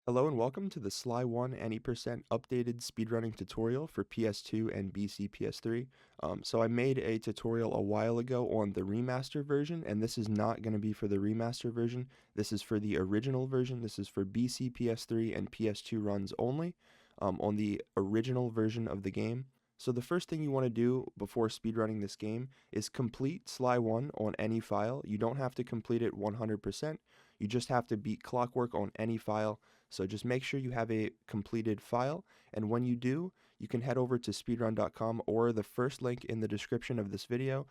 Hello and welcome to the Sly 1 Any% updated speedrunning tutorial for PS2 and BCPS3. So I made a tutorial a while ago on the remaster version, and this is not going to be for the remaster version. This is for the original version. This is for BCPS3 and PS2 runs only, on the original version of the game. So the first thing you want to do before speedrunning this game is complete Sly 1 on any file. You don't have to complete it 100%. You just have to beat Clockwerk on any file. So just make sure you have a completed file, and when you do, you can head over to speedrun.com or the first link in the description of this video.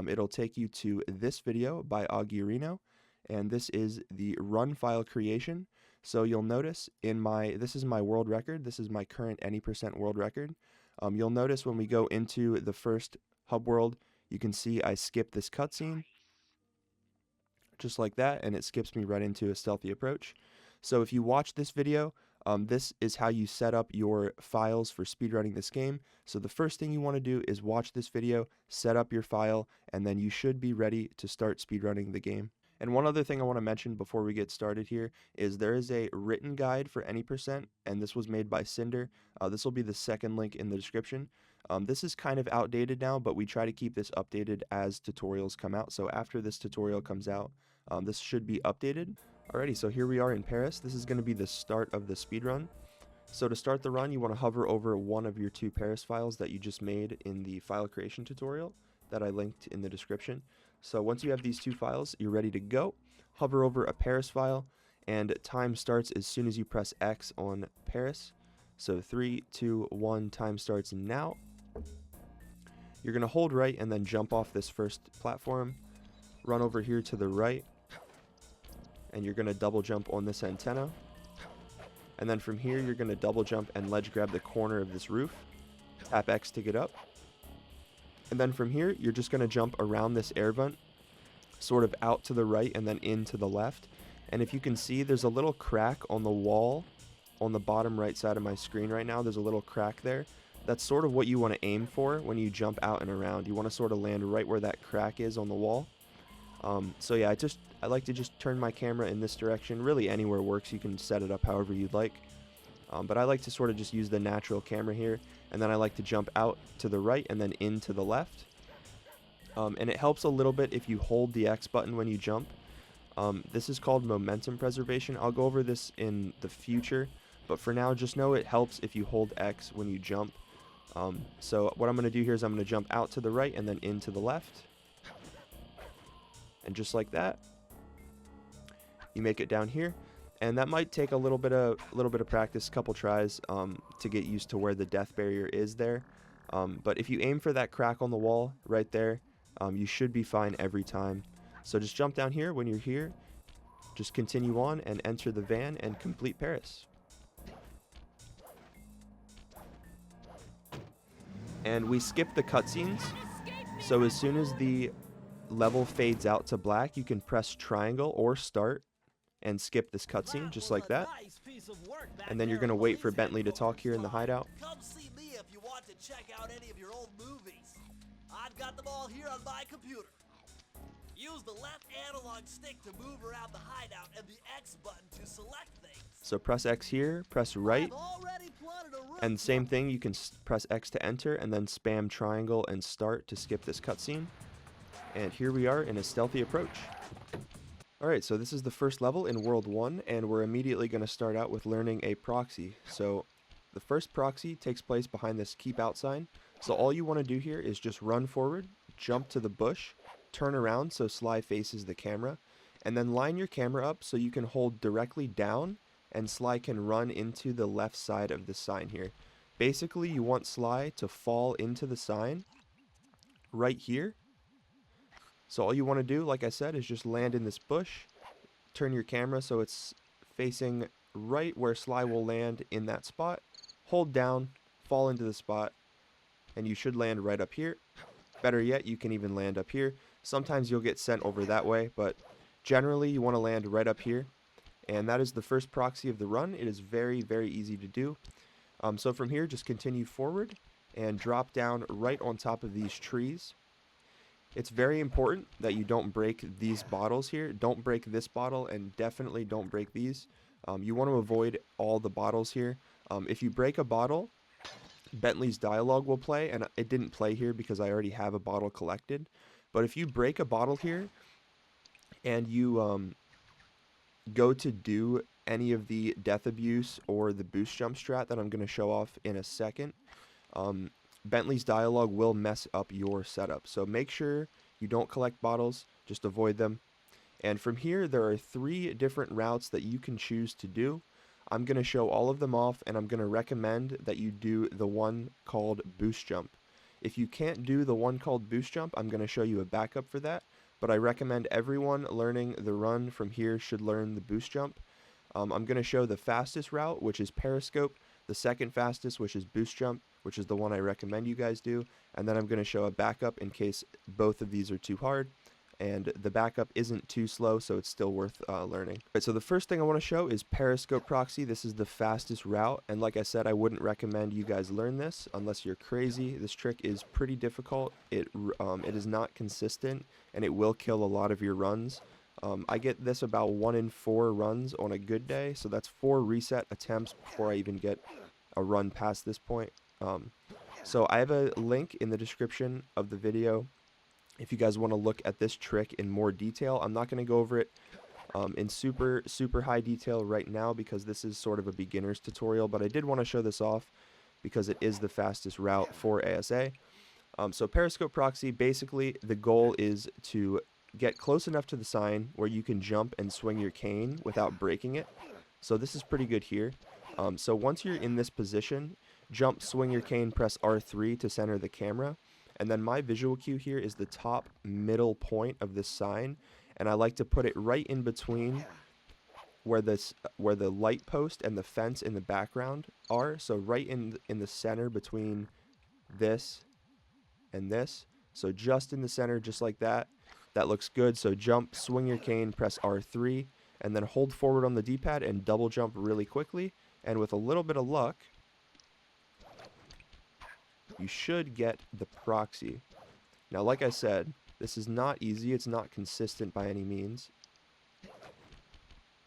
It'll take you to this video by Aguirino, and this is the run file creation. So you'll notice this is my world record. This is my current Any% world record. You'll notice when we go into the first hub world, you can see I skip this cutscene, just like that, and it skips me right into a Stealthy Approach. So if you watch this video, this is how you set up your files for speedrunning this game. So the first thing you want to do is watch this video, set up your file, and then you should be ready to start speedrunning the game. And one other thing I want to mention before we get started here is there is a written guide for Any%, and this was made by Cinder. This will be the second link in the description. This is kind of outdated now, but we try to keep this updated as tutorials come out. So after this tutorial comes out, this should be updated. Alrighty, so here we are in Paris. This is going to be the start of the speedrun. So to start the run, you want to hover over one of your two Paris files that you just made in the file creation tutorial that I linked in the description. So once you have these two files, you're ready to go. Hover over a Paris file, and time starts as soon as you press X on Paris. So 3, 2, 1, time starts now. You're going to hold right and then jump off this first platform. Run over here to the right, and you're going to double jump on this antenna. And then from here, you're going to double jump and ledge grab the corner of this roof. Tap X to get up. And then from here, you're just going to jump around this air vent, sort of out to the right and then in to the left. And if you can see, there's a little crack on the wall on the bottom right side of my screen right now. There's a little crack there. That's sort of what you want to aim for when you jump out and around. You want to sort of land right where that crack is on the wall. So yeah, I like to just turn my camera in this direction. Really anywhere works. You can set it up however you'd like. But I like to sort of just use the natural camera here, and then I like to jump out to the right and then in to the left. And it helps a little bit if you hold the X button when you jump. This is called momentum preservation. I'll go over this in the future, but for now, just know it helps if you hold X when you jump. So what I'm going to do here is I'm going to jump out to the right and then in to the left. And just like that, you make it down here. And that might take a little bit of practice, a couple tries, to get used to where the death barrier is there. But if you aim for that crack on the wall right there, you should be fine every time. So just jump down here when you're here. Just continue on and enter the van and complete Paris. And we skip the cutscenes. So as soon as the level fades out to black, you can press triangle or start and skip this cutscene just like that. And then you're going to wait for Bentley to talk here in the hideout. Come see me if you want to check out any of your old movies. I've got them all here on my computer. Use the left analog stick to move around the hideout and the X button to select things. So press X here, press right, and same thing, you can press X to enter and then spam triangle and start to skip this cutscene. And here we are in a Stealthy Approach. Alright, so this is the first level in World 1, and we're immediately going to start out with learning a proxy. So the first proxy takes place behind this keep out sign. So all you want to do here is just run forward, jump to the bush, turn around so Sly faces the camera, and then line your camera up so you can hold directly down and Sly can run into the left side of the sign here. Basically, you want Sly to fall into the sign right here. So all you want to do, like I said, is just land in this bush, turn your camera so it's facing right where Sly will land in that spot, hold down, fall into the spot, and you should land right up here. Better yet, you can even land up here. Sometimes you'll get sent over that way, but generally you want to land right up here. And that is the first proxy of the run. It is very, very easy to do. So from here, just continue forward and drop down right on top of these trees. It's very important that you don't break these bottles here. Don't break this bottle, and definitely don't break these. You want to avoid all the bottles here. If you break a bottle, Bentley's dialogue will play, and it didn't play here because I already have a bottle collected. But if you break a bottle here and you go to do any of the death abuse or the boost jump strat that I'm going to show off in a second, Bentley's dialogue will mess up your setup. So make sure you don't collect bottles, just avoid them. And from here, there are 3 different routes that you can choose to do. I'm going to show all of them off, and I'm going to recommend that you do the one called Boost Jump. If you can't do the one called Boost Jump, I'm going to show you a backup for that, but I recommend everyone learning the run from here should learn the Boost Jump. I'm going to show the fastest route, which is Periscope, the second fastest, which is Boost Jump, which is the one I recommend you guys do, and then I'm going to show a backup in case both of these are too hard. And the backup isn't too slow, so it's still worth learning. Right, so the first thing I want to show is Periscope Proxy. This is the fastest route, and like I said, I wouldn't recommend you guys learn this unless you're crazy. This trick is pretty difficult. It is not consistent, and it will kill a lot of your runs. I get this about 1 in 4 runs on a good day, so that's 4 reset attempts before I even get a run past this point. So I have a link in the description of the video if you guys want to look at this trick in more detail. I'm not going to go over it in super high detail right now because this is sort of a beginner's tutorial, but I did want to show this off because it is the fastest route for ASA. So Periscope Proxy, basically the goal is to get close enough to the sign where you can jump and swing your cane without breaking it. So this is pretty good here. So once you're in this position, jump, swing your cane, press R3 to center the camera. And then my visual cue here is the top middle point of this sign, and I like to put it right in between where the light post and the fence in the background are. So right in the center between this and this. So just in the center, just like that. That looks good. So jump, swing your cane, press R3, and then hold forward on the D-pad and double jump really quickly. And with a little bit of luck, you should get the proxy. Now, like I said, this is not easy. It's not consistent by any means.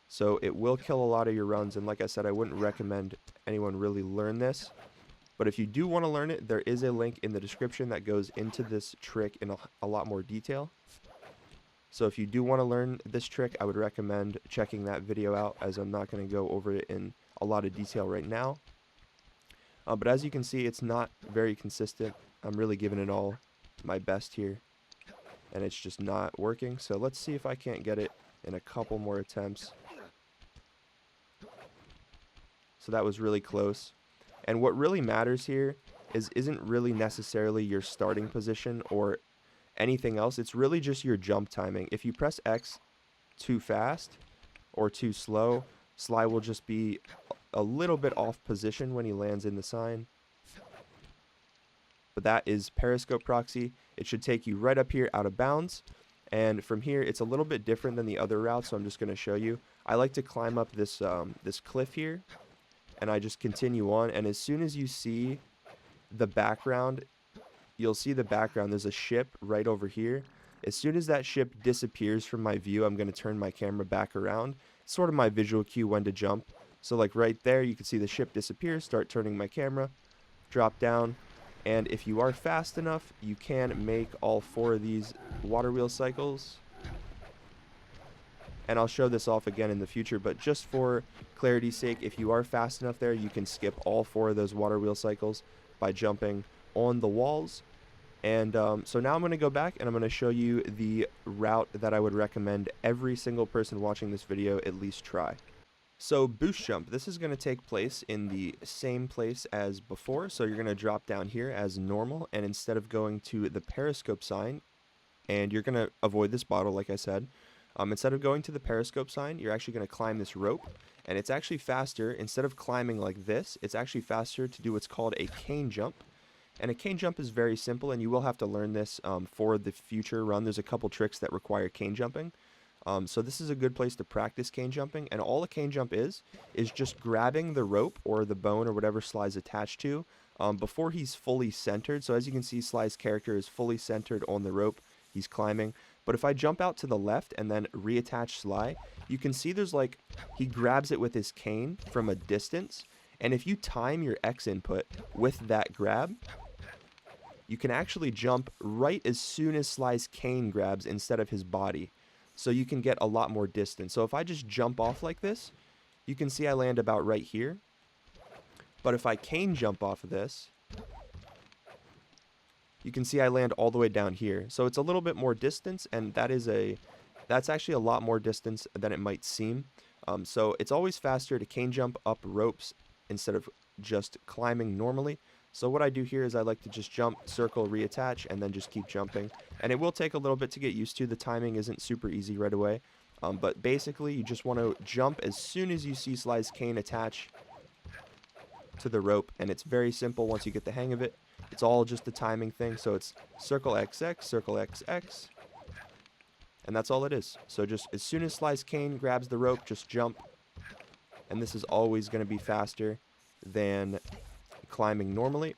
So it will kill a lot of your runs. And like I said, I wouldn't recommend anyone really learn this. But if you do want to learn it, there is a link in the description that goes into this trick in a lot more detail. So if you do want to learn this trick, I would recommend checking that video out, as I'm not going to go over it in a lot of detail right now. But as you can see, it's not very consistent. I'm really giving it all my best here, and it's just not working. So let's see if I can't get it in a couple more attempts. So that was really close. And what really matters here isn't really necessarily your starting position or anything else. It's really just your jump timing. If you press X too fast or too slow, Sly will just be a little bit off position when he lands in the sign. But that is Periscope Proxy. It should take you right up here out of bounds. And from here, it's a little bit different than the other route, so I'm just going to show you. I like to climb up this this cliff here, and I just continue on. And as soon as you see the background, you'll see the background. There's a ship right over here. As soon as that ship disappears from my view, I'm going to turn my camera back around. It's sort of my visual cue when to jump. So like right there, you can see the ship disappear, start turning my camera, drop down, and if you are fast enough, you can make all 4 of these water wheel cycles. And I'll show this off again in the future, but just for clarity's sake, if you are fast enough there, you can skip all 4 of those water wheel cycles by jumping on the walls. And so now I'm going to go back and I'm going to show you the route that I would recommend every single person watching this video at least try. So Boost Jump, this is going to take place in the same place as before. So you're going to drop down here as normal, and instead of going to the Periscope sign, and you're going to avoid this bottle like I said, instead of going to the Periscope sign, you're actually going to climb this rope, and it's actually faster. Instead of climbing like this, it's actually faster to do what's called a cane jump. And a cane jump is very simple, and you will have to learn this for the future run. There's a couple tricks that require cane jumping. So this is a good place to practice cane jumping, and all a cane jump is just grabbing the rope or the bone or whatever Sly's attached to before he's fully centered. So as you can see, Sly's character is fully centered on the rope he's climbing, But if I jump out to the left and then reattach Sly, you can see there's like, he grabs it with his cane from a distance. And if you time your X input with that grab, you can actually jump right as soon as Sly's cane grabs instead of his body. So you can get a lot more distance. So if I just jump off like this, you can see I land about right here. But if I cane jump off of this, you can see I land all the way down here. So it's a little bit more distance, and that's actually a lot more distance than it might seem. So it's always faster to cane jump up ropes instead of just climbing normally. So what I do here is I like to just jump, circle, reattach, and then just keep jumping. And it will take a little bit to get used to. The timing isn't super easy right away. But basically, you just want to jump as soon as you see Sly's cane attach to the rope. And it's very simple once you get the hang of it. It's all just a timing thing. So it's circle XX, circle XX. And that's all it is. So just as soon as Sly's cane grabs the rope, just jump. And this is always going to be faster than climbing normally.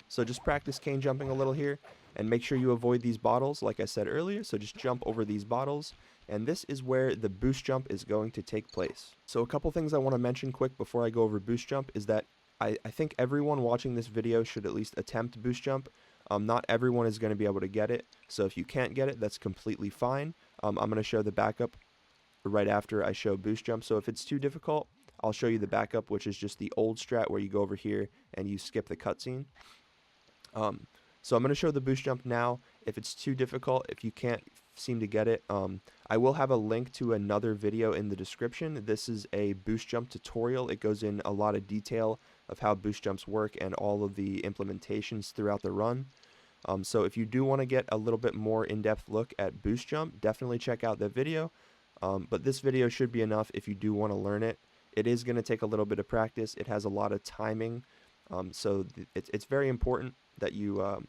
So just practice cane jumping a little here. And make sure you avoid these bottles, like I said earlier. So just jump over these bottles. And this is where the boost jump is going to take place. So a couple things I want to mention quick before I go over boost jump is that I think everyone watching this video should at least attempt boost jump. Not everyone is going to be able to get it. So if you can't get it, that's completely fine. I'm going to show the backup right after I show boost jump. So if it's too difficult, I'll show you the backup, which is just the old strat where you go over here and you skip the cutscene. So I'm going to show the boost jump now. If it's too difficult, if you can't seem to get it, I will have a link to another video in the description. This is a boost jump tutorial. It goes in a lot of detail of how boost jumps work and all of the implementations throughout the run. So if you do want to get a little bit more in-depth look at boost jump, definitely check out that video. But this video should be enough if you do want to learn it. It is going to take a little bit of practice. It has a lot of timing. So it's very important that you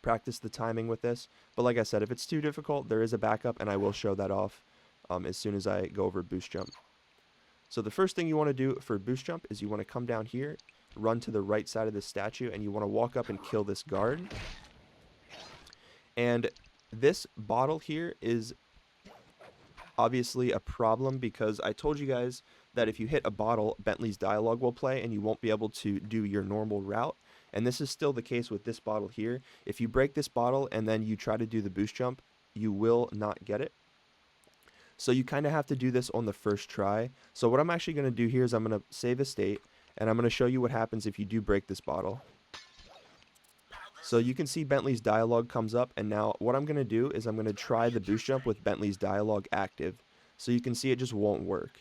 practice the timing with this. But like I said, if it's too difficult, there is a backup, and I will show that off as soon as I go over boost jump. So the first thing you want to do for boost jump is you want to come down here, run to the right side of the statue, and you want to walk up and kill this guard. And this bottle here is obviously a problem because I told you guys that if you hit a bottle, Bentley's dialogue will play and you won't be able to do your normal route. And this is still the case with this bottle here. If you break this bottle and then you try to do the boost jump, you will not get it. So you kind of have to do this on the first try. So what I'm actually going to do here is I'm going to save a state, and I'm going to show you what happens if you do break this bottle. So you can see Bentley's dialogue comes up, and now what I'm going to do is I'm going to try the boost jump with Bentley's dialogue active. So you can see it just won't work.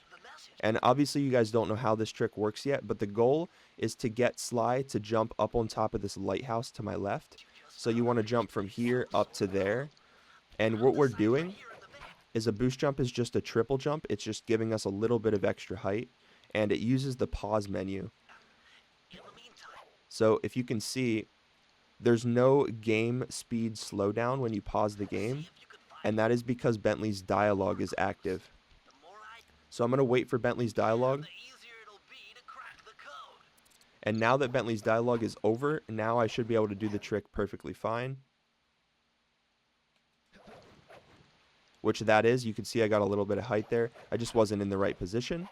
And obviously you guys don't know how this trick works yet, but the goal is to get Sly to jump up on top of this lighthouse to my left. So you want to jump from here up to there. And what we're doing is a boost jump is just a triple jump. It's just giving us a little bit of extra height, and it uses the pause menu. So if you can see, there's no game speed slowdown when you pause the game, and that is because Bentley's dialogue is active. So I'm going to wait for Bentley's dialogue. And now that Bentley's dialogue is over, now I should be able to do the trick perfectly fine. Which that is. You can see I got a little bit of height there. I just wasn't in the right position.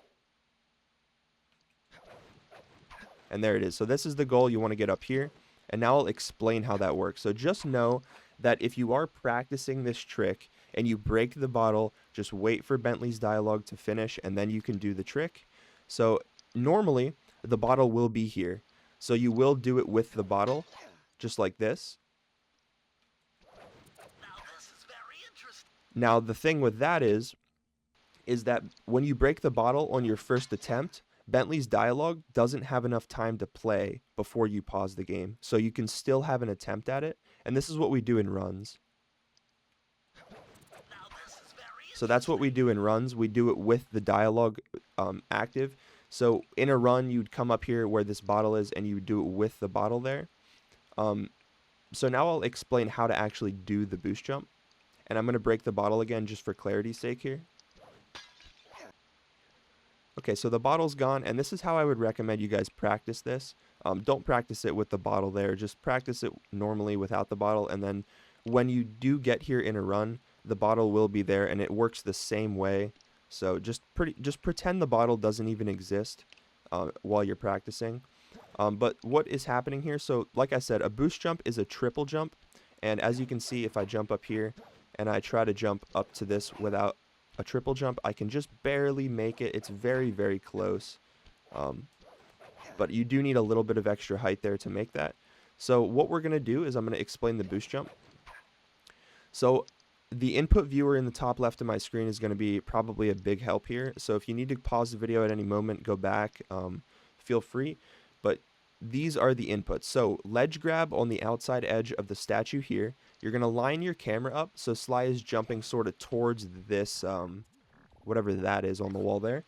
And there it is. So this is the goal. You want to get up here. And now I'll explain how that works. So just know that if you are practicing this trick and you break the bottle, just wait for Bentley's dialogue to finish and then you can do the trick. So normally the bottle will be here. So you will do it with the bottle, just like this. Now the thing with that is that when you break the bottle on your first attempt, Bentley's dialogue doesn't have enough time to play before you pause the game. So you can still have an attempt at it. And this is what we do in runs. So that's what we do in runs. We do it with the dialogue active. So in a run, you'd come up here where this bottle is and you would do it with the bottle there. So now I'll explain how to actually do the boost jump. And I'm going to break the bottle again just for clarity's sake here. Okay, so the bottle's gone, and this is how I would recommend you guys practice this. Don't practice it with the bottle there. Just practice it normally without the bottle, and then when you do get here in a run, the bottle will be there, and it works the same way. So just pretend the bottle doesn't even exist while you're practicing. But what is happening here? So like I said, a boost jump is a triple jump, and as you can see, if I jump up here and I try to jump up to this without a triple jump, I can just barely make it. It's very, very close. But you do need a little bit of extra height there to make that. So what we're going to do is I'm going to explain the boost jump. So the input viewer in the top left of my screen is going to be probably a big help here. So if you need to pause the video at any moment, go back, feel free. But these are the inputs. So ledge grab on the outside edge of the statue here. You're going to line your camera up so Sly is jumping sort of towards this, whatever that is on the wall there,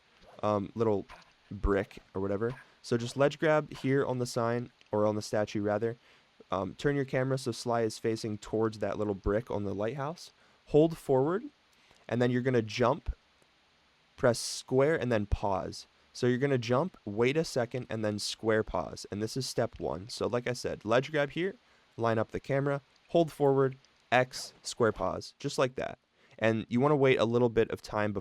little brick or whatever. So just ledge grab here on the sign, or on the statue rather. Turn your camera so Sly is facing towards that little brick on the lighthouse. Hold forward, and then you're going to jump, press square, and then pause. So you're going to jump, wait a second, and then square pause. And this is step 1. So like I said, ledge grab here, line up the camera, hold forward, X, square pause, just like that. And you want to wait a little bit of time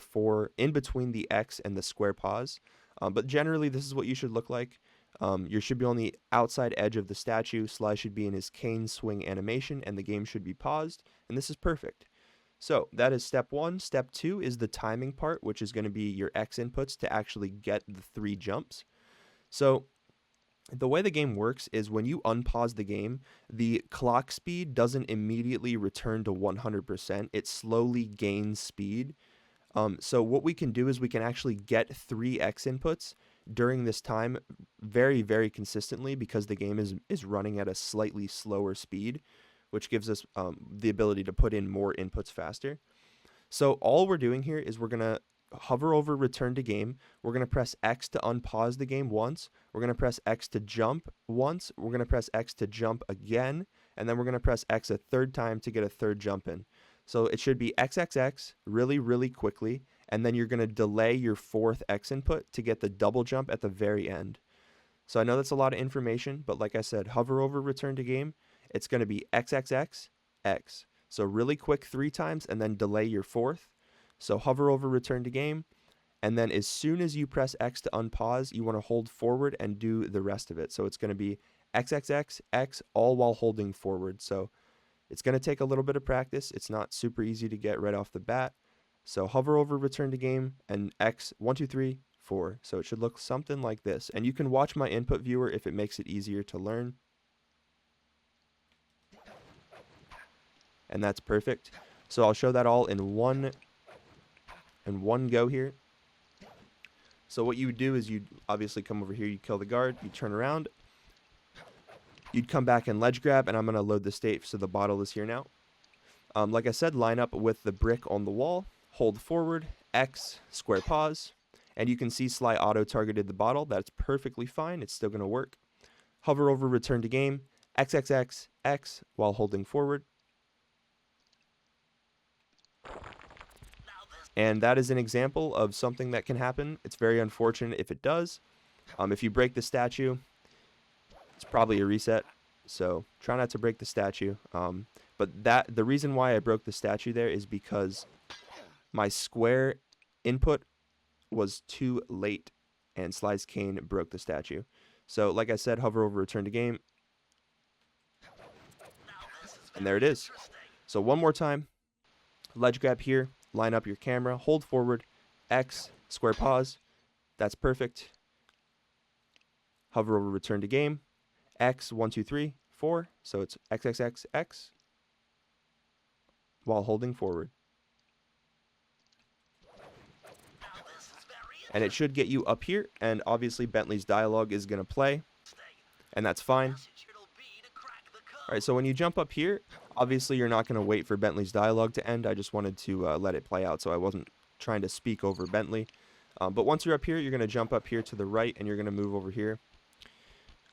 in between the X and the square pause. But generally, this is what you should look like. You should be on the outside edge of the statue. Sly should be in his cane swing animation, and the game should be paused. And this is perfect. So that is step 1. Step 2 is the timing part, which is going to be your X inputs to actually get the 3 jumps. So the way the game works is when you unpause the game, the clock speed doesn't immediately return to 100%. It slowly gains speed. So what we can do is we can actually get 3 X inputs during this time very, very consistently, because the game is running at a slightly slower speed, which gives us the ability to put in more inputs faster. So all we're doing here is we're going to hover over return to game. We're going to press X to unpause the game once. We're going to press X to jump once. We're going to press X to jump again. And then we're going to press X a third time to get a third jump in. So it should be XXX really, really quickly. And then you're going to delay your 4th X input to get the double jump at the very end. So I know that's a lot of information, but like I said, hover over return to game. It's going to be XXX, X. So really quick 3 times and then delay your 4th. So hover over return to game. And then as soon as you press X to unpause, you want to hold forward and do the rest of it. So it's going to be XXX, X, all while holding forward. So it's going to take a little bit of practice. It's not super easy to get right off the bat. So hover over return to game and X, 1, 2, 3, 4. So it should look something like this. And you can watch my input viewer if it makes it easier to learn. And that's perfect. So I'll show that all in one go here. So what you would do is you'd obviously come over here, you kill the guard, you turn around, you'd come back and ledge grab, and I'm going to load the state so the bottle is here now. Like I said, line up with the brick on the wall, hold forward, X, square pause, and you can see Sly auto-targeted the bottle. That's perfectly fine. It's still going to work. Hover over return to game, XXX, X, while holding forward. And that is an example of something that can happen. It's very unfortunate if it does. If you break the statue, it's probably a reset. So try not to break the statue. But the reason why I broke the statue there is because my square input was too late, and Sly's cane broke the statue. So like I said, hover over return to game. And there it is. So one more time. Ledge grab here. Line up your camera, hold forward, X, square pause. That's perfect. Hover over return to game, X, 1, 2, 3, 4. So it's XXX, X, while holding forward. And it should get you up here, and obviously Bentley's dialogue is going to play, and that's fine. Alright, so when you jump up here, obviously you're not going to wait for Bentley's dialogue to end. I just wanted to let it play out, so I wasn't trying to speak over Bentley. But once you're up here, you're going to jump up here to the right, and you're going to move over here.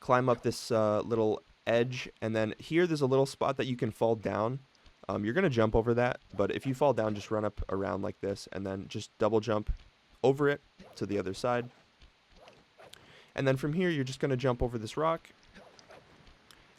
Climb up this little edge, and then here there's a little spot that you can fall down. You're going to jump over that, but if you fall down, just run up around like this, and then just double jump over it to the other side. And then from here, you're just going to jump over this rock.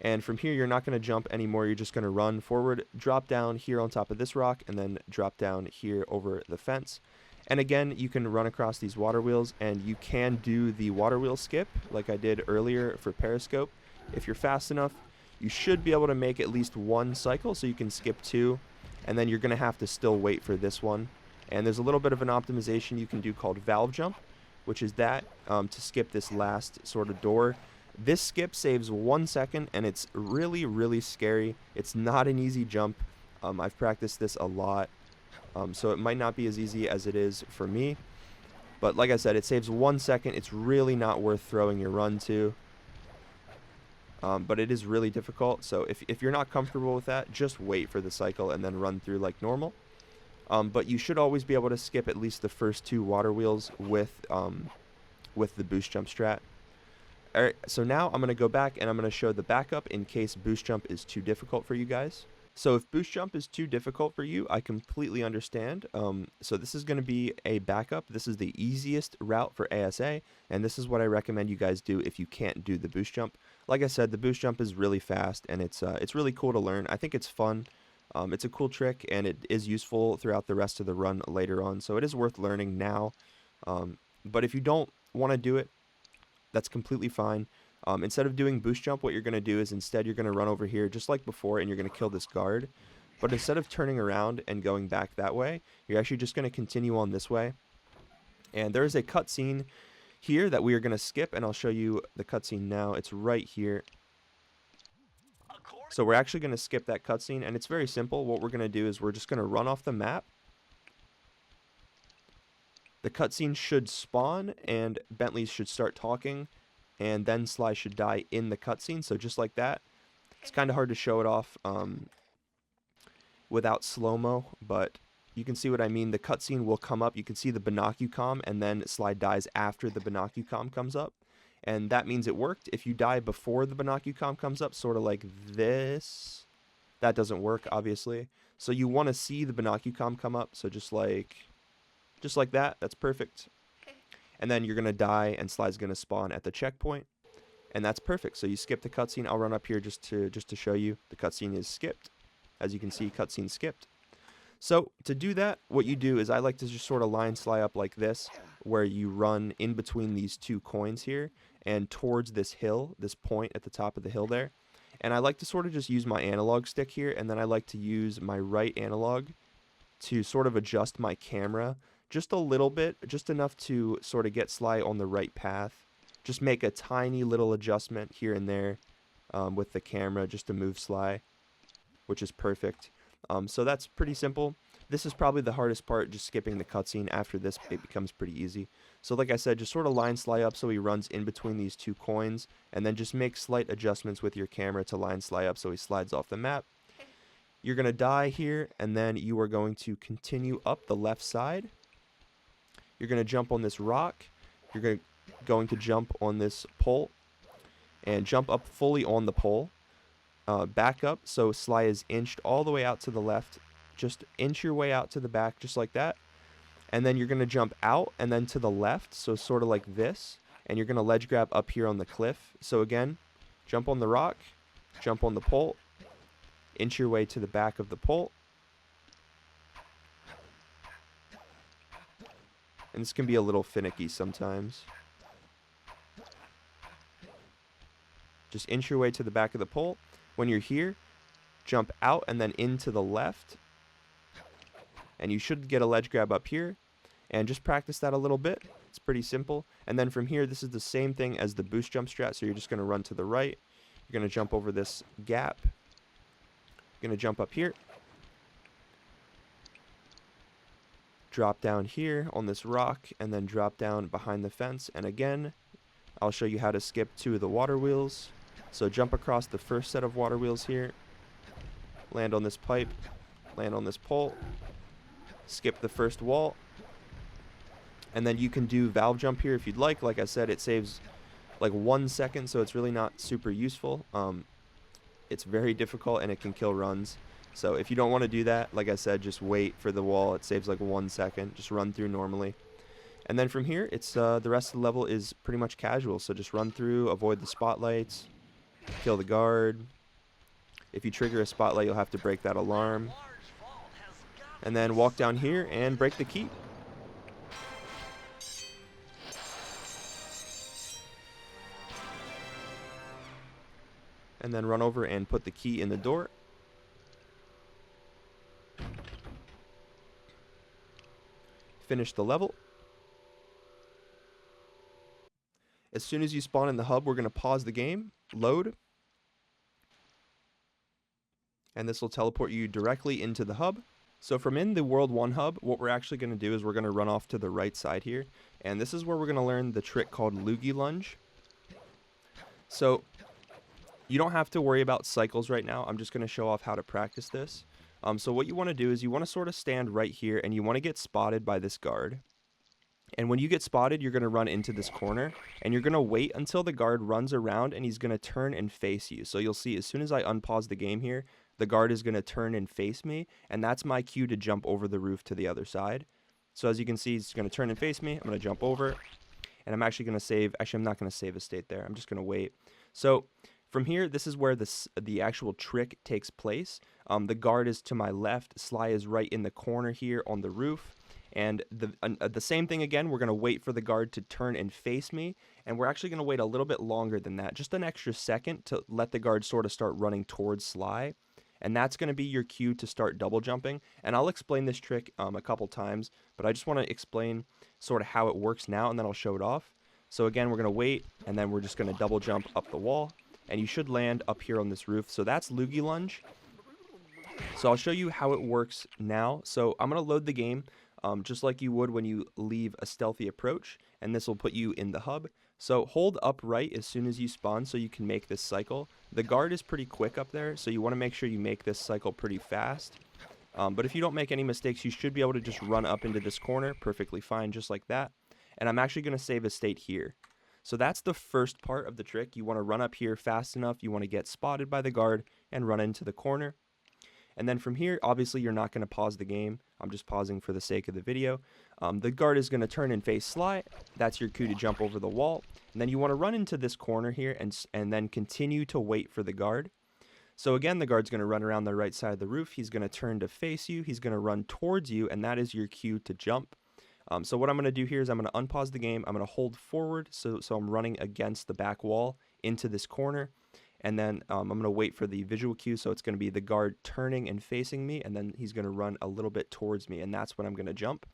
And from here, you're not going to jump anymore. You're just going to run forward, drop down here on top of this rock, and then drop down here over the fence. And again, you can run across these water wheels, and you can do the water wheel skip like I did earlier for Periscope. If you're fast enough, you should be able to make at least one cycle, so you can skip 2, and then you're going to have to still wait for this one. And there's a little bit of an optimization you can do called valve jump, which is that to skip this last sort of door. This skip saves 1 second, and it's really, really scary. It's not an easy jump. I've practiced this a lot, so it might not be as easy as it is for me. But like I said, it saves 1 second. It's really not worth throwing your run to. But it is really difficult, so if you're not comfortable with that, just wait for the cycle and then run through like normal. But you should always be able to skip at least the first 2 water wheels with the boost jump strat. Alright, so now I'm going to go back and I'm going to show the backup in case boost jump is too difficult for you guys. So if boost jump is too difficult for you, I completely understand. So this is going to be a backup. This is the easiest route for ASA, and this is what I recommend you guys do if you can't do the boost jump. Like I said, the boost jump is really fast, and it's really cool to learn. I think it's fun. It's a cool trick, and it is useful throughout the rest of the run later on, so it is worth learning now. But if you don't want to do it, that's completely fine. Instead of doing boost jump, what you're going to do is instead you're going to run over here just like before, and you're going to kill this guard. But instead of turning around and going back that way, you're actually just going to continue on this way. And there is a cutscene here that we are going to skip, and I'll show you the cutscene now. It's right here. So we're actually going to skip that cutscene, and it's very simple. What we're going to do is we're just going to run off the map. The cutscene should spawn, and Bentley should start talking, and then Sly should die in the cutscene. So just like that. It's kind of hard to show it off without slow-mo, but you can see what I mean. The cutscene will come up. You can see the binocucom, and then Sly dies after the binocucom comes up. And that means it worked. If you die before the binocucom comes up, sort of like this, that doesn't work, obviously. So you want to see the binocucom come up, so just like that. That's perfect. And then you're going to die, and Sly's going to spawn at the checkpoint. And that's perfect. So you skip the cutscene. I'll run up here just to show you. The cutscene is skipped. As you can see, cutscene skipped. So to do that, what you do is I like to just sort of line Sly up like this, where you run in between these 2 coins here and towards this hill, this point at the top of the hill there. And I like to sort of just use my analog stick here, and then I like to use my right analog to sort of adjust my camera just a little bit, just enough to sort of get Sly on the right path. Just make a tiny little adjustment here and there with the camera just to move Sly, which is perfect. So that's pretty simple. This is probably the hardest part, just skipping the cutscene. After this, it becomes pretty easy. So like I said, just sort of line Sly up so he runs in between these 2 coins, and then just make slight adjustments with your camera to line Sly up so he slides off the map. You're going to die here, and then you are going to continue up the left side. You're going to jump on this rock. You're going to jump on this pole and jump up fully on the pole. Back up so Sly is inched all the way out to the left. Just inch your way out to the back just like that. And then you're going to jump out and then to the left, so sort of like this. And you're going to ledge grab up here on the cliff. So again, jump on the rock, jump on the pole, inch your way to the back of the pole. And this can be a little finicky sometimes. Just inch your way to the back of the pole. When you're here, jump out and then into the left. And you should get a ledge grab up here. And just practice that a little bit. It's pretty simple. And then from here, this is the same thing as the boost jump strat. So you're just going to run to the right. You're going to jump over this gap. You're going to jump up here. Drop down here on this rock. And then drop down behind the fence. And again, I'll show you how to skip 2 of the water wheels. So jump across the first set of water wheels here. Land on this pipe. Land on this pole. Skip the first wall. And then you can do valve jump here if you'd like. Like I said, it saves like 1 second, so it's really not super useful. It's very difficult and it can kill runs. So if you don't want to do that, like I said, just wait for the wall. It saves like 1 second. Just run through normally. And then from here, it's the rest of the level is pretty much casual. So just run through, avoid the spotlights, kill the guard. If you trigger a spotlight, you'll have to break that alarm. And then walk down here and break the key. And then run over and put the key in the door. Finish the level. As soon as you spawn in the hub, we're going to pause the game, load, and this will teleport you directly into the hub. So from in the World 1 hub, what we're actually going to do is we're going to run off to the right side here, and this is where we're going to learn the trick called Loogie Lunge. So you don't have to worry about cycles right now. I'm just going to show off how to practice this. So what you want to do is you want to sort of stand right here, and you want to get spotted by this guard. And when you get spotted, you're going to run into this corner, and you're going to wait until the guard runs around, and he's going to turn and face you. So you'll see as soon as I unpause the game here, the guard is going to turn and face me, and that's my cue to jump over the roof to the other side. So as you can see, he's going to turn and face me. I'm going to jump over, and I'm actually going to save. Actually, I'm not going to save a state there. I'm just going to wait. So from here, this is where the actual trick takes place. The guard is to my left. Sly is right in the corner here on the roof. And the same thing again, we're going to wait for the guard to turn and face me, and we're actually going to wait a little bit longer than that, just an extra second to let the guard sort of start running towards Sly, and that's going to be your cue to start double jumping. And I'll explain this trick a couple times, but I just want to explain sort of how it works now, and then I'll show it off. So again, we're going to wait, and then we're just going to double jump up the wall, and you should land up here on this roof. So that's Loogie Lunge. So I'll show you how it works now. So I'm going to load the game. Just like you would when you leave a Stealthy Approach, and this will put you in the hub. So hold up right as soon as you spawn so you can make this cycle. The guard is pretty quick up there, so you want to make sure you make this cycle pretty fast. But if you don't make any mistakes, you should be able to just run up into this corner perfectly fine, just like that. And I'm actually going to save a state here. So that's the first part of the trick. You want to run up here fast enough, you want to get spotted by the guard and run into the corner. And then from here, obviously, you're not going to pause the game. I'm just pausing for the sake of the video. The guard is going to turn and face Sly. That's your cue to jump over the wall. And then you want to run into this corner here and then continue to wait for the guard. So again, the guard's going to run around the right side of the roof. He's going to turn to face you. He's going to run towards you, and that is your cue to jump. So what I'm going to do here is I'm going to unpause the game. I'm going to hold forward, so I'm running against the back wall into this corner. And then I'm going to wait for the visual cue, so it's going to be the guard turning and facing me, and then he's going to run a little bit towards me, and that's when I'm going to jump.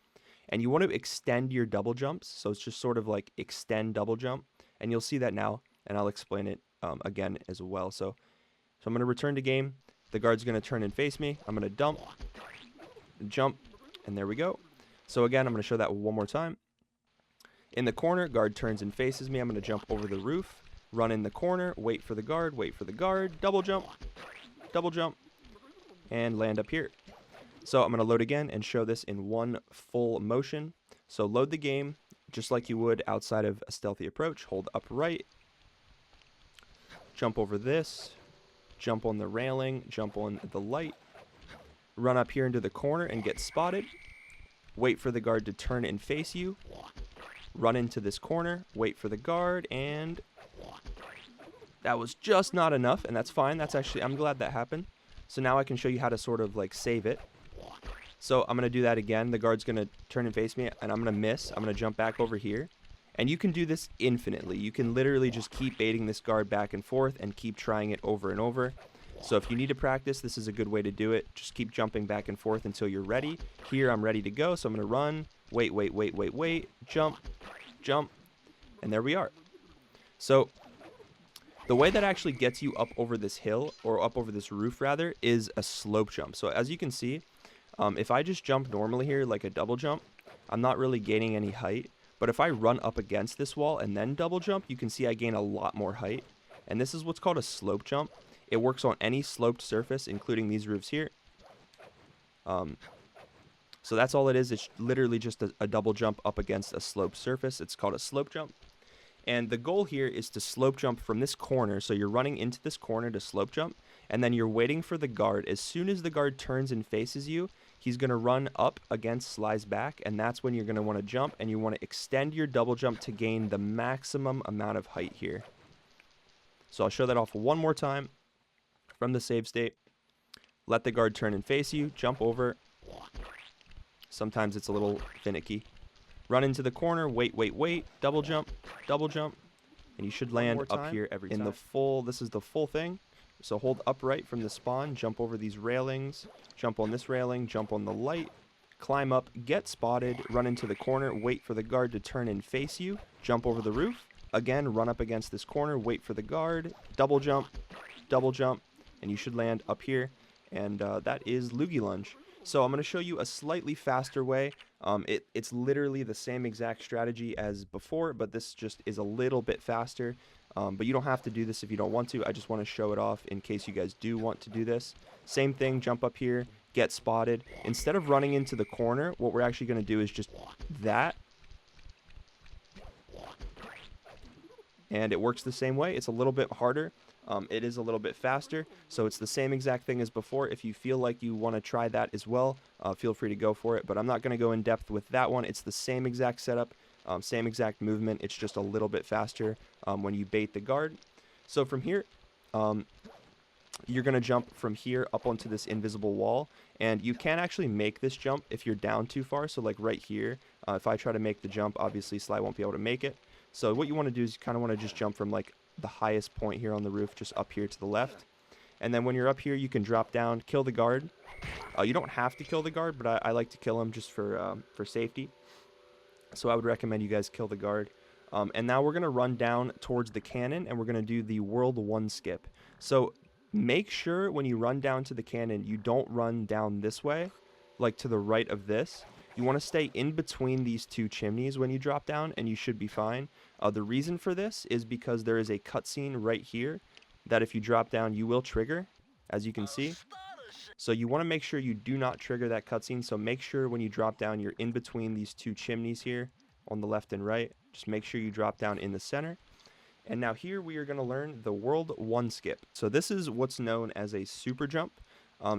And you want to extend your double jumps, so it's just sort of like extend double jump, and you'll see that now, and I'll explain it again as well. So I'm going to return to game. The guard's going to turn and face me. I'm going to jump, and there we go. So again, I'm going to show that one more time. In the corner, guard turns and faces me. I'm going to jump over the roof. Run in the corner, wait for the guard, double jump, and land up here. So I'm going to load again and show this in one full motion. So load the game just like you would outside of a Stealthy Approach. Hold up right, jump over this, jump on the railing, jump on the light, run up here into the corner and get spotted. Wait for the guard to turn and face you. Run into this corner, wait for the guard, and that was just not enough, and that's fine. That's actually, I'm glad that happened. So now I can show you how to sort of like save it. So I'm going to do that again. The guard's going to turn and face me, and I'm going to miss. I'm going to jump back over here. And you can do this infinitely. You can literally just keep baiting this guard back and forth and keep trying it over and over. So if you need to practice, this is a good way to do it. Just keep jumping back and forth until you're ready. Here, I'm ready to go, so I'm going to run. Wait, jump, and there we are. So the way that actually gets you up over this hill, or up over this roof rather, is a slope jump. So as you can see, if I just jump normally here like a double jump, I'm not really gaining any height. But if I run up against this wall and then double jump, you can see I gain a lot more height. And this is what's called a slope jump. It works on any sloped surface, including these roofs here. So that's all it is. It's literally just a double jump up against a sloped surface. It's called a slope jump. And the goal here is to slope jump from this corner. So you're running into this corner to slope jump, and then you're waiting for the guard. As soon as the guard turns and faces you, he's going to run up against Sly's back, and that's when you're going to want to jump, and you want to extend your double jump to gain the maximum amount of height here. So I'll show that off one more time from the save state. Let the guard turn and face you, jump over. Sometimes it's a little finicky. Run into the corner, wait, double jump, and you should land up here every time. This is the full thing. So hold upright from the spawn, jump over these railings, jump on this railing, jump on the light, climb up, get spotted, run into the corner, wait for the guard to turn and face you, jump over the roof, again, run up against this corner, wait for the guard, double jump, and you should land up here, and that is Loogie Lunge. So I'm going to show you a slightly faster way. It's literally the same exact strategy as before, but this just is a little bit faster. But you don't have to do this if you don't want to. I just want to show it off in case you guys do want to do this. Same thing, jump up here, get spotted. Instead of running into the corner, what we're actually going to do is just that. And it works the same way. It's a little bit harder. It is a little bit faster, so it's the same exact thing as before. If you feel like you want to try that as well, feel free to go for it, but I'm not going to go in depth with that one. It's the same exact setup, same exact movement. It's just a little bit faster when you bait the guard. So from here, you're going to jump from here up onto this invisible wall, and you can actually make this jump if you're down too far. So like right here, if I try to make the jump, obviously Sly won't be able to make it. So what you want to do is you kind of want to just jump from like the highest point here on the roof, just up here to the left. And then when you're up here, you can drop down, kill the guard. You don't have to kill the guard, but I like to kill him just for safety. So I would recommend you guys kill the guard. And now we're going to run down towards the cannon, and we're going to do the World 1 skip. So make sure when you run down to the cannon, you don't run down this way, like to the right of this. You want to stay in between these two chimneys when you drop down, and you should be fine. The reason for this is because there is a cutscene right here that if you drop down, you will trigger, as you can see. So you want to make sure you do not trigger that cutscene. So make sure when you drop down, you're in between these two chimneys here on the left and right. Just make sure you drop down in the center. And now here we are going to learn the World 1 skip. So this is what's known as a super jump.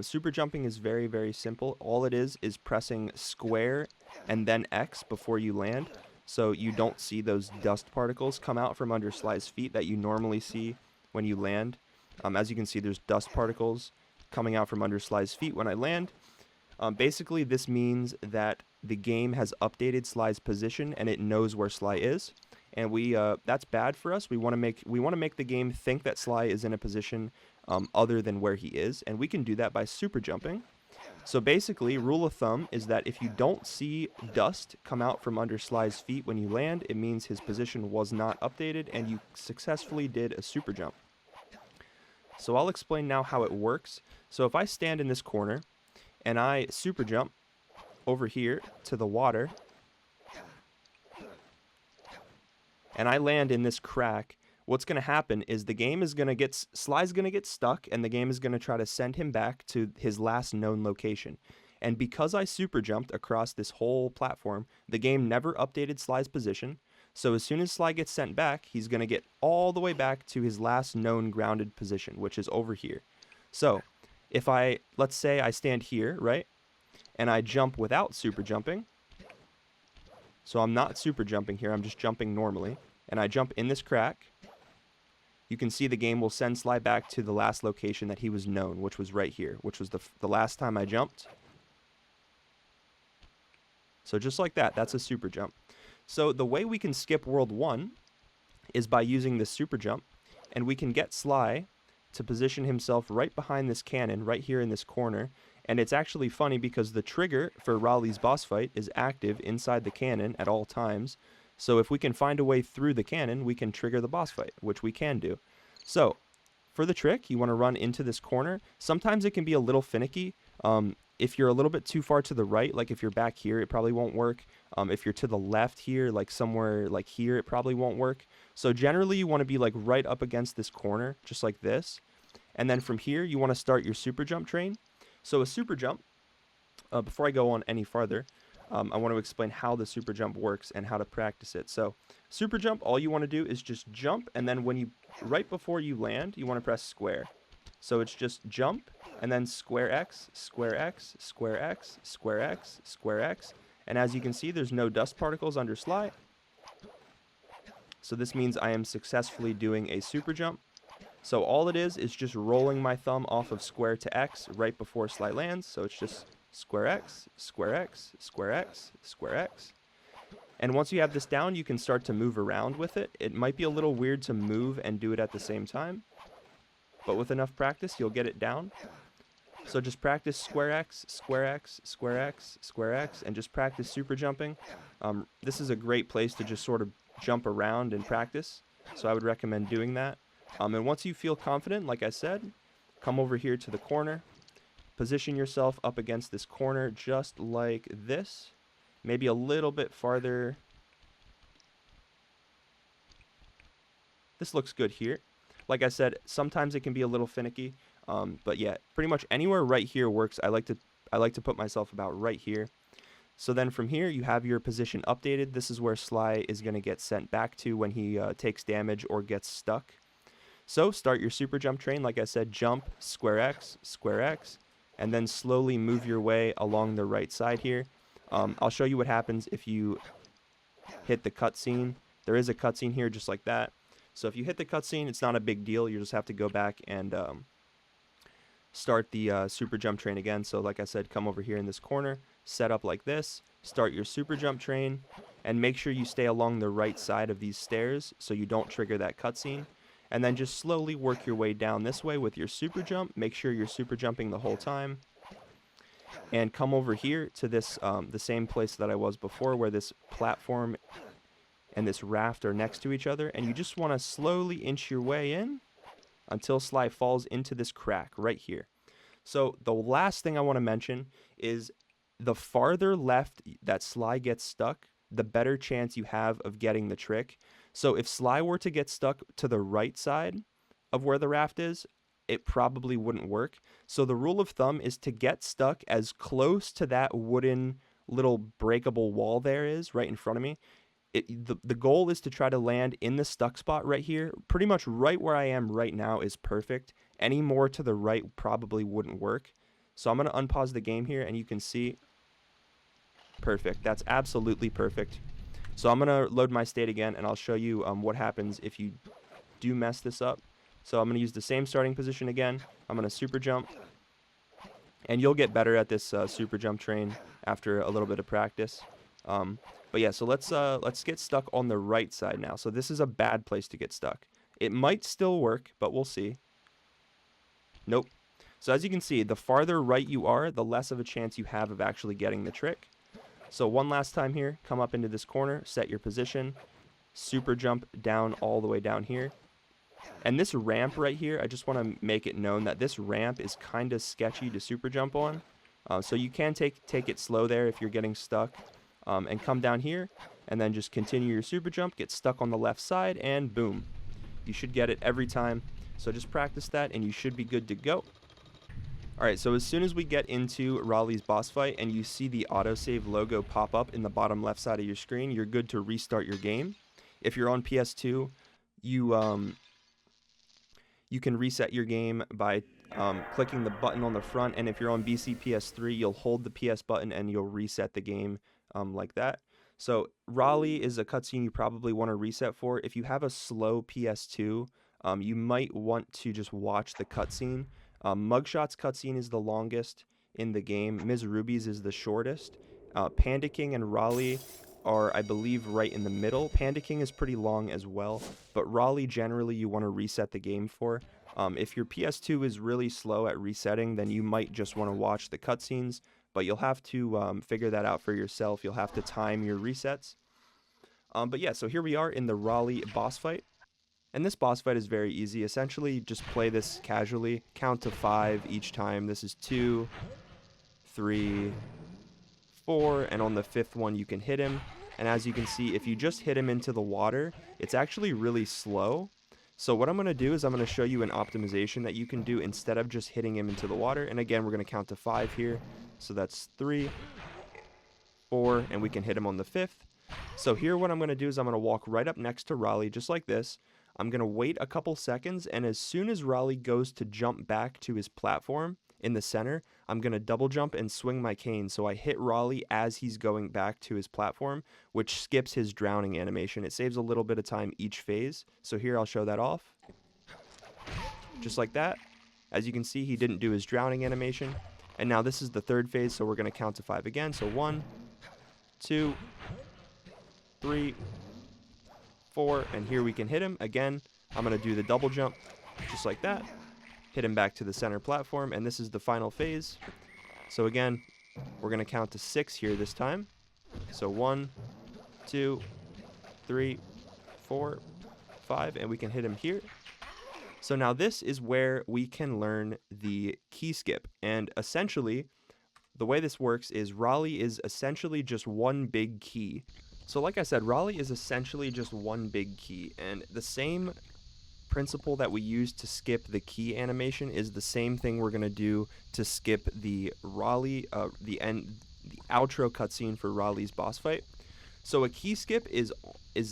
Super jumping is very, very simple. All it is pressing square and then X before you land, so you don't see those dust particles come out from under Sly's feet that you normally see when you land. As you can see, there's dust particles coming out from under Sly's feet when I land. Basically, this means that the game has updated Sly's position and it knows where Sly is, and that's bad for us. We want to make the game think that Sly is in a position other than where he is, and we can do that by super jumping. So basically, rule of thumb is that if you don't see dust come out from under Sly's feet when you land, it means his position was not updated and you successfully did a super jump. So I'll explain now how it works. So if I stand in this corner and I super jump over here to the water and I land in this crack, what's going to happen is Sly's going to get stuck, and the game is going to try to send him back to his last known location. And because I super jumped across this whole platform, the game never updated Sly's position. So as soon as Sly gets sent back, he's going to get all the way back to his last known grounded position, which is over here. So if let's say I stand here, right? And I jump without super jumping. So I'm not super jumping here, I'm just jumping normally. And I jump in this crack. You can see the game will send Sly back to the last location that he was known, which was right here, which was the last time I jumped. So just like that, that's a super jump. So the way we can skip World 1 is by using this super jump, and we can get Sly to position himself right behind this cannon, right here in this corner. And it's actually funny because the trigger for Raleigh's boss fight is active inside the cannon at all times. So if we can find a way through the cannon, we can trigger the boss fight, which we can do. So for the trick, you want to run into this corner. Sometimes it can be a little finicky. If you're a little bit too far to the right, like if you're back here, it probably won't work. If you're to the left here, like somewhere like here, it probably won't work. So generally you want to be like right up against this corner, just like this. And then from here, you want to start your super jump train. So a super jump, before I go on any farther, I want to explain how the super jump works and how to practice it. So super jump, all you want to do is just jump, and then right before you land, you want to press square. So it's just jump, and then square X, square X, square X, square X, square X. And as you can see, there's no dust particles under Sly. So this means I am successfully doing a super jump. So all it is just rolling my thumb off of square to X right before Sly lands. So it's just square X, square X, square X, square X. And once you have this down, you can start to move around with it. It might be a little weird to move and do it at the same time, but with enough practice, you'll get it down. So just practice square X, square X, square X, square X, and just practice super jumping. This is a great place to just sort of jump around and practice. So I would recommend doing that. And once you feel confident, like I said, come over here to the corner. Position yourself up against this corner just like this. Maybe a little bit farther. This looks good here. Like I said, sometimes it can be a little finicky. But yeah, pretty much anywhere right here works. I like to put myself about right here. So then from here, you have your position updated. This is where Sly is going to get sent back to when he takes damage or gets stuck. So start your super jump train. Like I said, jump, square X, and then slowly move your way along the right side here. I'll show you what happens if you hit the cutscene. There is a cutscene here just like that. So if you hit the cutscene, it's not a big deal. You just have to go back and start the super jump train again. So like I said, come over here in this corner, set up like this, start your super jump train, and make sure you stay along the right side of these stairs so you don't trigger that cutscene. And then just slowly work your way down this way with your super jump. Make sure you're super jumping the whole time. And come over here to this, the same place that I was before, where this platform and this raft are next to each other. And you just want to slowly inch your way in until Sly falls into this crack right here. So the last thing I want to mention is the farther left that Sly gets stuck, the better chance you have of getting the trick. So if Sly were to get stuck to the right side of where the raft is, it probably wouldn't work. So the rule of thumb is to get stuck as close to that wooden little breakable wall there is right in front of me. The goal is to try to land in the stuck spot right here. Pretty much right where I am right now is perfect. Any more to the right probably wouldn't work. So I'm going to unpause the game here and you can see. Perfect. That's absolutely perfect. So I'm going to load my state again and I'll show you what happens if you do mess this up. So I'm going to use the same starting position again. I'm going to super jump. And you'll get better at this super jump train after a little bit of practice. But yeah, so let's get stuck on the right side now. So this is a bad place to get stuck. It might still work, but we'll see. Nope. So as you can see, the farther right you are, the less of a chance you have of actually getting the trick. So one last time here, come up into this corner, set your position, super jump down all the way down here. And this ramp right here, I just want to make it known that this ramp is kind of sketchy to super jump on. So you can take it slow there if you're getting stuck. And come down here, and then just continue your super jump, get stuck on the left side, and boom. You should get it every time. So just practice that, and you should be good to go. Alright, so as soon as we get into Raleigh's boss fight, and you see the autosave logo pop up in the bottom left side of your screen, you're good to restart your game. If you're on PS2, you can reset your game by clicking the button on the front, and if you're on BCPS3, you'll hold the PS button and you'll reset the game like that. So Raleigh is a cutscene you probably want to reset for. If you have a slow PS2, you might want to just watch the cutscene. Muggshot's cutscene is the longest in the game. Ms. Ruby's is the shortest. Panda King and Raleigh are, I believe, right in the middle. Panda King is pretty long as well, but Raleigh generally you want to reset the game for. If your PS2 is really slow at resetting, then you might just want to watch the cutscenes, but you'll have to figure that out for yourself. You'll have to time your resets. But yeah, so here we are in the Raleigh boss fight. And this boss fight is very easy. Essentially, just play this casually. Count to 5 each time. This is 2, 3, 4, and on the 5th one you can hit him. And as you can see, if you just hit him into the water, it's actually really slow. So what I'm going to do is I'm going to show you an optimization that you can do instead of just hitting him into the water. And again, we're going to count to 5 here. So that's 3, 4, and we can hit him on the 5th. So here what I'm going to do is I'm going to walk right up next to Raleigh just like this. I'm going to wait a couple seconds, and as soon as Raleigh goes to jump back to his platform in the center, I'm going to double jump and swing my cane. So I hit Raleigh as he's going back to his platform, which skips his drowning animation. It saves a little bit of time each phase. So here I'll show that off. just like that. As you can see, he didn't do his drowning animation. And now this is the third phase, so we're going to count to 5 again. So 1, 2, 3, 4, and here we can hit him. Again, I'm going to do the double jump, just like that. Hit him back to the center platform, and this is the final phase. So again, we're going to count to 6 here this time. So 1, 2, 3, 4, 5, and we can hit him here. So now this is where we can learn the key skip. And essentially, the way this works is Raleigh is essentially just one big key. So like I said, Raleigh is essentially just one big key. And the same principle that we use to skip the key animation is the same thing we're going to do to skip the Raleigh, the outro cutscene for Raleigh's boss fight. So a key skip is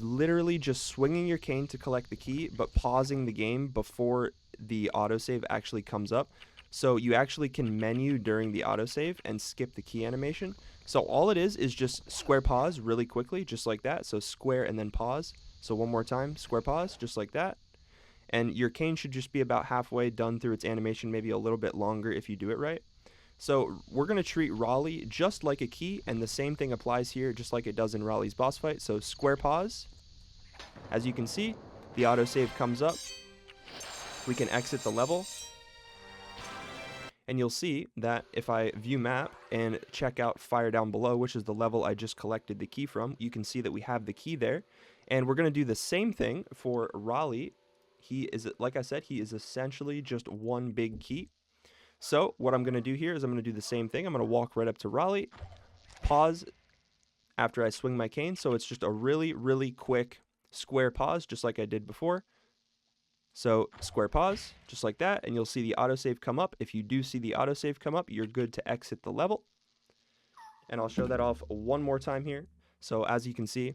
literally just swinging your cane to collect the key, but pausing the game before the autosave actually comes up. So you actually can menu during the autosave and skip the key animation. So all it is just square pause really quickly, just like that. So square and then pause. So one more time, square pause, just like that. And your cane should just be about halfway done through its animation, maybe a little bit longer if you do it right. So we're going to treat Raleigh just like a key, and the same thing applies here just like it does in Raleigh's boss fight. So square pause. As you can see, the autosave comes up. We can exit the level. And you'll see that if I view map and check out Fire Down Below, which is the level I just collected the key from, you can see that we have the key there. And we're going to do the same thing for Raleigh. He is, like I said, he is essentially just one big key. So what I'm going to do here is I'm going to do the same thing. I'm going to walk right up to Raleigh, pause after I swing my cane. So it's just a really, really quick square pause, just like I did before. So square pause, just like that, and you'll see the autosave come up. If you do see the autosave come up, you're good to exit the level. And I'll show that off one more time here. So as you can see,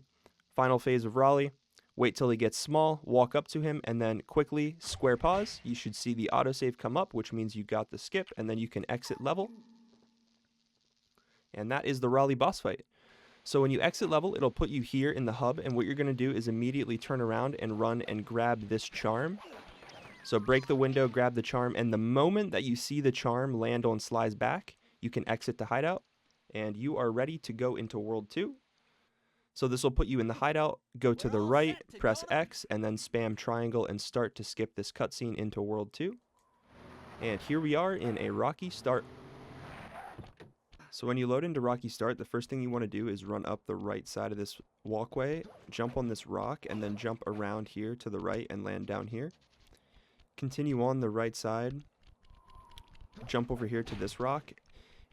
final phase of Raleigh. Wait till he gets small, walk up to him, and then quickly square pause. You should see the autosave come up, which means you got the skip, and then you can exit level. And that is the Raleigh boss fight. So when you exit level, it'll put you here in the hub, and what you're going to do is immediately turn around and run and grab this charm. So break the window, grab the charm, and the moment that you see the charm land on Sly's back, you can exit the hideout, and you are ready to go into World 2. So this will put you in the hideout, go to the right, press X, and then spam triangle and start to skip this cutscene into World 2. And here we are in a Rocky Start. So when you load into Rocky Start, the first thing you want to do is run up the right side of this walkway, jump on this rock, and then jump around here to the right and land down here. Continue on the right side, jump over here to this rock,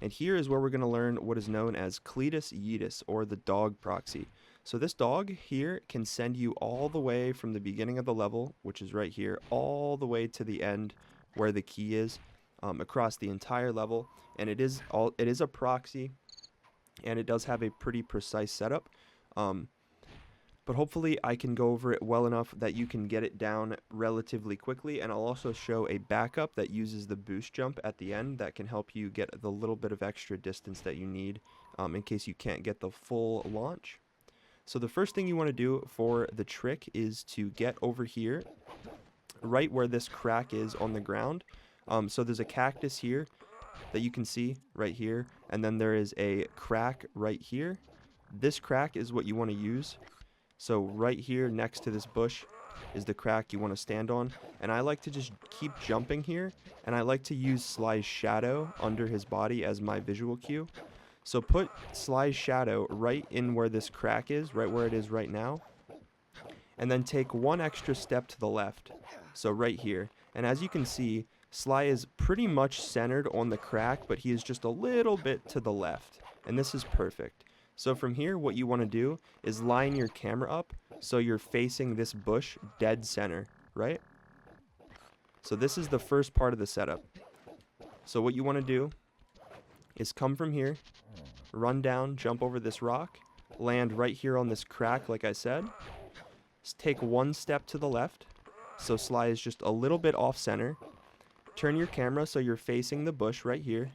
and here is where we're going to learn what is known as Cletus Yeetus, or the dog proxy. So this dog here can send you all the way from the beginning of the level, which is right here, all the way to the end where the key is, across the entire level. And it is a proxy, and it does have a pretty precise setup. But hopefully I can go over it well enough that you can get it down relatively quickly, and I'll also show a backup that uses the boost jump at the end that can help you get the little bit of extra distance that you need in case you can't get the full launch. So the first thing you want to do for the trick is to get over here, right where this crack is on the ground. So there's a cactus here that you can see right here, and then there is a crack right here. This crack is what you want to use. So right here next to this bush is the crack you want to stand on. And I like to just keep jumping here, and I like to use Sly's shadow under his body as my visual cue. So put Sly's shadow right in where this crack is, right where it is right now. And then take one extra step to the left, so right here. And as you can see, Sly is pretty much centered on the crack, but he is just a little bit to the left. And this is perfect. So from here, what you want to do is line your camera up so you're facing this bush dead center, right? So this is the first part of the setup. So what you want to do is come from here, run down, jump over this rock, land right here on this crack like I said. Just take one step to the left, so Sly is just a little bit off center. Turn your camera so you're facing the bush right here.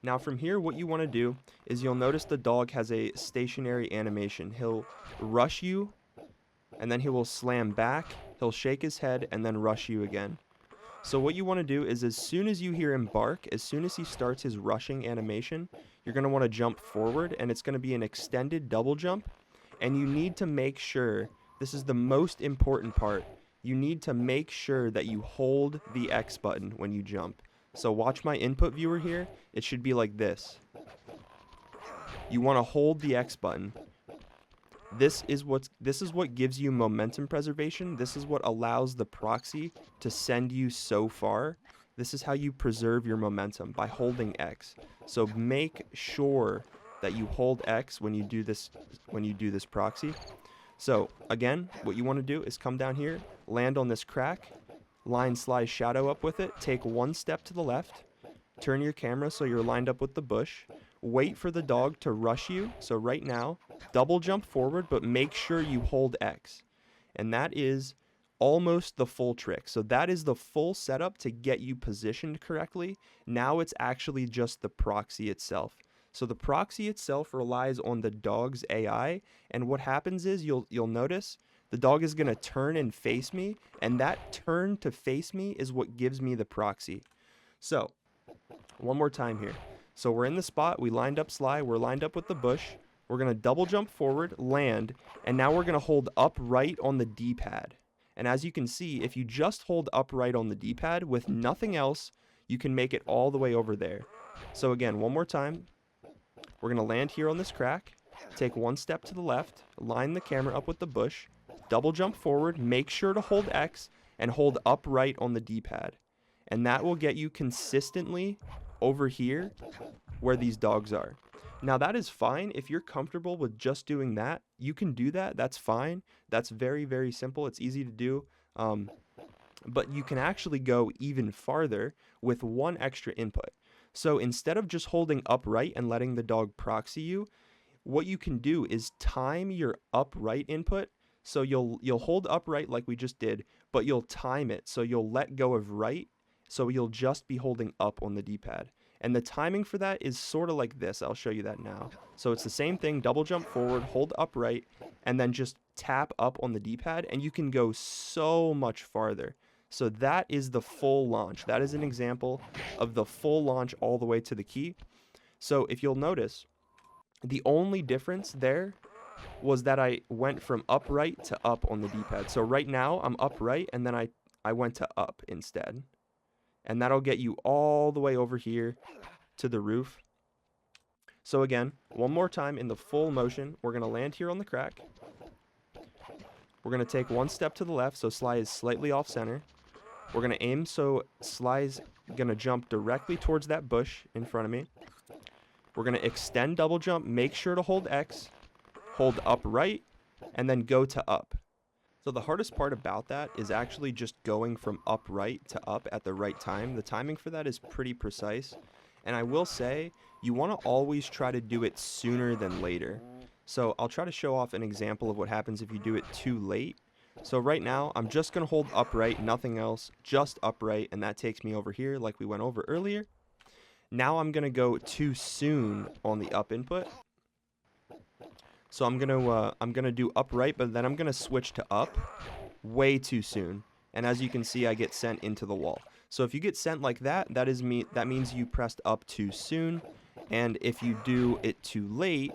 Now from here, what you want to do is you'll notice the dog has a stationary animation. He'll rush you, and then he will slam back, he'll shake his head, and then rush you again. So what you want to do is as soon as you hear him bark, as soon as he starts his rushing animation, you're going to want to jump forward, and it's going to be an extended double jump. And you need to make sure, this is the most important part, you need to make sure that you hold the X button when you jump. So watch my input viewer here. It should be like this. You want to hold the X button. This is what gives you momentum preservation. This is what allows the proxy to send you so far. This is how you preserve your momentum, by holding X. So make sure that you hold X when you do this proxy. So again, what you want to do is come down here, land on this crack, line slide shadow up with it, take one step to the left, turn your camera so you're lined up with the bush, wait for the dog to rush you. So right now, double jump forward, but make sure you hold X. And that is almost the full trick. So that is the full setup to get you positioned correctly. Now it's actually just the proxy itself. So the proxy itself relies on the dog's AI, and what happens is you'll notice the dog is going to turn and face me, and that turn to face me is what gives me the proxy. So one more time here. So we're in the spot, we lined up Sly, we're lined up with the bush, we're going to double jump forward, land, and now we're going to hold upright on the D-pad. And as you can see, if you just hold upright on the D-pad with nothing else, you can make it all the way over there. So again, one more time. We're going to land here on this crack, take one step to the left, line the camera up with the bush, double jump forward, make sure to hold X, and hold upright on the D-pad. And that will get you consistently over here where these dogs are. Now that is fine. If you're comfortable with just doing that, you can do that. That's fine. That's very, very simple. It's easy to do. But you can actually go even farther with one extra input. So instead of just holding upright and letting the dog proxy you, what you can do is time your upright input. So you'll hold upright like we just did, but you'll time it. So you'll let go of right. So you'll just be holding up on the D-pad. And the timing for that is sort of like this. I'll show you that now. So it's the same thing, double jump forward, hold upright, and then just tap up on the D-pad, and you can go so much farther. So that is the full launch. That is an example of the full launch all the way to the key. So if you'll notice, the only difference there was that I went from upright to up on the D-pad. So right now I'm upright, and then I went to up instead. And that'll get you all the way over here to the roof. So again, one more time in the full motion, we're going to land here on the crack. We're going to take one step to the left, so Sly is slightly off center. We're going to aim so Sly's going to jump directly towards that bush in front of me. We're going to extend double jump, make sure to hold X, hold upright, and then go to up. So the hardest part about that is actually just going from upright to up at the right time. The timing for that is pretty precise. And I will say, you want to always try to do it sooner than later. So I'll try to show off an example of what happens if you do it too late. So right now, I'm just going to hold upright, nothing else, just upright, and that takes me over here like we went over earlier. Now I'm going to go too soon on the up input. So I'm gonna do upright, but then I'm gonna switch to up way too soon. And as you can see, I get sent into the wall. So if you get sent like that, that means you pressed up too soon. And if you do it too late,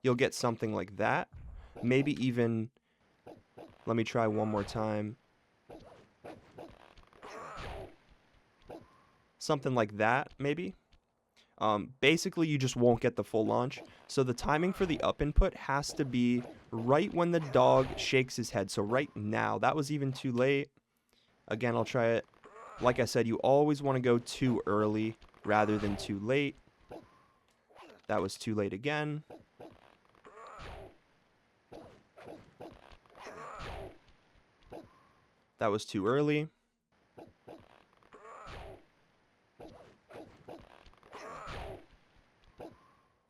you'll get something like that. Maybe even, let me try one more time. Something like that, maybe. Basically, you just won't get the full launch. So the timing for the up input has to be right when the dog shakes his head. So right now, that was even too late. Again, I'll try it. Like I said, you always want to go too early rather than too late. That was too late again. That was too early.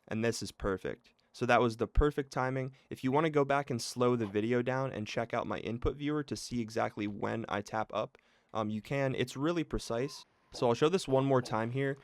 And this is perfect. So that was the perfect timing. If you want to go back and slow the video down and check out my input viewer to see exactly when I tap up, you can. It's really precise. So I'll show this one more time here.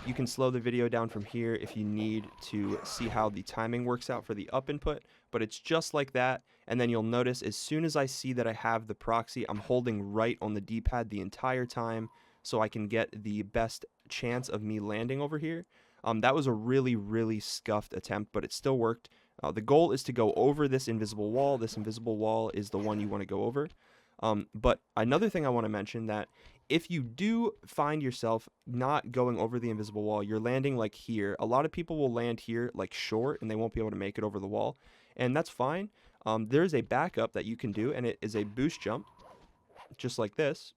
You can slow the video down from here if you need to see how the timing works out for the up input, but it's just like that. And then you'll notice as soon as I see that I have the proxy, I'm holding right on the D-pad the entire time so I can get the best chance of me landing over here. That was a really, really scuffed attempt, but it still worked. The goal is to go over this invisible wall. This invisible wall is the one you want to go over. But another thing I want to mention, that if you do find yourself not going over the invisible wall, you're landing like here. A lot of people will land here like short and they won't be able to make it over the wall. And that's fine. There's a backup that you can do, and it is a boost jump, just like this.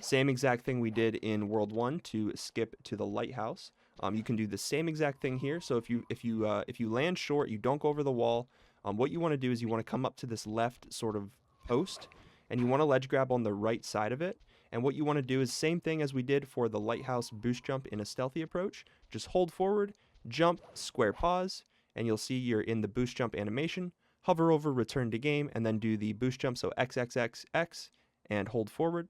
Same exact thing we did in World 1 to skip to the lighthouse. You can do the same exact thing here. So if you land short, you don't go over the wall. What you want to do is you want to come up to this left sort of post, and you want to ledge grab on the right side of it. And what you want to do is same thing as we did for the lighthouse boost jump in a stealthy approach. Just hold forward, jump, square pause, and you'll see you're in the boost jump animation. Hover over, return to game, and then do the boost jump. So X, X, X, X, and hold forward.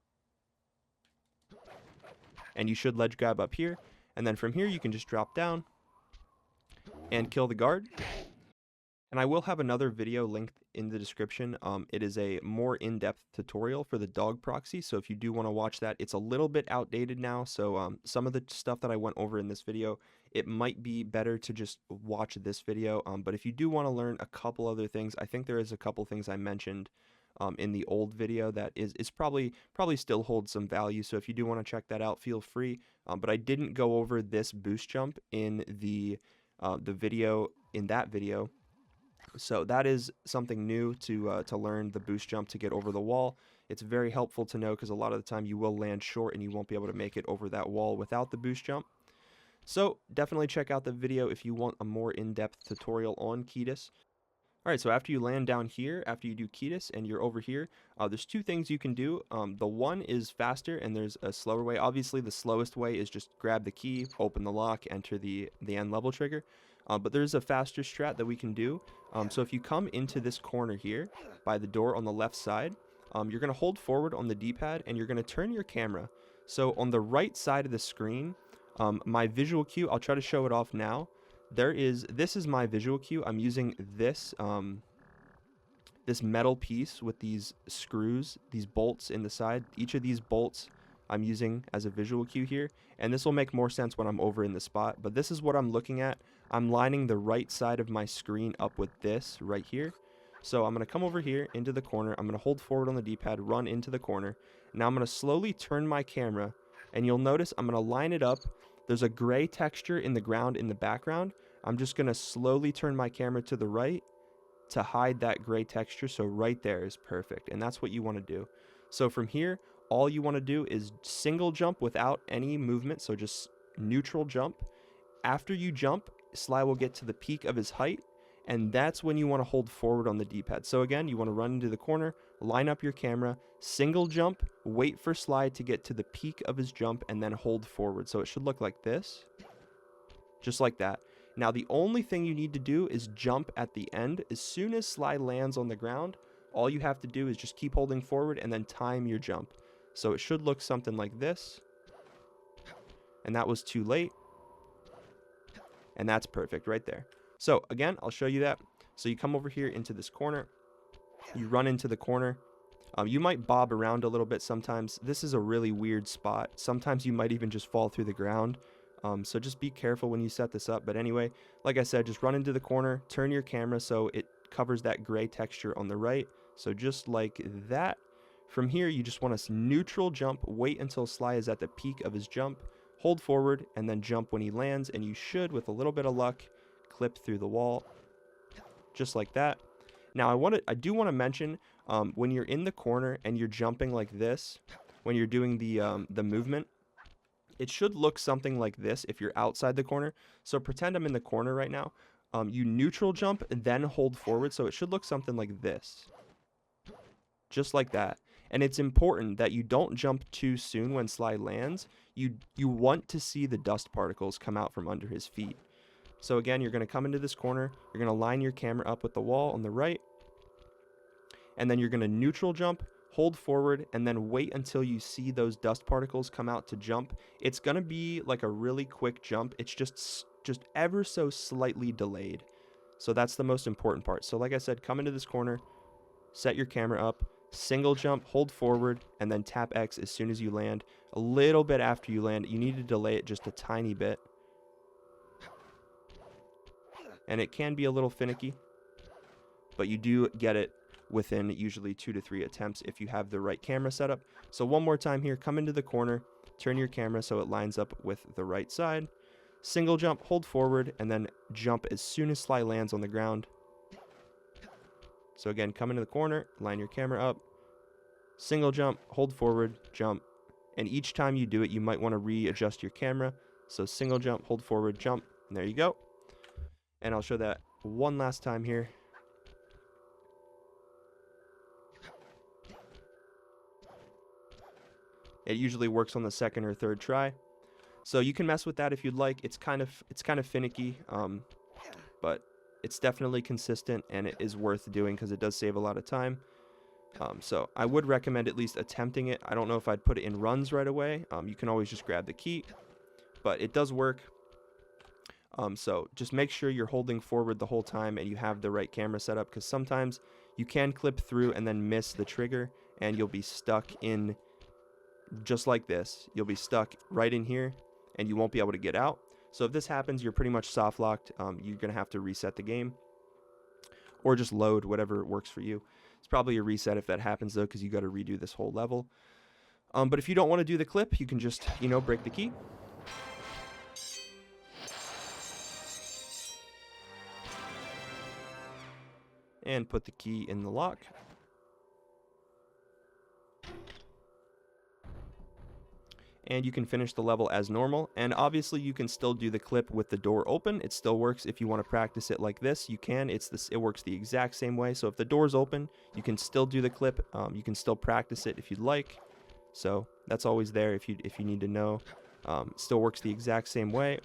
And you should ledge grab up here. And then from here, you can just drop down and kill the guard. And I will have another video linked in the description. It is a more in-depth tutorial for the dog proxy. So if you do want to watch that, it's a little bit outdated now. So some of the stuff that I went over in this video, it might be better to just watch this video. But if you do want to learn a couple other things, I think there is a couple things I mentioned in the old video that is probably still holds some value. So if you do want to check that out, feel free. But I didn't go over this boost jump in the video, in that video. So that is something new to learn, the boost jump to get over the wall. It's very helpful to know because a lot of the time you will land short and you won't be able to make it over that wall without the boost jump. So definitely check out the video if you want a more in-depth tutorial on Cletus. Alright, so after you land down here, after you do Cletus and you're over here, there's two things you can do. The one is faster and there's a slower way. Obviously the slowest way is just grab the key, open the lock, enter the end level trigger. But there's a faster strat that we can do. So if you come into this corner here by the door on the left side, you're going to hold forward on the D-pad and you're going to turn your camera. So on the right side of the screen, my visual cue, I'll try to show it off now. This is my visual cue. I'm using this this metal piece with these screws, these bolts in the side. Each of these bolts I'm using as a visual cue here, and this will make more sense when I'm over in the spot, but this is what I'm looking at. I'm lining the right side of my screen up with this right here. So I'm going to come over here into the corner. I'm going to hold forward on the D-pad, run into the corner. Now I'm going to slowly turn my camera, and you'll notice I'm going to line it up. There's a gray texture in the ground in the background. I'm just going to slowly turn my camera to the right to hide that gray texture. So right there is perfect, and that's what you want to do. So from here, all you want to do is single jump without any movement, so just neutral jump. After you jump, Sly will get to the peak of his height, and that's when you want to hold forward on the D-pad. So again, you want to run into the corner, line up your camera, single jump, wait for Sly to get to the peak of his jump, and then hold forward. So it should look like this, just like that. Now the only thing you need to do is jump at the end. As soon as Sly lands on the ground, all you have to do is just keep holding forward and then time your jump. So it should look something like this. And that was too late. And that's perfect right there. So again, I'll show you that. So you come over here into this corner. You run into the corner. You might bob around a little bit sometimes. This is a really weird spot. Sometimes you might even just fall through the ground. So just be careful when you set this up. But anyway, like I said, just run into the corner, turn your camera so it covers that gray texture on the right. So just like that. From here, you just want to neutral jump, wait until Sly is at the peak of his jump, hold forward, and then jump when he lands, and you should, with a little bit of luck, clip through the wall, just like that. Now, I do want to mention, when you're in the corner and you're jumping like this, when you're doing the movement, it should look something like this if you're outside the corner. So pretend I'm in the corner right now. You neutral jump, then hold forward, so it should look something like this, just like that. And it's important that you don't jump too soon when Sly lands. You want to see the dust particles come out from under his feet. So again, you're going to come into this corner. You're going to line your camera up with the wall on the right. And then you're going to neutral jump, hold forward, and then wait until you see those dust particles come out to jump. It's going to be like a really quick jump. It's just ever so slightly delayed. So that's the most important part. So like I said, come into this corner, set your camera up, single jump, hold forward, and then tap X as soon as you land. A little bit after you land, you need to delay it just a tiny bit. And it can be a little finicky, but you do get it within usually 2 to 3 attempts if you have the right camera setup. So one more time here, come into the corner, turn your camera so it lines up with the right side. Single jump, hold forward, and then jump as soon as Sly lands on the ground. So again, come into the corner, line your camera up, single jump, hold forward, jump. And each time you do it, you might want to readjust your camera. So single jump, hold forward, jump, and there you go. And I'll show that one last time here. It usually works on the second or third try. So you can mess with that if you'd like. It's kind of finicky, but it's definitely consistent, and it is worth doing because it does save a lot of time. So I would recommend at least attempting it. I don't know if I'd put it in runs right away. You can always just grab the key, but it does work. So just make sure you're holding forward the whole time and you have the right camera setup, because sometimes you can clip through and then miss the trigger, and you'll be stuck in just like this. You'll be stuck right in here and you won't be able to get out. So if this happens, you're pretty much soft locked. You're going to have to reset the game or just load, whatever works for you. It's probably a reset if that happens though, because you got to redo this whole level. But if you don't want to do the clip, you can just, break the key. And put the key in the lock. And you can finish the level as normal. And obviously you can still do the clip with the door open. It still works if you want to practice it like this. You can. It works the exact same way. So if the door's open, you can still do the clip. You can still practice it if you'd like. So that's always there if you need to know. It still works the exact same way.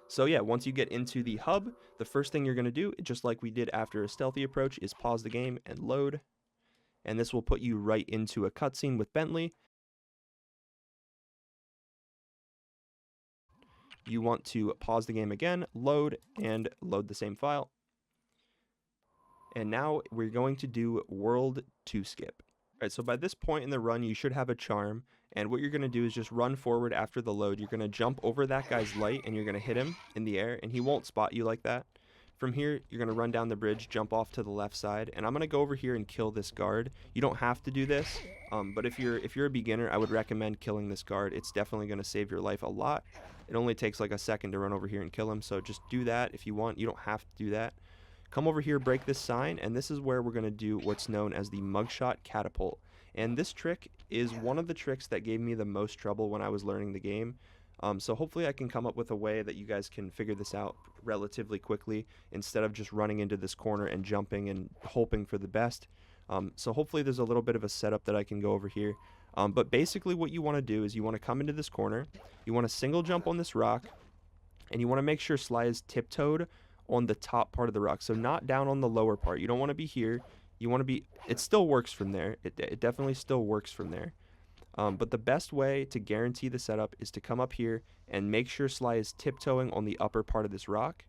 So yeah, once you get into the hub, the first thing you're going to do, just like we did after a stealthy approach, is pause the game and load. And this will put you right into a cutscene with Bentley. You want to pause the game again, load, and load the same file. And now we're going to do World 2 Skip. All right, so by this point in the run, you should have a charm. And what you're going to do is just run forward after the load. You're going to jump over that guy's light, and you're going to hit him in the air, and he won't spot you like that. From here, you're going to run down the bridge, jump off to the left side, and I'm going to go over here and kill this guard. You don't have to do this, but if you're a beginner, I would recommend killing this guard. It's definitely going to save your life a lot. It only takes like a second to run over here and kill him, so just do that if you want. You don't have to do that. Come over here, break this sign, and this is where we're going to do what's known as the Muggshot Catapult. And this trick is one of the tricks that gave me the most trouble when I was learning the game. So hopefully I can come up with a way that you guys can figure this out relatively quickly instead of just running into this corner and jumping and hoping for the best. So hopefully there's a little bit of a setup that I can go over here. But basically what you want to do is you want to come into this corner, you want to single jump on this rock, and you want to make sure Sly is tiptoed on the top part of the rock. So not down on the lower part. You don't want to be here. You want to be, it still works from there. It definitely still works from there. But the best way to guarantee the setup is to come up here and make sure Sly is tiptoeing on the upper part of this rock.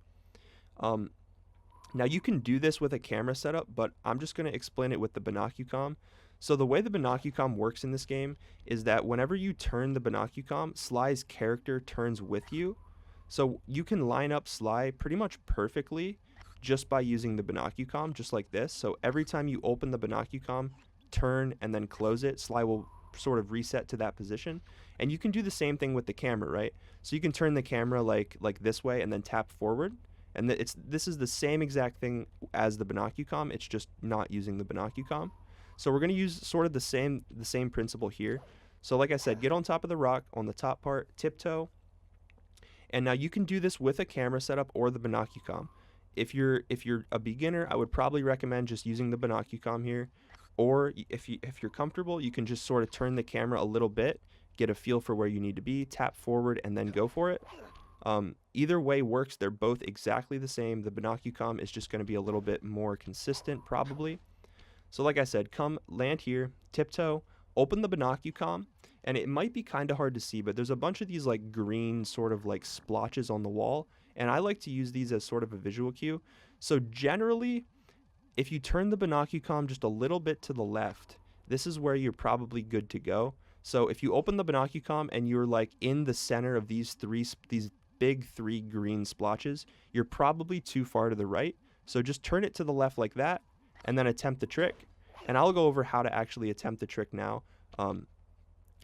Now you can do this with a camera setup, but I'm just going to explain it with the Binocucom. So the way the Binocucom works in this game is that whenever you turn the Binocucom, Sly's character turns with you. So you can line up Sly pretty much perfectly just by using the Binocucom, just like this. So every time you open the Binocucom, turn, and then close it, Sly will sort of reset to that position. And you can do the same thing with the camera, right? So you can turn the camera like this way and then tap forward, and this is the same exact thing as the Binocucom. It's just not using the Binocucom. So we're going to use sort of the same principle here. So like I said, get on top of the rock on the top part, tiptoe, and now you can do this with a camera setup or the Binocucom. If you're a beginner, I would probably recommend just using the Binocucom here. Or if you're comfortable, you can just sort of turn the camera a little bit, get a feel for where you need to be, tap forward, and then go for it. Either way works. They're both exactly the same. The Binocucom is just going to be a little bit more consistent probably. So like I said, come land here, tiptoe, open the Binocucom, and it might be kind of hard to see, but there's a bunch of these like green sort of like splotches on the wall, and I like to use these as sort of a visual cue. So generally, if you turn the Binocucom just a little bit to the left, this is where you're probably good to go. So if you open the Binocucom and you're like in the center of these big three green splotches, you're probably too far to the right. So just turn it to the left like that, and then attempt the trick. And I'll go over how to actually attempt the trick now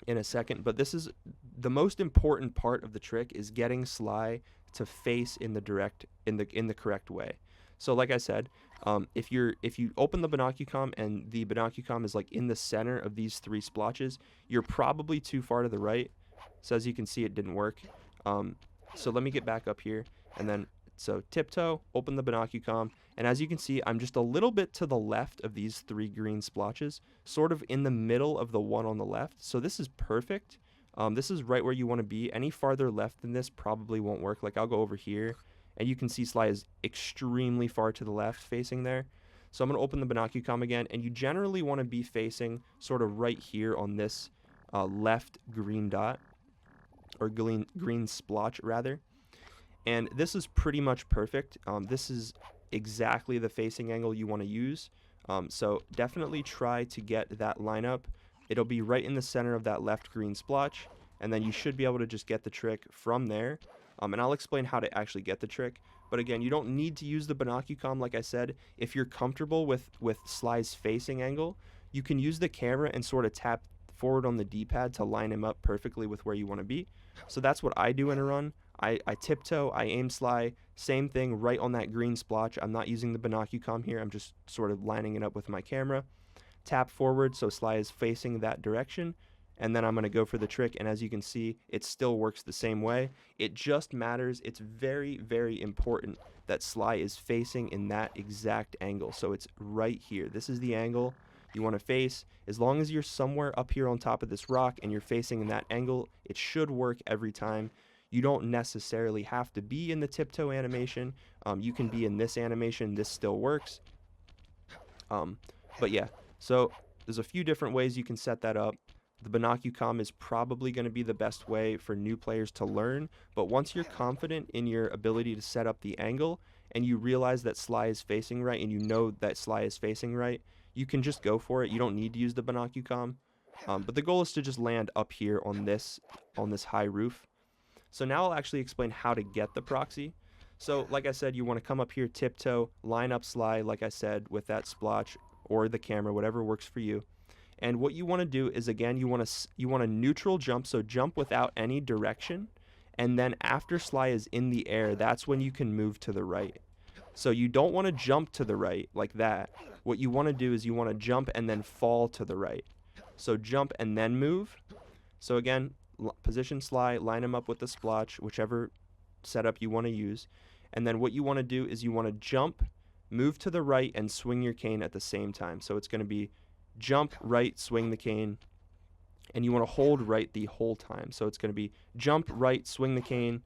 in a second. But this is the most important part of the trick, is getting Sly to face in the correct way. So like I said, if you open the Binocucom and the Binocucom is like in the center of these three splotches, you're probably too far to the right. So as you can see, it didn't work. So let me get back up here, and then so tiptoe, open the Binocucom, and as you can see, I'm just a little bit to the left of these three green splotches, sort of in the middle of the one on the left. So this is perfect. This is right where you want to be. Any farther left than this probably won't work. Like I'll go over here, and you can see Sly is extremely far to the left facing there. So I'm going to open the Binocucom again, and you generally want to be facing sort of right here on this left green dot, or green splotch rather. And this is pretty much perfect. This is exactly the facing angle you want to use. So definitely try to get that lineup. It'll be right in the center of that left green splotch, and then you should be able to just get the trick from there. And I'll explain how to actually get the trick. But again, you don't need to use the Binocucom, like I said. If you're comfortable with Sly's facing angle, you can use the camera and sort of tap forward on the D-pad to line him up perfectly with where you want to be. So that's what I do in a run. I tiptoe, I aim Sly, same thing right on that green splotch. I'm not using the Binocucom here, I'm just sort of lining it up with my camera. Tap forward so Sly is facing that direction, and then I'm going to go for the trick, and as you can see, it still works the same way. It just matters, it's very, very important that Sly is facing in that exact angle. So it's right here. This is the angle you want to face. As long as you're somewhere up here on top of this rock and you're facing in that angle, it should work every time. You don't necessarily have to be in the tiptoe animation. You can be in this animation. This still works. But yeah, so there's a few different ways you can set that up. The Binocucom is probably going to be the best way for new players to learn. But once you're confident in your ability to set up the angle, and you realize that Sly is facing right, and you know that Sly is facing right, you can just go for it. You don't need to use the Binocucom. But the goal is to just land up here on this high roof. So now I'll actually explain how to get the proxy. So like I said, you want to come up here, tiptoe, line up Sly, like I said, with that splotch or the camera, whatever works for you. And what you want to do is, again, you want to neutral jump, so jump without any direction. And then after Sly is in the air, that's when you can move to the right. So you don't want to jump to the right like that. What you want to do is you want to jump and then fall to the right. So jump and then move. So again, position Sly, line him up with the splotch, whichever setup you want to use. And then what you want to do is you want to jump, move to the right, and swing your cane at the same time. So it's going to be jump, right, swing the cane, and you want to hold right the whole time. So it's going to be jump, right, swing the cane.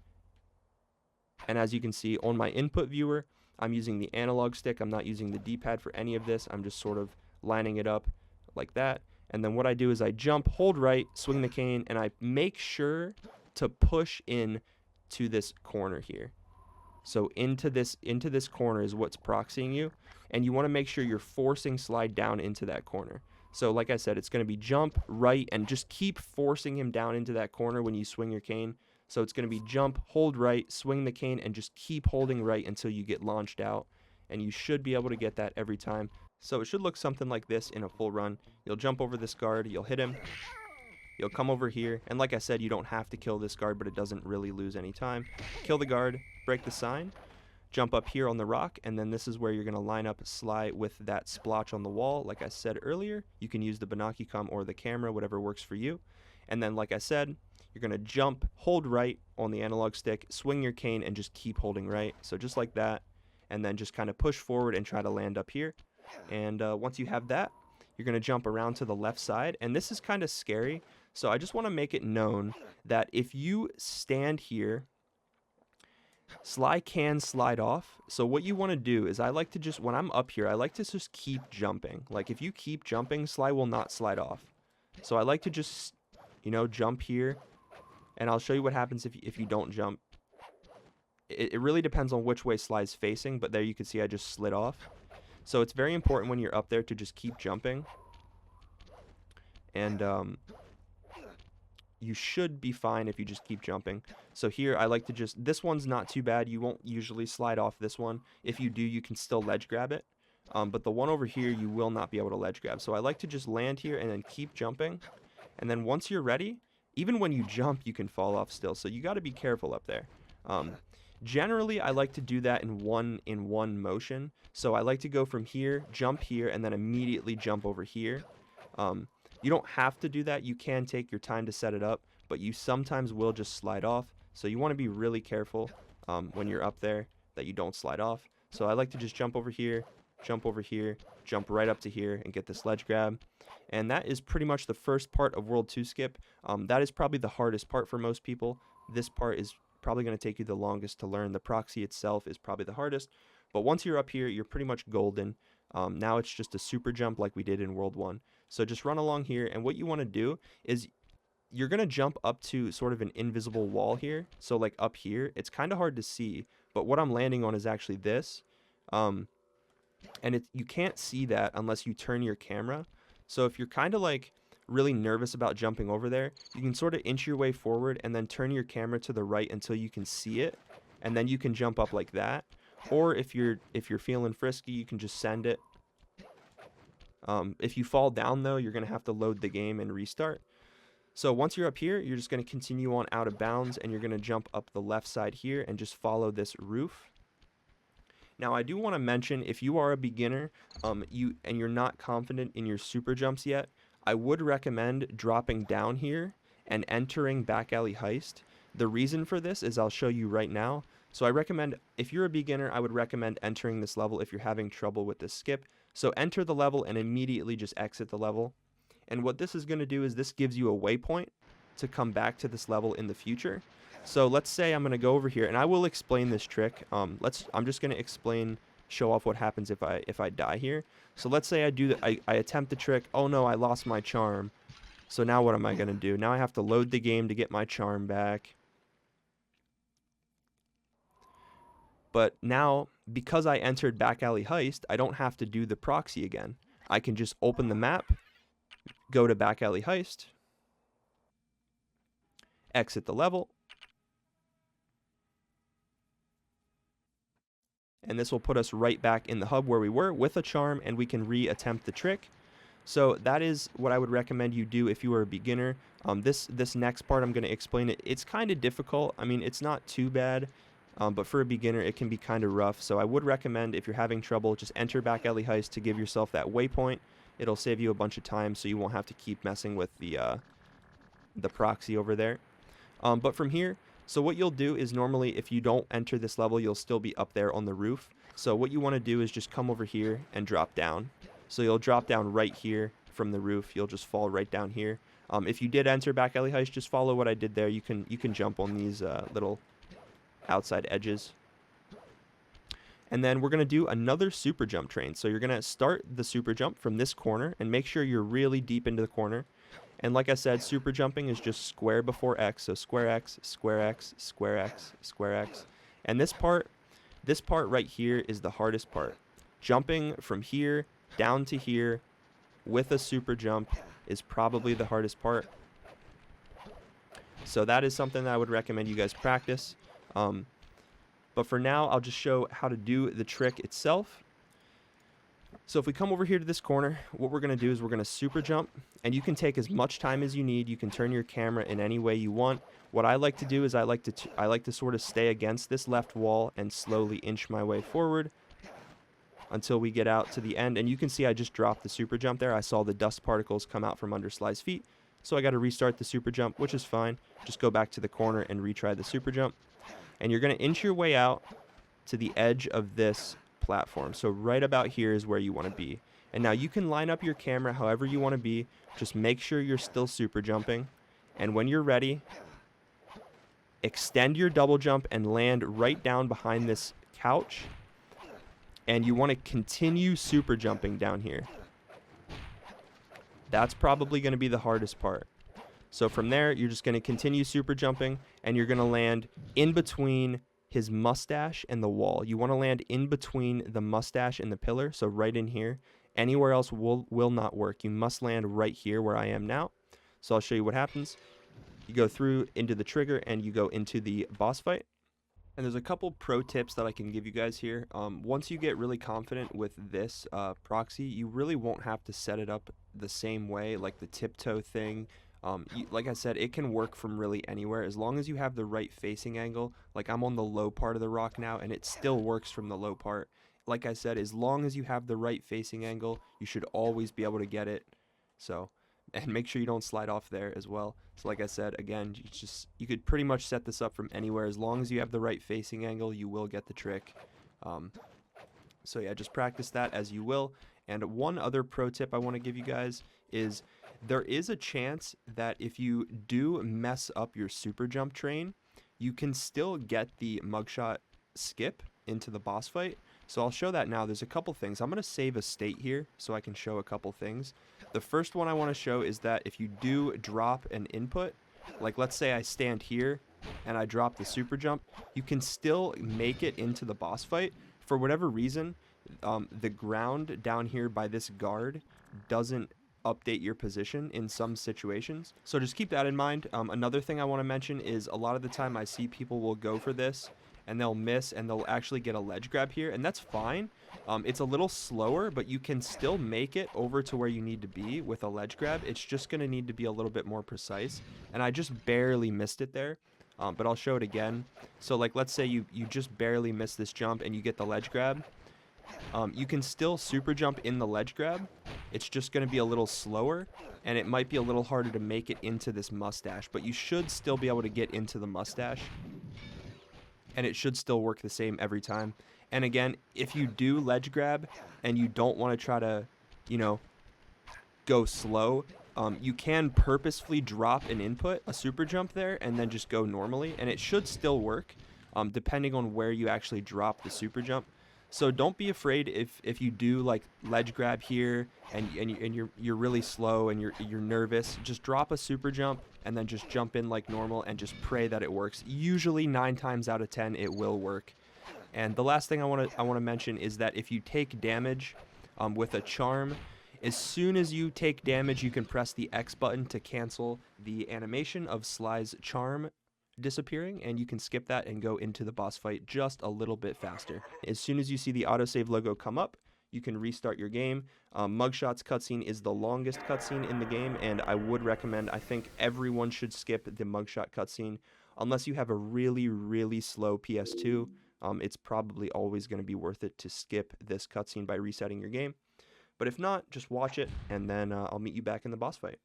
And as you can see on my input viewer, I'm using the analog stick. I'm not using the D-pad for any of this. I'm just sort of lining it up like that. And then what I do is I jump, hold right, swing the cane, and I make sure to push in to this corner here. So into this corner is what's proxying you, and you want to make sure you're forcing Sly down into that corner. So like I said, it's going to be jump, right, and just keep forcing him down into that corner when you swing your cane. So it's going to be jump, hold right, swing the cane, and just keep holding right until you get launched out. And you should be able to get that every time. So it should look something like this in a full run. You'll jump over this guard, you'll hit him, you'll come over here, and like I said, you don't have to kill this guard, but it doesn't really lose any time. Kill the guard, break the sign, jump up here on the rock, and then this is where you're going to line up Sly with that splotch on the wall. Like I said earlier, you can use the Binocucom or the camera, whatever works for you. And then like I said, you're going to jump, hold right on the analog stick, swing your cane, and just keep holding right. So just like that, and then just kind of push forward and try to land up here. And once you have that, you're going to jump around to the left side. And this is kind of scary. So I just want to make it known that if you stand here Sly can slide off. So what you want to do is I like to just, when I'm up here, I like to just keep jumping. Like if you keep jumping, Sly will not slide off. So I like to just, you know, jump here. And I'll show you what happens if you don't jump. It really depends on which way Sly's facing, but there you can see I just slid off. So it's very important when you're up there to just keep jumping. And you should be fine if you just keep jumping. So here I like to just, this one's not too bad. You won't usually slide off this one. If you do, you can still ledge grab it. But the one over here, you will not be able to ledge grab. So I like to just land here and then keep jumping. And then once you're ready, even when you jump, you can fall off still. So you got to be careful up there. Generally, I like to do that in one motion. So I like to go from here, jump here, and then immediately jump over here. You don't have to do that. You can take your time to set it up, but you sometimes will just slide off. So you want to be really careful when you're up there that you don't slide off. So I like to just jump over here, jump right up to here, and get this ledge grab. And that is pretty much the first part of World 2 Skip. That is probably the hardest part for most people. This part is probably going to take you the longest to learn. The proxy itself is probably the hardest. But once you're up here, you're pretty much golden. Now it's just a super jump like we did in World 1. So just run along here, and what you want to do is you're going to jump up to sort of an invisible wall here. So like up here, it's kind of hard to see, but what I'm landing on is actually this. And you can't see that unless you turn your camera. So if you're kind of like really nervous about jumping over there, you can sort of inch your way forward and then turn your camera to the right until you can see it, and then you can jump up like that. Or if you're feeling frisky, you can just send it. If you fall down though, you're going to have to load the game and restart. So once you're up here, you're just going to continue on out of bounds, and you're going to jump up the left side here and just follow this roof. Now I do want to mention, if you are a beginner and you're not confident in your super jumps yet, I would recommend dropping down here and entering Back Alley Heist. The reason for this is I'll show you right now. So I recommend, if you're a beginner, I would recommend entering this level if you're having trouble with this skip. So enter the level and immediately just exit the level. And what this is going to do is this gives you a waypoint to come back to this level in the future. So let's say I'm going to go over here, and I will explain this trick. I'm just going to show off what happens if I die here. So let's say I attempt the trick. Oh no, I lost my charm. So now what am I going to do? Now I have to load the game to get my charm back. But now, because I entered Back Alley Heist, I don't have to do the proxy again. I can just open the map, go to Back Alley Heist, exit the level, and this will put us right back in the hub where we were with a charm, and we can re-attempt the trick. So that is what I would recommend you do if you are a beginner. This next part I'm going to explain it. It's kind of difficult. I mean, it's not too bad. But for a beginner, it can be kind of rough. So I would recommend, if you're having trouble, just enter Back Alley Heist to give yourself that waypoint. It'll save you a bunch of time, so you won't have to keep messing with the proxy over there. But from here, so what you'll do is normally if you don't enter this level, you'll still be up there on the roof. So what you want to do is just come over here and drop down. So you'll drop down right here from the roof. You'll just fall right down here. If you did enter Back Alley Heist, just follow what I did there. You can jump on these little outside edges. And then we're going to do another super jump train. So you're going to start the super jump from this corner and make sure you're really deep into the corner. And like I said, super jumping is just square before X. So square X, square X, square X, square X. And this part right here is the hardest part. Jumping from here down to here with a super jump is probably the hardest part. So that is something that I would recommend you guys practice. But for now, I'll just show how to do the trick itself. So if we come over here to this corner, what we're going to do is we're going to super jump, and you can take as much time as you need. You can turn your camera in any way you want. What I like to do is I like to sort of stay against this left wall and slowly inch my way forward until we get out to the end. And you can see I just dropped the super jump there. I saw the dust particles come out from under Sly's feet. So I got to restart the super jump, which is fine. Just go back to the corner and retry the super jump. And you're going to inch your way out to the edge of this platform. So right about here is where you want to be. And now you can line up your camera however you want to be. Just make sure you're still super jumping. And when you're ready, extend your double jump and land right down behind this couch. And you want to continue super jumping down here. That's probably going to be the hardest part. So from there, you're just going to continue super jumping, and you're going to land in between his mustache and the wall. You want to land in between the mustache and the pillar, so right in here. Anywhere else will not work. You must land right here where I am now. So I'll show you what happens. You go through into the trigger, and you go into the boss fight. And there's a couple pro tips that I can give you guys here. Once you get really confident with this proxy, you really won't have to set it up the same way, like the tiptoe thing. Like I said, it can work from really anywhere as long as you have the right facing angle. Like I'm on the low part of the rock now, and it still works from the low part. Like I said, as long as you have the right facing angle, you should always be able to get it. So, and make sure you don't slide off there as well. So like I said, again, you could pretty much set this up from anywhere. As long as you have the right facing angle, you will get the trick. So yeah, just practice that as you will. And one other pro tip I want to give you guys is there is a chance that if you do mess up your super jump train, you can still get the Muggshot skip into the boss fight. So I'll show that now. There's a couple things. I'm going to save a state here so I can show a couple things. The first one I want to show is that if you do drop an input, like let's say I stand here and I drop the super jump, you can still make it into the boss fight. For whatever reason, the ground down here by this guard doesn't update your position in some situations. So just keep that in mind. Another thing I want to mention is a lot of the time I see people will go for this and they'll miss and they'll actually get a ledge grab here, and that's fine. It's a little slower, but you can still make it over to where you need to be with a ledge grab. It's just going to need to be a little bit more precise, and I just barely missed it there. But I'll show it again. So like let's say you just barely miss this jump and you get the ledge grab. You can still super jump in the ledge grab. It's just going to be a little slower, and it might be a little harder to make it into this mustache, but you should still be able to get into the mustache, and it should still work the same every time. And again, if you do ledge grab and you don't want to try to, go slow, you can purposefully drop an input, a super jump there, and then just go normally, and it should still work, depending on where you actually drop the super jump. So don't be afraid if you do like ledge grab here and you're really slow and you're nervous. Just drop a super jump and then just jump in like normal and just pray that it works. Usually 9 times out of 10 it will work. And the last thing I want to mention is that if you take damage with a charm, as soon as you take damage, you can press the X button to cancel the animation of Sly's charm disappearing, and you can skip that and go into the boss fight just a little bit faster. As soon as you see the autosave logo come up, you can restart your game. Muggshot's cutscene is the longest cutscene in the game, and I would recommend, I think everyone should skip the Muggshot cutscene. Unless you have a really, really slow PS2, it's probably always going to be worth it to skip this cutscene by resetting your game. But if not, just watch it, and then I'll meet you back in the boss fight.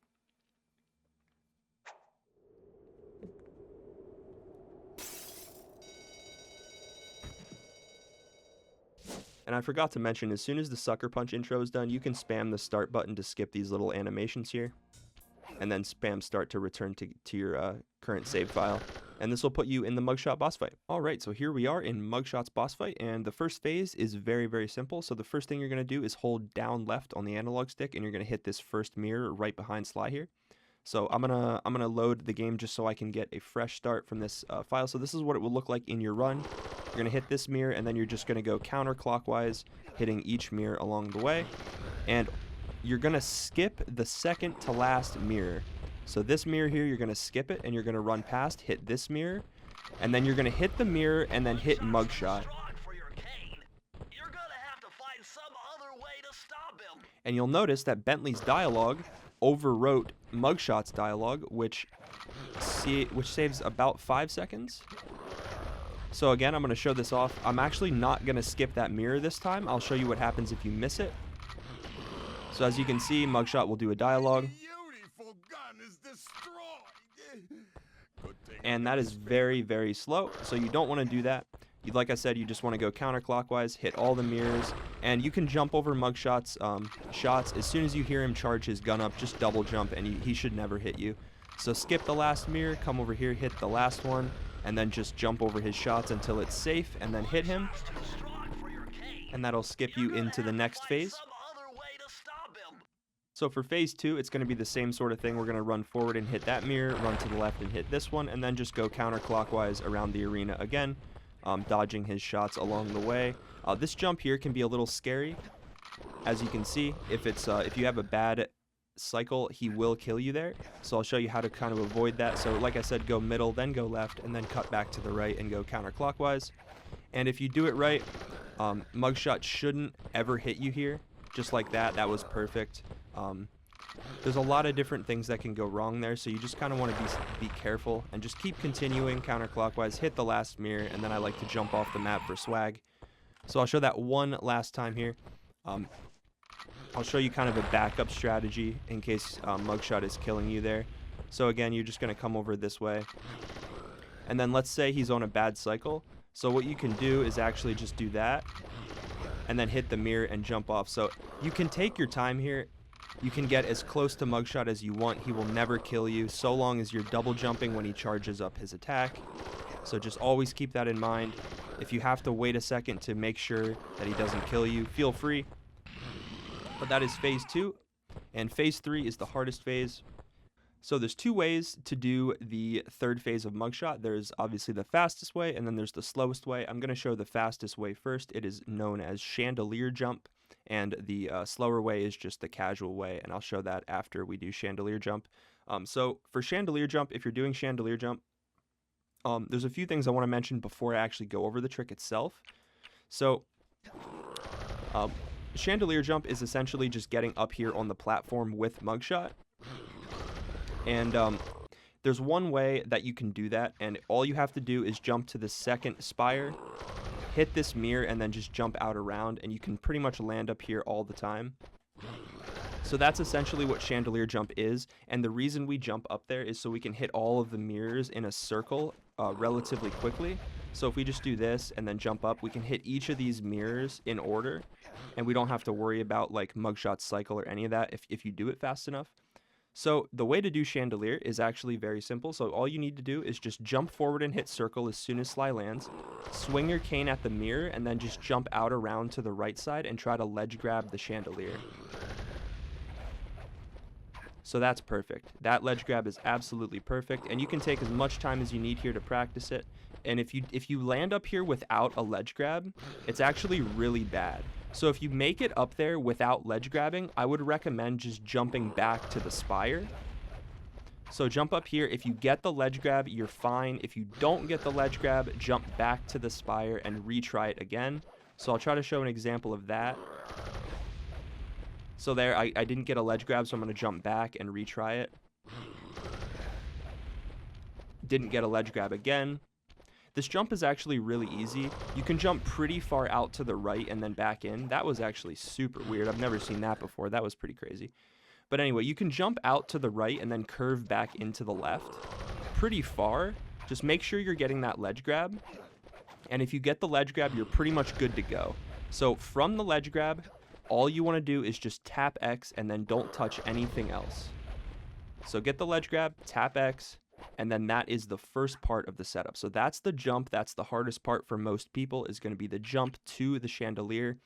And I forgot to mention, as soon as the Sucker Punch intro is done, you can spam the start button to skip these little animations here. And then spam start to return to your current save file. And this will put you in the Muggshot boss fight. Alright, so here we are in Muggshot's boss fight, and the first phase is very, very simple. So the first thing you're going to do is hold down left on the analog stick, and you're going to hit this first mirror right behind Sly here. So I'm gonna load the game just so I can get a fresh start from this file. So this is what it will look like in your run. You're gonna hit this mirror, and then you're just gonna go counterclockwise, hitting each mirror along the way, and you're gonna skip the second to last mirror. So this mirror here, you're gonna skip it, and you're gonna run past, hit this mirror, and then you're gonna hit the mirror and then hit Muggshot. And you'll notice that Bentley's dialogue overwrote Muggshot's dialogue, which saves about 5 seconds. So again, I'm going to show this off. I'm actually not going to skip that mirror this time. I'll show you what happens if you miss it. So as you can see, Muggshot will do a dialogue. And that is very, very slow, so you don't want to do that. Like I said, you just want to go counterclockwise, hit all the mirrors, and you can jump over Muggshot's shots. As soon as you hear him charge his gun up, just double jump, and he should never hit you. So skip the last mirror, come over here, hit the last one, and then just jump over his shots until it's safe, and then hit him, and that'll skip you into the next phase. So for phase 2, it's going to be the same sort of thing. We're going to run forward and hit that mirror, run to the left and hit this one, and then just go counterclockwise around the arena again, dodging his shots along the way. This jump here can be a little scary. As you can see, if you have a bad cycle, he will kill you there. So I'll show you how to kind of avoid that. So like I said, go middle, then go left, and then cut back to the right and go counterclockwise. And if you do it right, Muggshot shouldn't ever hit you here. Just like that. That was perfect. There's a lot of different things that can go wrong there, so you just kind of want to be careful and just keep continuing counterclockwise, hit the last mirror, and then I like to jump off the map for swag. So I'll show that one last time here. I'll show you kind of a backup strategy in case Muggshot is killing you there. So again, you're just going to come over this way. And then let's say he's on a bad cycle. So what you can do is actually just do that and then hit the mirror and jump off. So you can take your time here. You can get as close to Muggshot as you want. He will never kill you so long as you're double jumping when he charges up his attack. So just always keep that in mind. If you have to wait a second to make sure that he doesn't kill you, feel free. But that is phase 2, and phase 3 is the hardest phase. So there's 2 ways to do the third phase of Muggshot. There's obviously the fastest way, and then there's the slowest way. I'm going to show the fastest way first. It is known as Chandelier Jump, and the slower way is just the casual way, and I'll show that after we do Chandelier Jump. So for Chandelier Jump, if you're doing Chandelier Jump, there's a few things I want to mention before I actually go over the trick itself. So Chandelier Jump is essentially just getting up here on the platform with Muggshot. And there's one way that you can do that, and all you have to do is jump to the second spire, hit this mirror, and then just jump out around, and you can pretty much land up here all the time. So that's essentially what Chandelier Jump is, and the reason we jump up there is so we can hit all of the mirrors in a circle relatively quickly. So if we just do this and then jump up, we can hit each of these mirrors in order, and we don't have to worry about like Muggshot's cycle or any of that if you do it fast enough. So the way to do Chandelier is actually very simple. So all you need to do is just jump forward and hit circle as soon as Sly lands, swing your cane at the mirror, and then just jump out around to the right side and try to ledge grab the Chandelier. So that's perfect. That ledge grab is absolutely perfect, and you can take as much time as you need here to practice it. And if you land up here without a ledge grab, it's actually really bad. So if you make it up there without ledge grabbing, I would recommend just jumping back to the spire. So jump up here. If you get the ledge grab, you're fine. If you don't get the ledge grab, jump back to the spire and retry it again. So I'll try to show an example of that. So there, I didn't get a ledge grab, so I'm going to jump back and retry it. Didn't get a ledge grab again. This jump is actually really easy. You can jump pretty far out to the right and then back in. That was actually super weird. I've never seen that before. That was pretty crazy. But anyway, you can jump out to the right and then curve back into the left pretty far. Just make sure you're getting that ledge grab. And if you get the ledge grab, you're pretty much good to go. So from the ledge grab, all you want to do is just tap X and then don't touch anything else. So get the ledge grab, tap X, and then that is the first part of the setup. So that's the jump. That's the hardest part for most people, is going to be the jump to the Chandelier.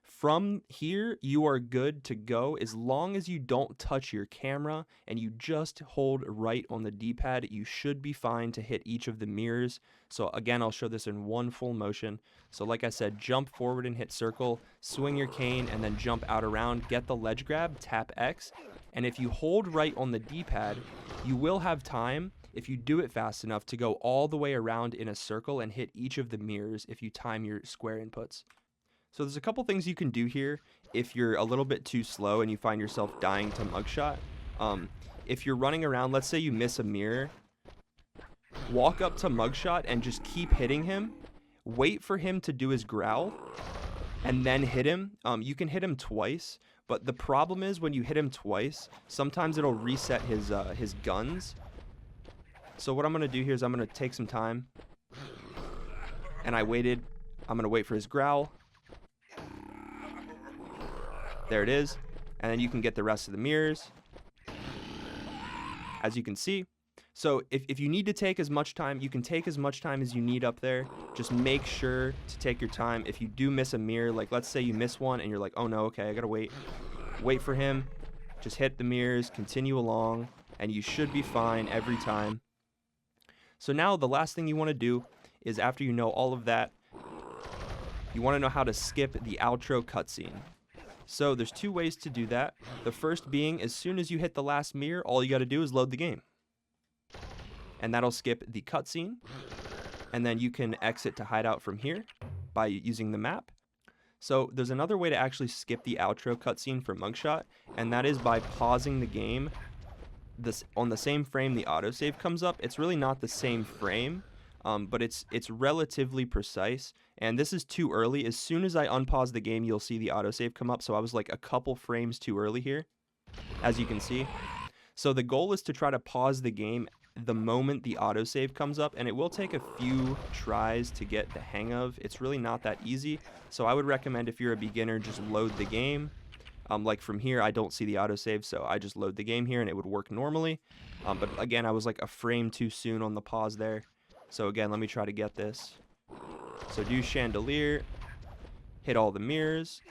From here, you are good to go as long as you don't touch your camera and you just hold right on the D-pad. You should be fine to hit each of the mirrors. So again, I'll show this in one full motion. So like I said, jump forward and hit circle, swing your cane, and then jump out around, get the ledge grab, tap X. And if you hold right on the D-pad, you will have time, if you do it fast enough, to go all the way around in a circle and hit each of the mirrors if you time your square inputs. So there's a couple things you can do here if you're a little bit too slow and you find yourself dying to Muggshot. If you're running around, let's say you miss a mirror, walk up to Muggshot and just keep hitting him. Wait for him to do his growl and then hit him. You can hit him twice, but the problem is when you hit him twice, sometimes it'll reset his guns. So what I'm going to do here is I'm going to take some time, and I waited. I'm going to wait for his growl. There it is. And then you can get the rest of the mirrors, as you can see. So if you need to take as much time, you can take as much time as you need up there. Just make sure to take your time. If you do miss a mirror, like let's say you miss one and you're like, oh no, okay, I gotta wait for him. Just hit the mirrors, continue along, and you should be fine every time. So now the last thing you want to do is, after you know all of that, you want to know how to skip the outro cutscene. So there's two ways to do that. The first being, as soon as you hit the last mirror, all you got to do is load the game. And that'll skip the cutscene. And then you can exit to hideout from here by using the map. So there's another way to actually skip the outro cutscene for Muggshot, and that is by pausing the game on the same frame the autosave comes up. It's really not the same frame, but it's relatively precise. And this is too early. As soon as I unpause the game, you'll see the autosave come up. So I was like a couple frames too early here, as you can see. So the goal is to try to pause the game the moment the autosave comes up, and it will take a few tries to get the hang of. It's really not that easy. So I would recommend, if you're a beginner, just load the game. Like from here, I don't see the autosave, so I just load the game here and it would work normally. But again, I was like a frame too soon on the pause there. So again, let me try to get this. So do Chandelier, hit all the mirrors.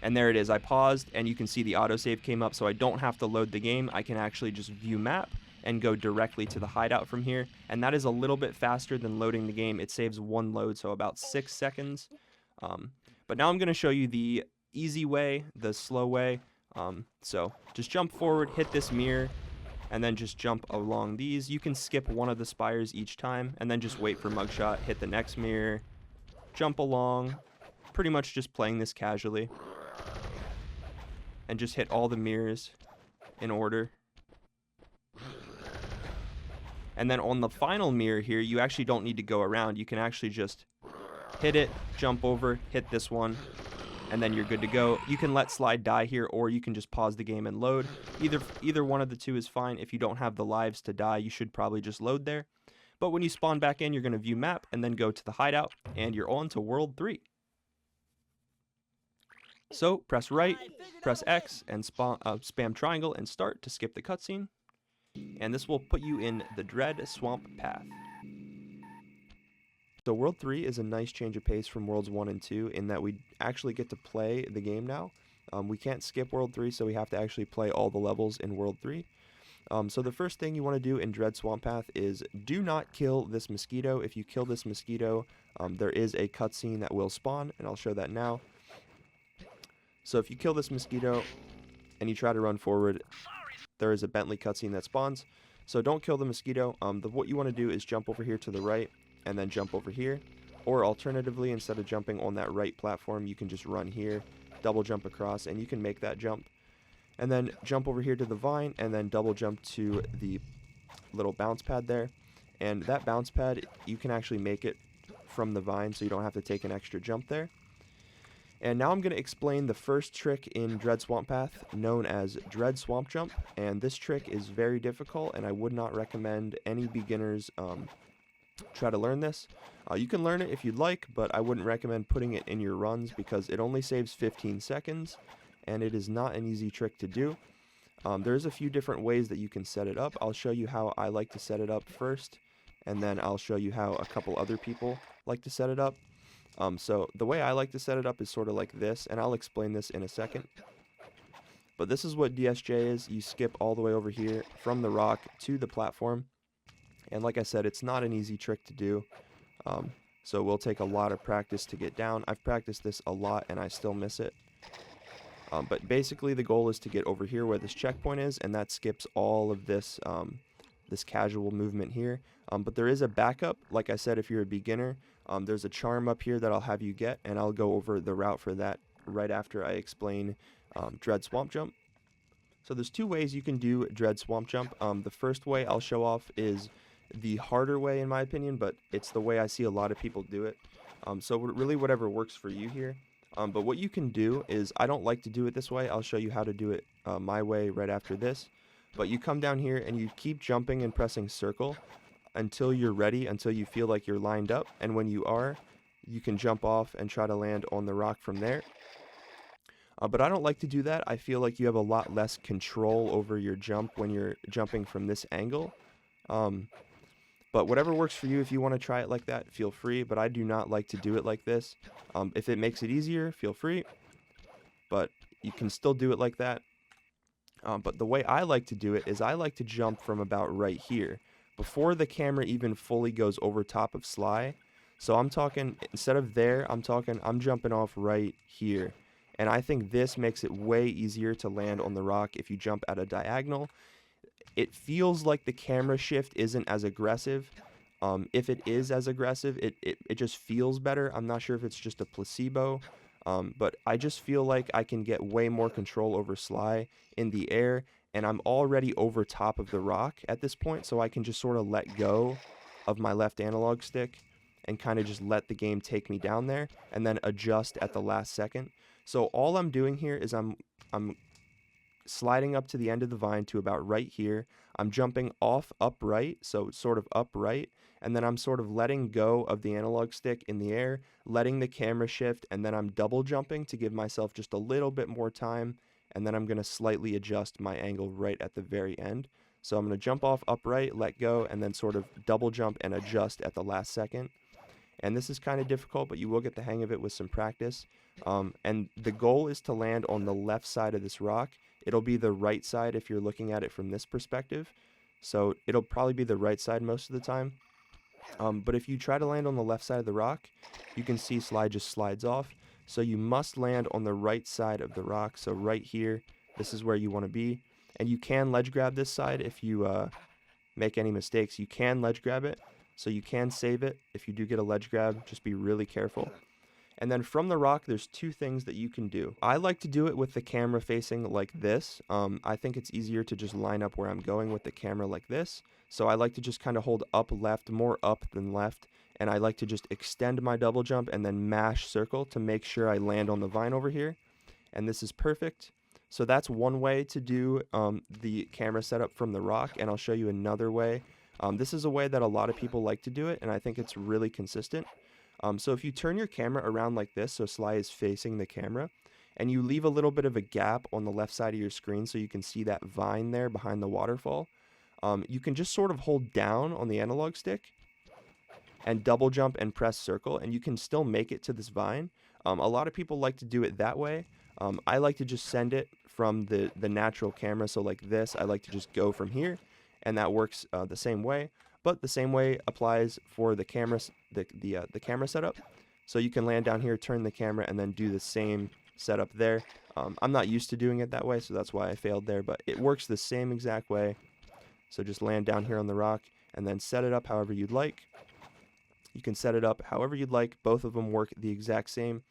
And there it is, I paused and you can see the autosave came up, so I don't have to load the game. I can actually just view map and go directly to the hideout from here. And that is a little bit faster than loading the game. It saves one load, so about 6 seconds. But now I'm going to show you the easy way, the slow way. So just jump forward, hit this mirror, and then just jump along these. You can skip one of the spires each time, and then just wait for Muggshot, hit the next mirror, jump along, pretty much just playing this casually. And just hit all the mirrors in order. And then on the final mirror here, you actually don't need to go around. You can actually just hit it, jump over, hit this one, and then you're good to go. You can let slide die here, or you can just pause the game and load. Either one of the two is fine. If you don't have the lives to die, you should probably just load there. But when you spawn back in, you're going to view map and then go to the hideout, and you're on to World 3. So press right, press X, and spam triangle and start to skip the cutscene. And this will put you in the Dread Swamp Path. So World 3 is a nice change of pace from Worlds 1 and 2 in that we actually get to play the game now. We can't skip World 3, so we have to actually play all the levels in World 3. So the first thing you want to do in Dread Swamp Path is do not kill this mosquito. If you kill this mosquito, there is a cutscene that will spawn, and I'll show that now. So if you kill this mosquito and you try to run forward, there is a Bentley cutscene that spawns. So don't kill the mosquito. What you want to do is jump over here to the right and then jump over here. Or alternatively, instead of jumping on that right platform, you can just run here, double jump across, and you can make that jump. And then jump over here to the vine and then double jump to the little bounce pad there. And that bounce pad, you can actually make it from the vine, so you don't have to take an extra jump there. And now I'm going to explain the first trick in Dread Swamp Path, known as Dread Swamp Jump. And this trick is very difficult, and I would not recommend any beginners try to learn this. You can learn it if you'd like, but I wouldn't recommend putting it in your runs because it only saves 15 seconds, and it is not an easy trick to do. There's a few different ways that you can set it up. I'll show you how I like to set it up first, and then I'll show you how a couple other people like to set it up. So the way I like to set it up is sort of like this, and I'll explain this in a second. But this is what DSJ is. You skip all the way over here from the rock to the platform. And like I said, it's not an easy trick to do. So it will take a lot of practice to get down. I've practiced this a lot and I still miss it. But basically the goal is to get over here where this checkpoint is, and that skips all of this, this casual movement here. But there is a backup. Like I said, if you're a beginner, there's a charm up here that I'll have you get, and I'll go over the route for that right after I explain Dread Swamp Jump. So there's two ways you can do Dread Swamp Jump. The first way I'll show off is the harder way in my opinion, but it's the way I see a lot of people do it. So really whatever works for you here. But what you can do is, I don't like to do it this way. I'll show you how to do it my way right after this. But you come down here and you keep jumping and pressing circle until you're ready, until you feel like you're lined up. And when you are, you can jump off and try to land on the rock from there. But I don't like to do that. I feel like you have a lot less control over your jump when you're jumping from this angle. But whatever works for you, if you want to try it like that, feel free. But I do not like to do it like this. If it makes it easier, feel free. But you can still do it like that. But the way I like to do it is I like to jump from about right here, before the camera even fully goes over top of Sly. So I'm talking, instead of there, I'm jumping off right here. And I think this makes it way easier to land on the rock if you jump at a diagonal. It feels like the camera shift isn't as aggressive. If it is as aggressive, it just feels better. I'm not sure if it's just a placebo. But I just feel like I can get way more control over Sly in the air, and I'm already over top of the rock at this point, so I can just sort of let go of my left analog stick and kind of just let the game take me down there, and then adjust at the last second. So all I'm doing here is I'm sliding up to the end of the vine to about right here. I'm jumping off upright, so sort of upright, and then I'm sort of letting go of the analog stick in the air, letting the camera shift, and then I'm double jumping to give myself just a little bit more time, and then I'm going to slightly adjust my angle right at the very end. So I'm going to jump off upright, let go, and then sort of double jump and adjust at the last second. And this is kind of difficult, but you will get the hang of it with some practice. And the goal is to land on the left side of this rock. It'll be the right side if you're looking at it from this perspective. So it'll probably be the right side most of the time. But if you try to land on the left side of the rock, you can see Sly just slides off. So you must land on the right side of the rock. So right here, this is where you want to be. And you can ledge grab this side if you make any mistakes. You can ledge grab it. So you can save it. If you do get a ledge grab, just be really careful. And then from the rock, there's two things that you can do. I like to do it with the camera facing like this. I think it's easier to just line up where I'm going with the camera like this. So I like to just kind of hold up left, more up than left. And I like to just extend my double jump and then mash circle to make sure I land on the vine over here. And this is perfect. So that's one way to do the camera setup from the rock. And I'll show you another way. This is a way that a lot of people like to do it, and I think it's really consistent. So if you turn your camera around like this, so Sly is facing the camera, and you leave a little bit of a gap on the left side of your screen so you can see that vine there behind the waterfall, you can just sort of hold down on the analog stick and double jump and press circle, and you can still make it to this vine. A lot of people like to do it that way. I like to just send it from the natural camera, so like this, I like to just go from here, and that works the same way. But the same way applies for the camera, the camera setup. So you can land down here, turn the camera, and then do the same setup there. I'm not used to doing it that way, so that's why I failed there. But it works the same exact way. So just land down here on the rock, and then set it up however you'd like. You can set it up however you'd like. Both of them work the exact same.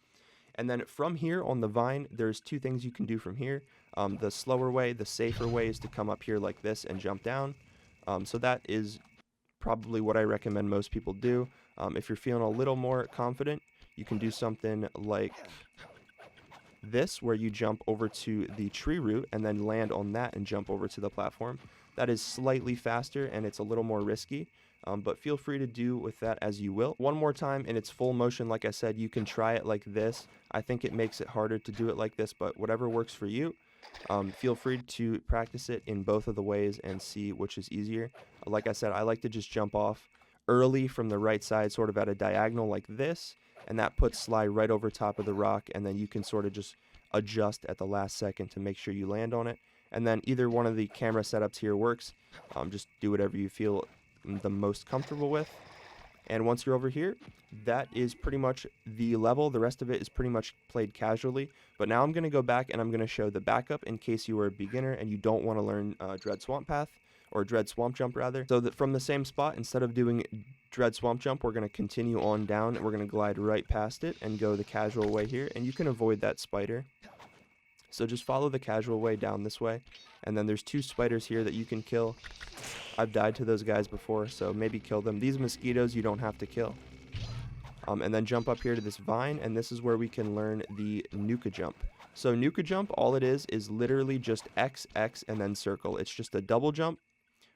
And then from here on the vine, there's two things you can do from here. The slower way, the safer way is to come up here like this and jump down. So that is probably what I recommend most people do. If you're feeling a little more confident, you can do something like this, where you jump over to the tree root and then land on that and jump over to the platform. That is slightly faster and it's a little more risky, but feel free to do with that as you will. One more time in its full motion, like I said, you can try it like this. I think it makes it harder to do it like this, but whatever works for you. Feel free to practice it in both of the ways and see which is easier. Like I said, I like to just jump off early from the right side, sort of at a diagonal like this, and that puts Sly right over top of the rock, and then you can sort of just adjust at the last second to make sure you land on it. And then either one of the camera setups here works. Just do whatever you feel the most comfortable with. And once you're over here, that is pretty much the level. The rest of it is pretty much played casually. But now I'm going to go back and I'm going to show the backup in case you are a beginner and you don't want to learn Dread Swamp Path, or Dread Swamp Jump rather. So that from the same spot, instead of doing Dread Swamp Jump, we're going to continue on down and we're going to glide right past it and go the casual way here. And you can avoid that spider. So just follow the casual way down this way. And then there's two spiders here that you can kill. I've died to those guys before, so maybe kill them. These mosquitoes you don't have to kill. And then jump up here to this vine, and this is where we can learn the Nuka Jump. So Nuka Jump, all it is literally just X, X, and then circle. It's just a double jump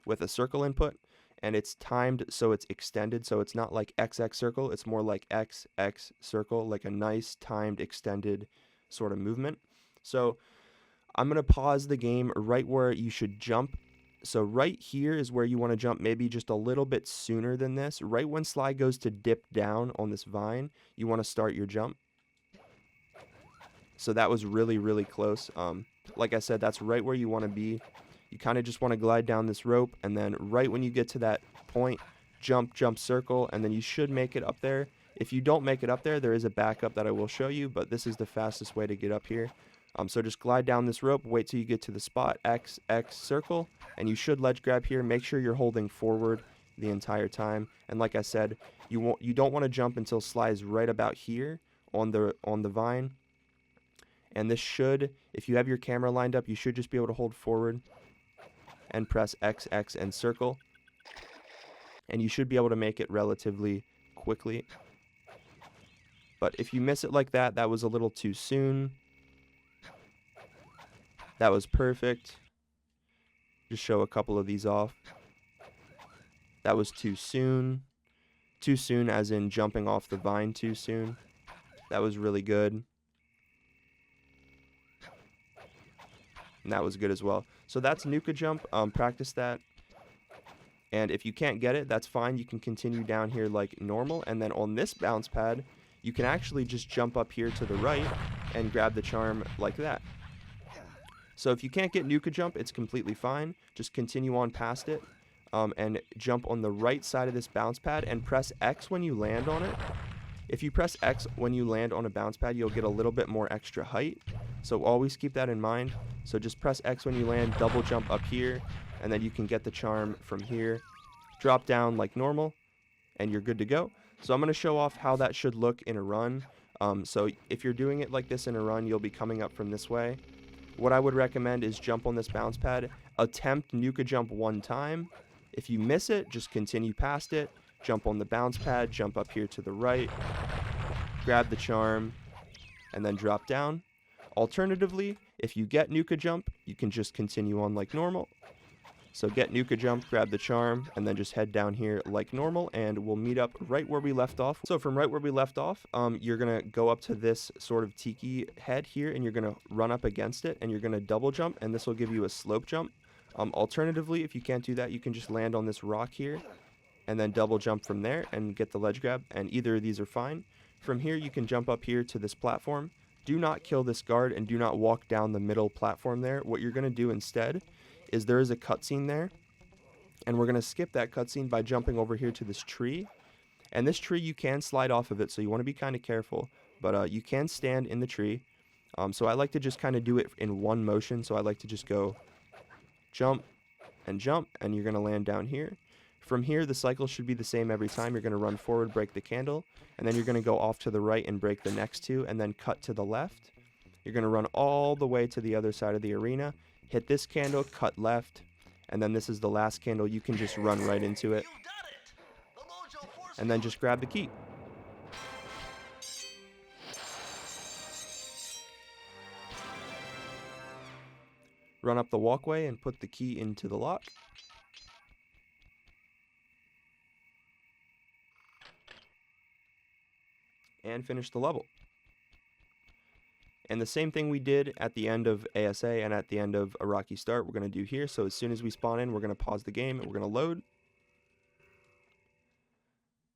with a circle input, and it's timed so it's extended, so it's not like XX circle, it's more like XX circle, like a nice timed extended sort of movement. So I'm going to pause the game right where you should jump. So right here is where you want to jump, maybe just a little bit sooner than this. Right when Sly goes to dip down on this vine, you want to start your jump. So that was really, really close. Like I said, that's right where you want to be. You kind of just want to glide down this rope, and then right when you get to that point, jump, jump, circle, and then you should make it up there. If you don't make it up there, there is a backup that I will show you, but this is the fastest way to get up here. So just glide down this rope, wait till you get to the spot, X, X, circle, and you should ledge grab here. Make sure you're holding forward the entire time. And like I said, you don't want to jump until Sly is right about here on the vine. And this should, if you have your camera lined up, you should just be able to hold forward and press X, X, and circle. And you should be able to make it relatively quickly. But if you miss it like that, that was a little too soon. That was perfect. Just show a couple of these off. That was too soon. Too soon as in jumping off the vine too soon. That was really good. And that was good as well. So that's Nuka Jump. Practice that. And if you can't get it, that's fine. You can continue down here like normal. And then on this bounce pad, you can actually just jump up here to the right and grab the charm like that. So if you can't get Nuka Jump, it's completely fine. Just continue on past it and jump on the right side of this bounce pad and press X when you land on it. If you press X when you land on a bounce pad, you'll get a little bit more extra height. So always keep that in mind. So just press X when you land, double jump up here, and then you can get the charm from here. Drop down like normal, and you're good to go. So I'm going to show off how that should look in a run. So if you're doing it like this in a run, you'll be coming up from this way. What I would recommend is jump on this bounce pad, attempt Nuka Jump one time. If you miss it, just continue past it, jump on the bounce pad, jump up here to the right, grab the charm, and then drop down. Alternatively, if you get Nuka Jump, you can just continue on like normal. So get Nuka Jump, grab the charm, and then just head down here like normal, and we'll meet up right where we left off. So from right where we left off, you're going to go up to this sort of tiki head here, and you're going to run up against it, and you're going to double jump, and this will give you a slope jump. Alternatively, if you can't do that, you can just land on this rock here, and then double jump from there and get the ledge grab, and either of these are fine. From here, you can jump up here to this platform. Do not kill this guard, and do not walk down the middle platform there. What you're going to do instead is there is a cutscene there, and we're going to skip that cutscene by jumping over here to this tree. And this tree, you can slide off of it, so you want to be kind of careful, but you can stand in the tree. So I like to just kind of do it in one motion, so I like to just go jump, and you're going to land down here. From here, the cycle should be the same every time. You're going to run forward, break the candle, and then you're going to go off to the right and break the next two, and then cut to the left. You're going to run all the way to the other side of the arena, hit this candle, cut left, and then this is the last candle. You can just run right into it, and then just grab the key. Run up the walkway and put the key into the lock. And finish the level. And the same thing we did at the end of ASA and at the end of A Rocky Start, we're going to do here. So as soon as we spawn in, we're going to pause the game and we're going to load.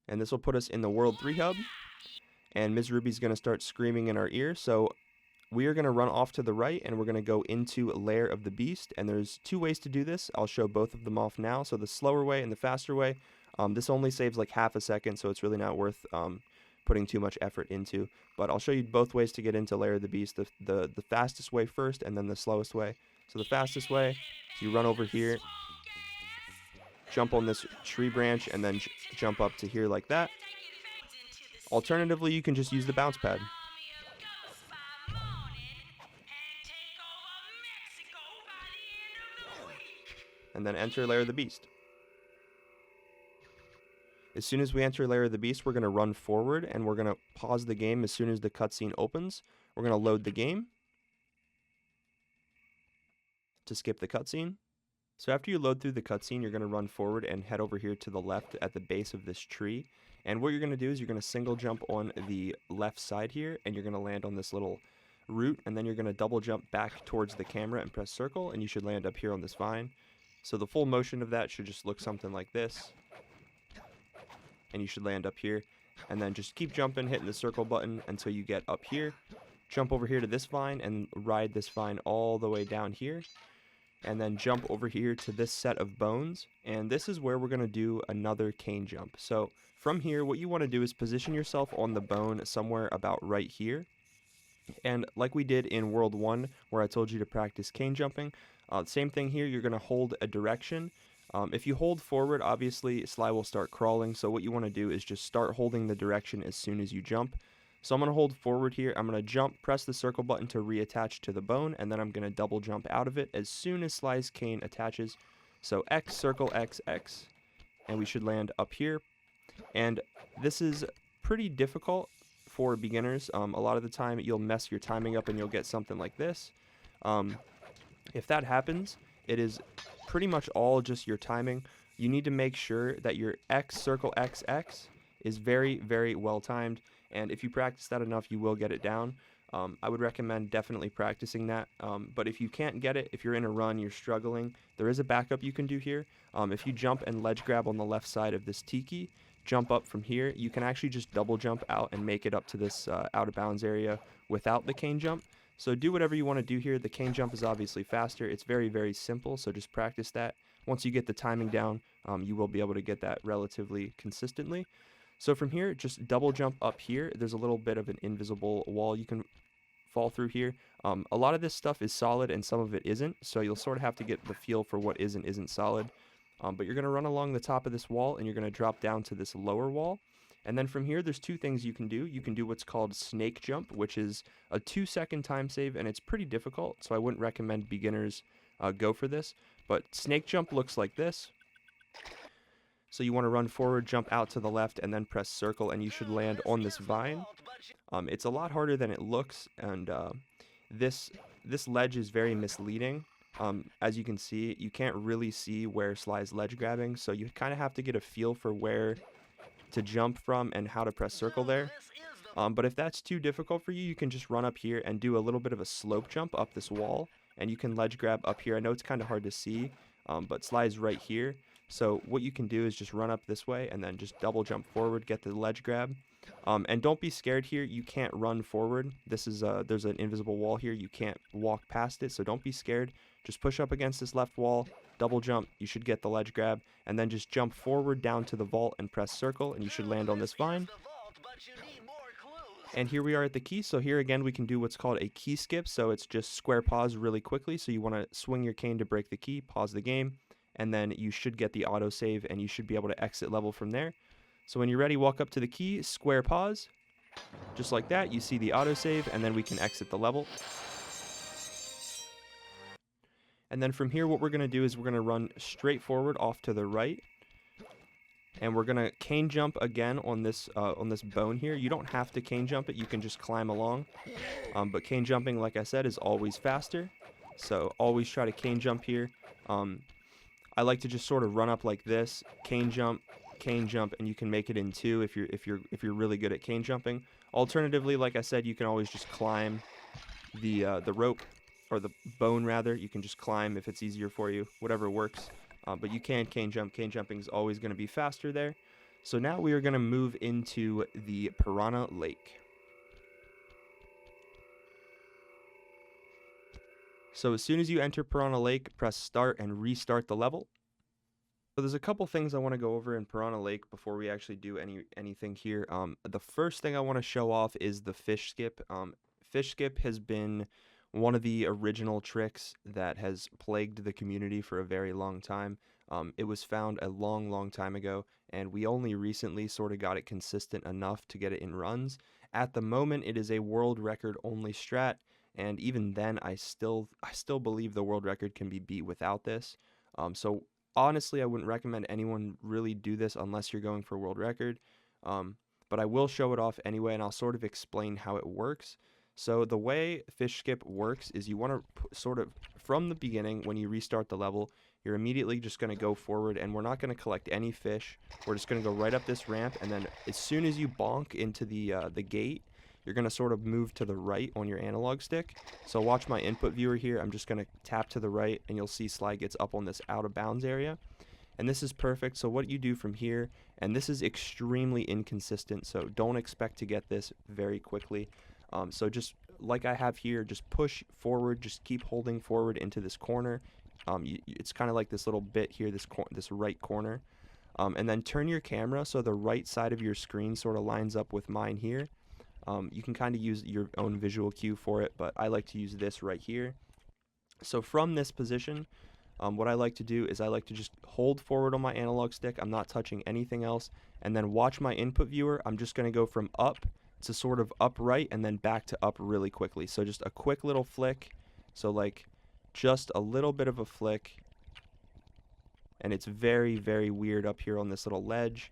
And this will put us in the World 3 hub. And Ms. Ruby's going to start screaming in our ear. So we are going to run off to the right and we're going to go into Lair of the Beast. And there's two ways to do this. I'll show both of them off now. So the slower way and the faster way. This only saves like half a second, so it's really not worth putting too much effort into, but I'll show you both ways to get into Lair of the Beast, the fastest way first and then the slowest way. So the fastest way is you run over here, jump on this tree branch, and then jump up to here like that. Alternatively, you can just use the bounce pad. And then enter Lair of the Beast. As soon as we enter Lair of the Beast, we're going to run forward and we're going to pause the game as soon as the cutscene opens. We're going to load the game to skip the cutscene. So after you load through the cutscene, you're going to run forward and head over here to the left at the base of this tree. And what you're going to do is you're going to single jump on the left side here, and you're going to land on this little route, and then you're going to double jump back towards the camera and press circle, and you should land up here on this vine. So the full motion of that should just look something like this, and you should land up here, and then just keep jumping, hitting the circle button until you get up here. Jump over here to this vine and ride this vine all the way down here, and then jump over here to this set of bones, and this is where we're going to do another cane jump. So from here, what you want to do is position yourself on the bone somewhere about right here, and like we did in World 1 where I told you to practice cane jumping, same thing here. You're going to hold a direction. If you hold forward, obviously Sly will start crawling, so what you want to do is just start holding the direction as soon as you jump. So I'm going to hold forward here, I'm going to jump, press the circle button to reattach to the bone, and then I'm going to double jump out of it as soon as Sly's cane attaches. So X, circle, X, X, and we should land up here. And this is pretty difficult for beginners. A lot of the time you'll mess your timing up and you'll get something like this. If that happens, it is pretty much all just your timing. You need to make sure that your X, circle, X, X is very, very well timed. And if you practice that enough, you will get it down. I would recommend definitely practicing that. But if you can't get it, if you're in a run, you're struggling, there is a backup you can do here. If you jump and ledge grab on the left side of this tiki, jump up from here, you can actually just double jump out and make it up to this out of bounds area without the cane jump. So do whatever you want to do here. The cane jump is obviously faster. It's very, very simple, so just practice that. Once you get the timing down, you will be able to get that relatively consistently. So from here, just double jump up here. There's a little bit of an invisible wall you can fall through here. A lot of this stuff is solid and some of it isn't, so you'll sort of have to get the feel for what is and isn't solid. But you're going to run along the top of this wall and you're going to drop down to this lower wall. And then from here, there's two things you can do. You can do what's called snake jump, which is a 2-second time save, and it's pretty difficult, so I wouldn't recommend beginners go for this. But snake jump looks like this. So you want to run forward, jump out to the left, and then press circle, and you should land on this vine. It's a lot harder than it looks, and this ledge is very misleading. As you can see, you can't really see where Sly's ledge grabbing, so you kind of have to get a feel for where to jump from and how to press circle there. But if that's too difficult for you, you can just run up here and do a little bit of a slope jump up this wall, and you can ledge grab up here. I know it's kind of hard to see, but Sly's right here. So what you can do is just run up this way and then just double jump forward, get the ledge grab. And don't be scared here. You can't run forward. This is there's an invisible wall here. You can't walk past it, so don't be scared. Just push up against this left wall, double jump, you should get the ledge grab, and then just jump forward down to the vault and press circle, and you should land on this vine. And here we are at the key. So here again we can do what's called a key skip. So it's just square pause really quickly. So you want to swing your cane to break the key, pause the game, and then you should get the autosave and you should be able to exit level from there. So when you're ready, walk up to the key, square pause, just like that. You see the autosave, and then we can exit the level. And then from here, what we're going to do is we're going to run straight forward off to the right, and we're going to cane jump again on this bone here. You don't have to cane jump it, you can just climb along, but cane jumping, like I said, is always faster, so always try to cane jump here. I like to just sort of run up like this, cane jump, and you can make it in two if you're really good at cane jumping. Alternatively, like I said, you can always just climb the rope, or the bone rather. You can just climb if it's easier for you, whatever works. But you can cane jump. Cane jumping is always going to be faster there. So now we are going to move into the Piranha Lake. So as soon as you enter Piranha Lake, press start and restart the level. So there's a couple things I want to go over in Piranha Lake before we actually do anything here. The first thing I want to show off is the fish skip. Fish skip has been one of the original tricks that has plagued the community for a very long time. It was found a long time ago, and we only recently sort of got it consistent enough to get it in runs. At the moment, it is a world record only strat, and even then, I still believe the world record can be beat without this. So honestly, I wouldn't recommend anyone really do this unless you're going for a world record. But I will show it off anyway, and I'll sort of explain how it works. So the way fish skip works is you want to sort of, from the beginning, when you restart the level, you're immediately just going to go forward, and we're not going to collect any fish. We're just going to go right up this ramp, and then as soon as you bonk into the gate, you're going to sort of move to the right on your analog stick. So watch my input viewer here. I'm just going to tap to the right, and you'll see slide gets up on this out of bounds area. And this is perfect. So what you do from here, and this is extremely inconsistent, so don't expect to get this very quickly. So just like I have here, just push forward, just keep holding forward into this corner. It's kind of like this little bit here, this right corner. And then turn your camera so the right side of your screen sort of lines up with mine here. You can kind of use your own visual cue for it, but I like to use this right here. So from this position, what I like to do is I like to just hold forward on my analog stick. I'm not touching anything else. And then watch my input viewer. I'm just going to go from up to sort of upright and then back to up really quickly. So just a quick little flick. So like just a little bit of a flick. And it's very, very weird up here on this little ledge.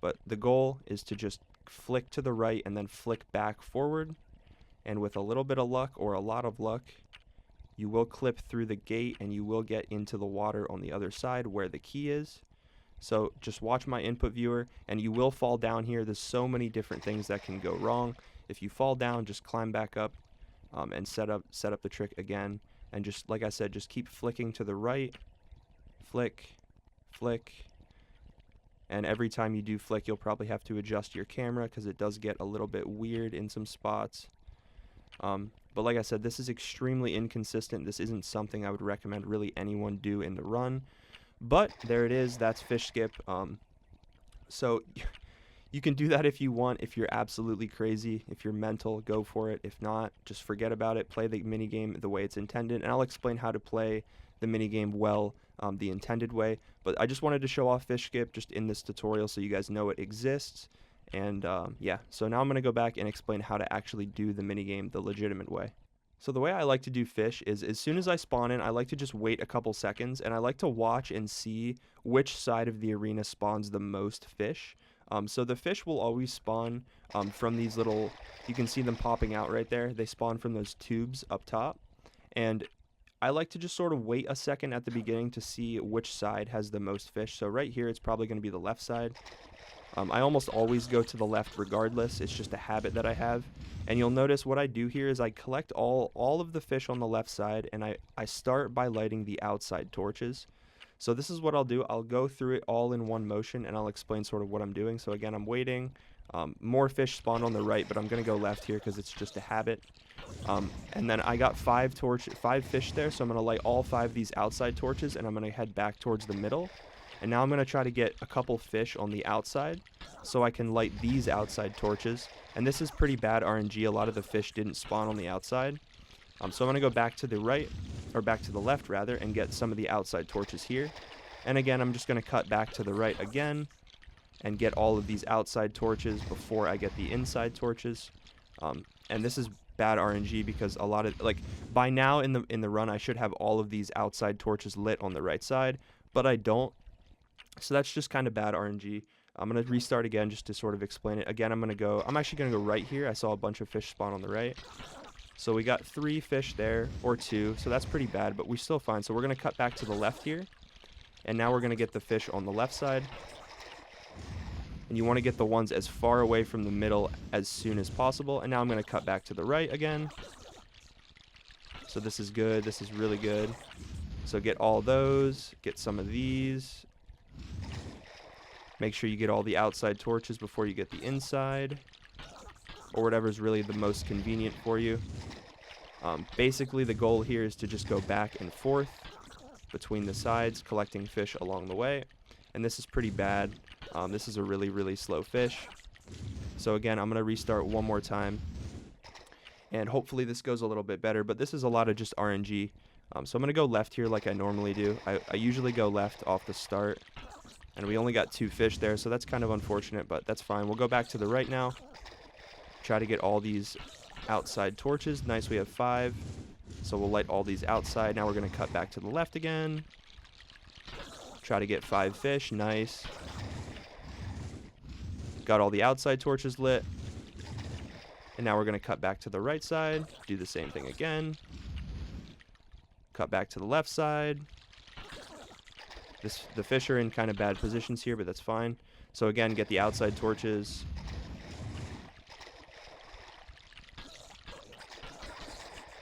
But the goal is to just flick to the right and then flick back forward. And with a little bit of luck or a lot of luck, you will clip through the gate and you will get into the water on the other side where the key is. So just watch my input viewer, and you will fall down here. There's so many different things that can go wrong. If you fall down, just climb back up and set up the trick again. And just like I said, just keep flicking to the right. Flick, flick. And every time you do flick, you'll probably have to adjust your camera because it does get a little bit weird in some spots. But like I said, this is extremely inconsistent. This isn't something I would recommend really anyone do in the run. But there it is. That's fish skip. So you can do that if you want. If you're absolutely crazy, if you're mental, go for it. If not, just forget about it. Play the minigame the way it's intended. And I'll explain how to play the minigame well, the intended way. But I just wanted to show off fish skip just in this tutorial so you guys know it exists. And yeah, so now I'm going to go back and explain how to actually do the minigame the legitimate way. So the way I like to do fish is as soon as I spawn in, I like to just wait a couple seconds, and I like to watch and see which side of the arena spawns the most fish. So the fish will always spawn from these little, you can see them popping out right there. They spawn from those tubes up top. And I like to just sort of wait a second at the beginning to see which side has the most fish. So right here, it's probably going to be the left side. I almost always go to the left regardless. It's just a habit that I have. And you'll notice what I do here is I collect all of the fish on the left side, and I start by lighting the outside torches. So this is what I'll do. I'll go through it all in one motion, and I'll explain sort of what I'm doing. So again, I'm waiting. More fish spawn on the right, but I'm going to go left here because it's just a habit. And then I got 5 fish there, so I'm going to light all 5 of these outside torches, and I'm going to head back towards the middle. And now I'm going to try to get a couple fish on the outside so I can light these outside torches. And this is pretty bad RNG. A lot of the fish didn't spawn on the outside. So I'm going to go back to the right, or back to the left rather, and get some of the outside torches here. And again, I'm just going to cut back to the right again and get all of these outside torches before I get the inside torches. And this is bad RNG because a lot of, like, by now in the run I should have all of these outside torches lit on the right side, but I don't. So that's just kind of bad RNG. I'm going to restart again just to sort of explain it. Again, I'm actually going to go right here. I saw a bunch of fish spawn on the right. So we got 3 fish there, or 2, so that's pretty bad, but we're still fine. So we're going to cut back to the left here, and now we're going to get the fish on the left side. And you want to get the ones as far away from the middle as soon as possible. And now I'm going to cut back to the right again. So this is good. This is really good. So get all those, get some of these. Make sure you get all the outside torches before you get the inside, or whatever is really the most convenient for you. Basically, the goal here is to just go back and forth between the sides, collecting fish along the way. And this is pretty bad. This is a really, really slow fish. So again, I'm going to restart one more time. And hopefully this goes a little bit better, but this is a lot of just RNG. So I'm going to go left here like I normally do. I usually go left off the start. And we only got 2 fish there, so that's kind of unfortunate, but that's fine. We'll go back to the right now. Try to get all these outside torches. Nice, we have 5. So we'll light all these outside. Now we're going to cut back to the left again. Try to get 5 fish. Nice. Got all the outside torches lit. And now we're going to cut back to the right side. Do the same thing again. Cut back to the left side. The fish are in kind of bad positions here, but that's fine. So again, get the outside torches.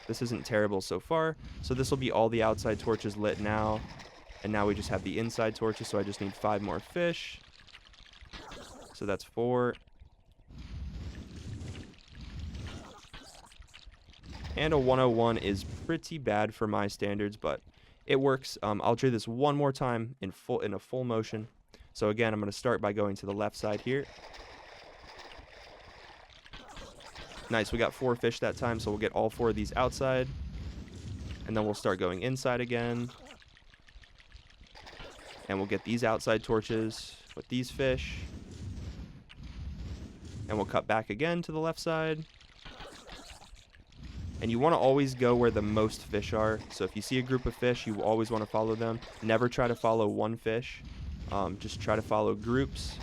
This isn't terrible so far. So this will be all the outside torches lit now. And now we just have the inside torches, so I just need 5 more fish. So that's 4. And a 101 is pretty bad for my standards, but it works. I'll do this one more time in a full motion. So again, I'm going to start by going to the left side here. Nice, we got 4 fish that time, so we'll get all 4 of these outside. And then we'll start going inside again. And we'll get these outside torches with these fish. And we'll cut back again to the left side. And you want to always go where the most fish are. So if you see a group of fish, you always want to follow them. Never try to follow one fish. Just try to follow groups.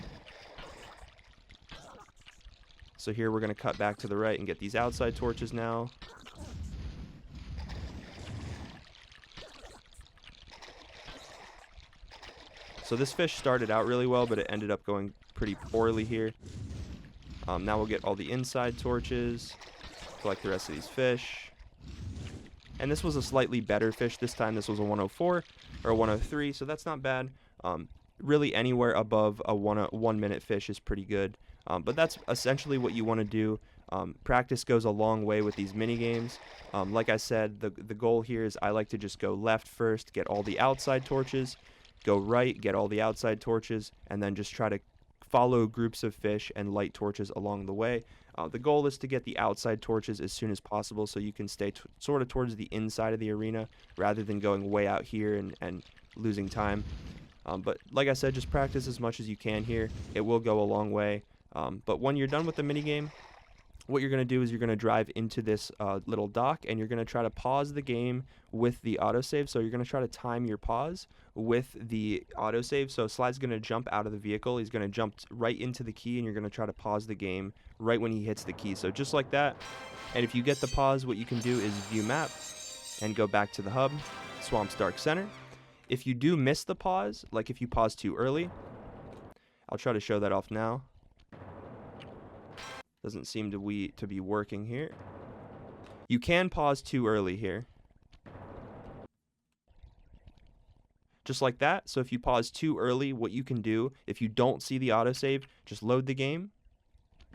So here we're going to cut back to the right and get these outside torches now. So this fish started out really well, but it ended up going pretty poorly here. Now we'll get all the inside torches. Collect the rest of these fish. And this was a slightly better fish this time. This was a 104 or a 103, so that's not bad. Really anywhere above a 1 minute fish is pretty good. But that's essentially what you want to do. Practice goes a long way with these mini games. Like I said, the goal here is I like to just go left first, get all the outside torches, go right, get all the outside torches, and then just try to follow groups of fish and light torches along the way. The goal is to get the outside torches as soon as possible so you can stay sort of towards the inside of the arena rather than going way out here and losing time. But like I said, just practice as much as you can here. It will go a long way. But when you're done with the minigame, what you're going to do is you're going to drive into this little dock, and you're going to try to pause the game with the autosave. So you're going to try to time your pause with the autosave. So Sly's going to jump out of the vehicle. He's going to jump right into the key, and you're going to try to pause the game right when he hits the key. So just like that. And if you get the pause, what you can do is view map and go back to the hub, Swamp's Dark Center. If you do miss the pause, like if you pause too early, I'll try to show that off now. Doesn't seem to be working here. You can pause too early here. Just like that. So if you pause too early, what you can do, if you don't see the autosave, just load the game.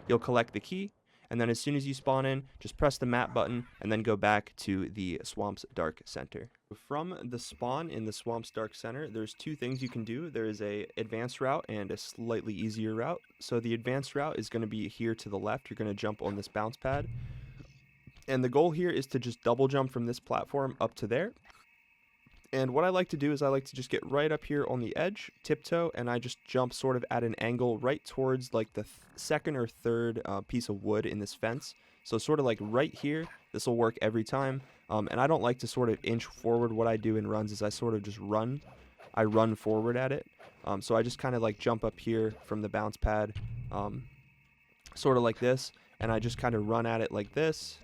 You'll collect the key. And then as soon as you spawn in, just press the map button and then go back to the Swamp's Dark Center. From the spawn in the Swamp's Dark Center, there's 2 things you can do. There is a advanced route and a slightly easier route. So the advanced route is going to be here to the left. You're going to jump on this bounce pad. And the goal here is to just double jump from this platform up to there. And what I like to do is I like to just get right up here on the edge, tiptoe, and I just jump sort of at an angle right towards like the second or third piece of wood in this fence. So sort of like right here. This will work every time. And I don't like to sort of inch forward. What I do in runs is I sort of just run. I run forward at it. So I just kind of like jump up here from the bounce pad, sort of like this. And I just kind of run at it like this.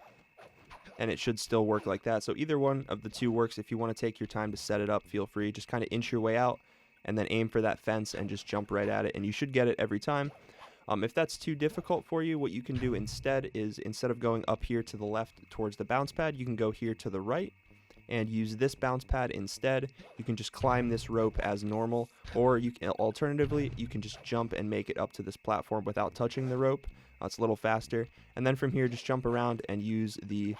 And it should still work like that. So either one of the 2 works. If you want to take your time to set it up, feel free. Just kind of inch your way out and then aim for that fence and just jump right at it. And you should get it every time. If that's too difficult for you, what you can do instead is instead of going up here to the left towards the bounce pad, you can go here to the right and use this bounce pad instead. You can just climb this rope as normal, or you can alternatively, you can just jump and make it up to this platform without touching the rope. It's a little faster. And then from here, just jump around and use the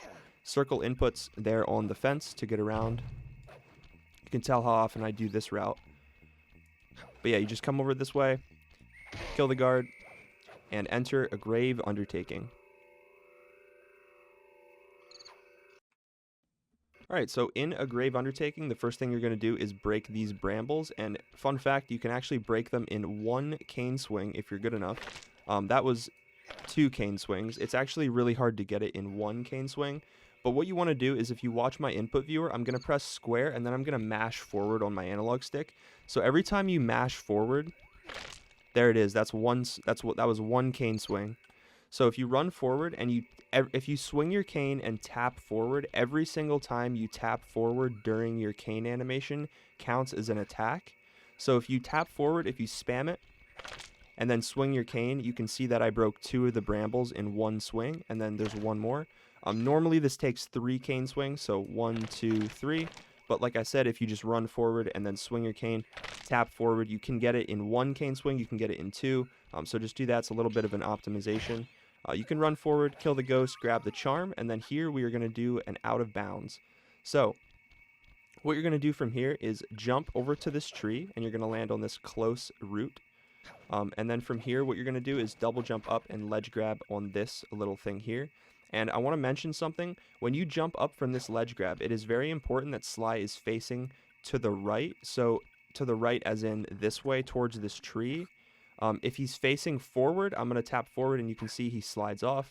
circle inputs there on the fence to get around. You can tell how often I do this route. But yeah, you just come over this way, kill the guard, and enter a Grave Undertaking. Alright, so in a Grave Undertaking, the first thing you're going to do is break these brambles. And fun fact, you can actually break them in 1 cane swing if you're good enough. That was 2 cane swings. It's actually really hard to get it in 1 cane swing. But what you want to do is if you watch my input viewer, I'm going to press square and then I'm going to mash forward on my analog stick. So every time you mash forward, there it is. That was 1 cane swing. So if you run forward and if you swing your cane and tap forward, every single time you tap forward during your cane animation counts as an attack. So if you tap forward, if you spam it and then swing your cane, you can see that I broke 2 of the brambles in 1 swing, and then there's 1 more. Normally this takes 3 cane swings, so 1, 2, 3. But like I said, if you just run forward and then swing your cane, tap forward, you can get it in 1 cane swing, you can get it in 2. So just do that. It's a little bit of an optimization. You can run forward, kill the ghost, grab the charm, and then here we are going to do an out of bounds. So what you're going to do from here is jump over to this tree, and you're going to land on this close root. And then from here, what you're going to do is double jump up and ledge grab on this little thing here. And I want to mention something. When you jump up from this ledge grab, it is very important that Sly is facing to the right. So to the right as in this way towards this tree. If he's facing forward, I'm going to tap forward and you can see he slides off.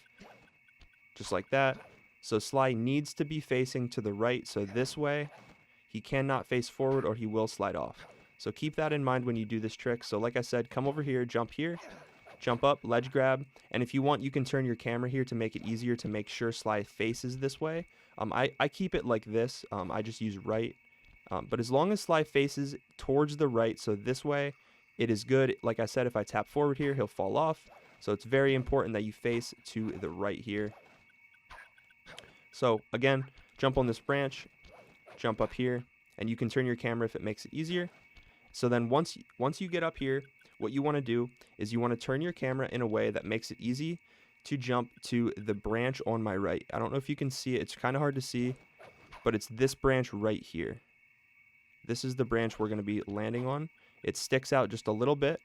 Just like that. So Sly needs to be facing to the right. So this way, he cannot face forward or he will slide off. So keep that in mind when you do this trick. So like I said, come over here, jump up, ledge grab, and if you want, you can turn your camera here to make it easier to make sure Sly faces this way. I keep it like this. I just use right. But as long as Sly faces towards the right, so this way, it is good. Like I said, if I tap forward here, he'll fall off. So it's very important that you face to the right here. So again, jump on this branch, jump up here, and you can turn your camera if it makes it easier. So then once you get up here, what you want to do is you want to turn your camera in a way that makes it easy to jump to the branch on my right. I don't know if you can see it. It's kind of hard to see, but it's this branch right here. This is the branch we're going to be landing on. It sticks out just a little bit,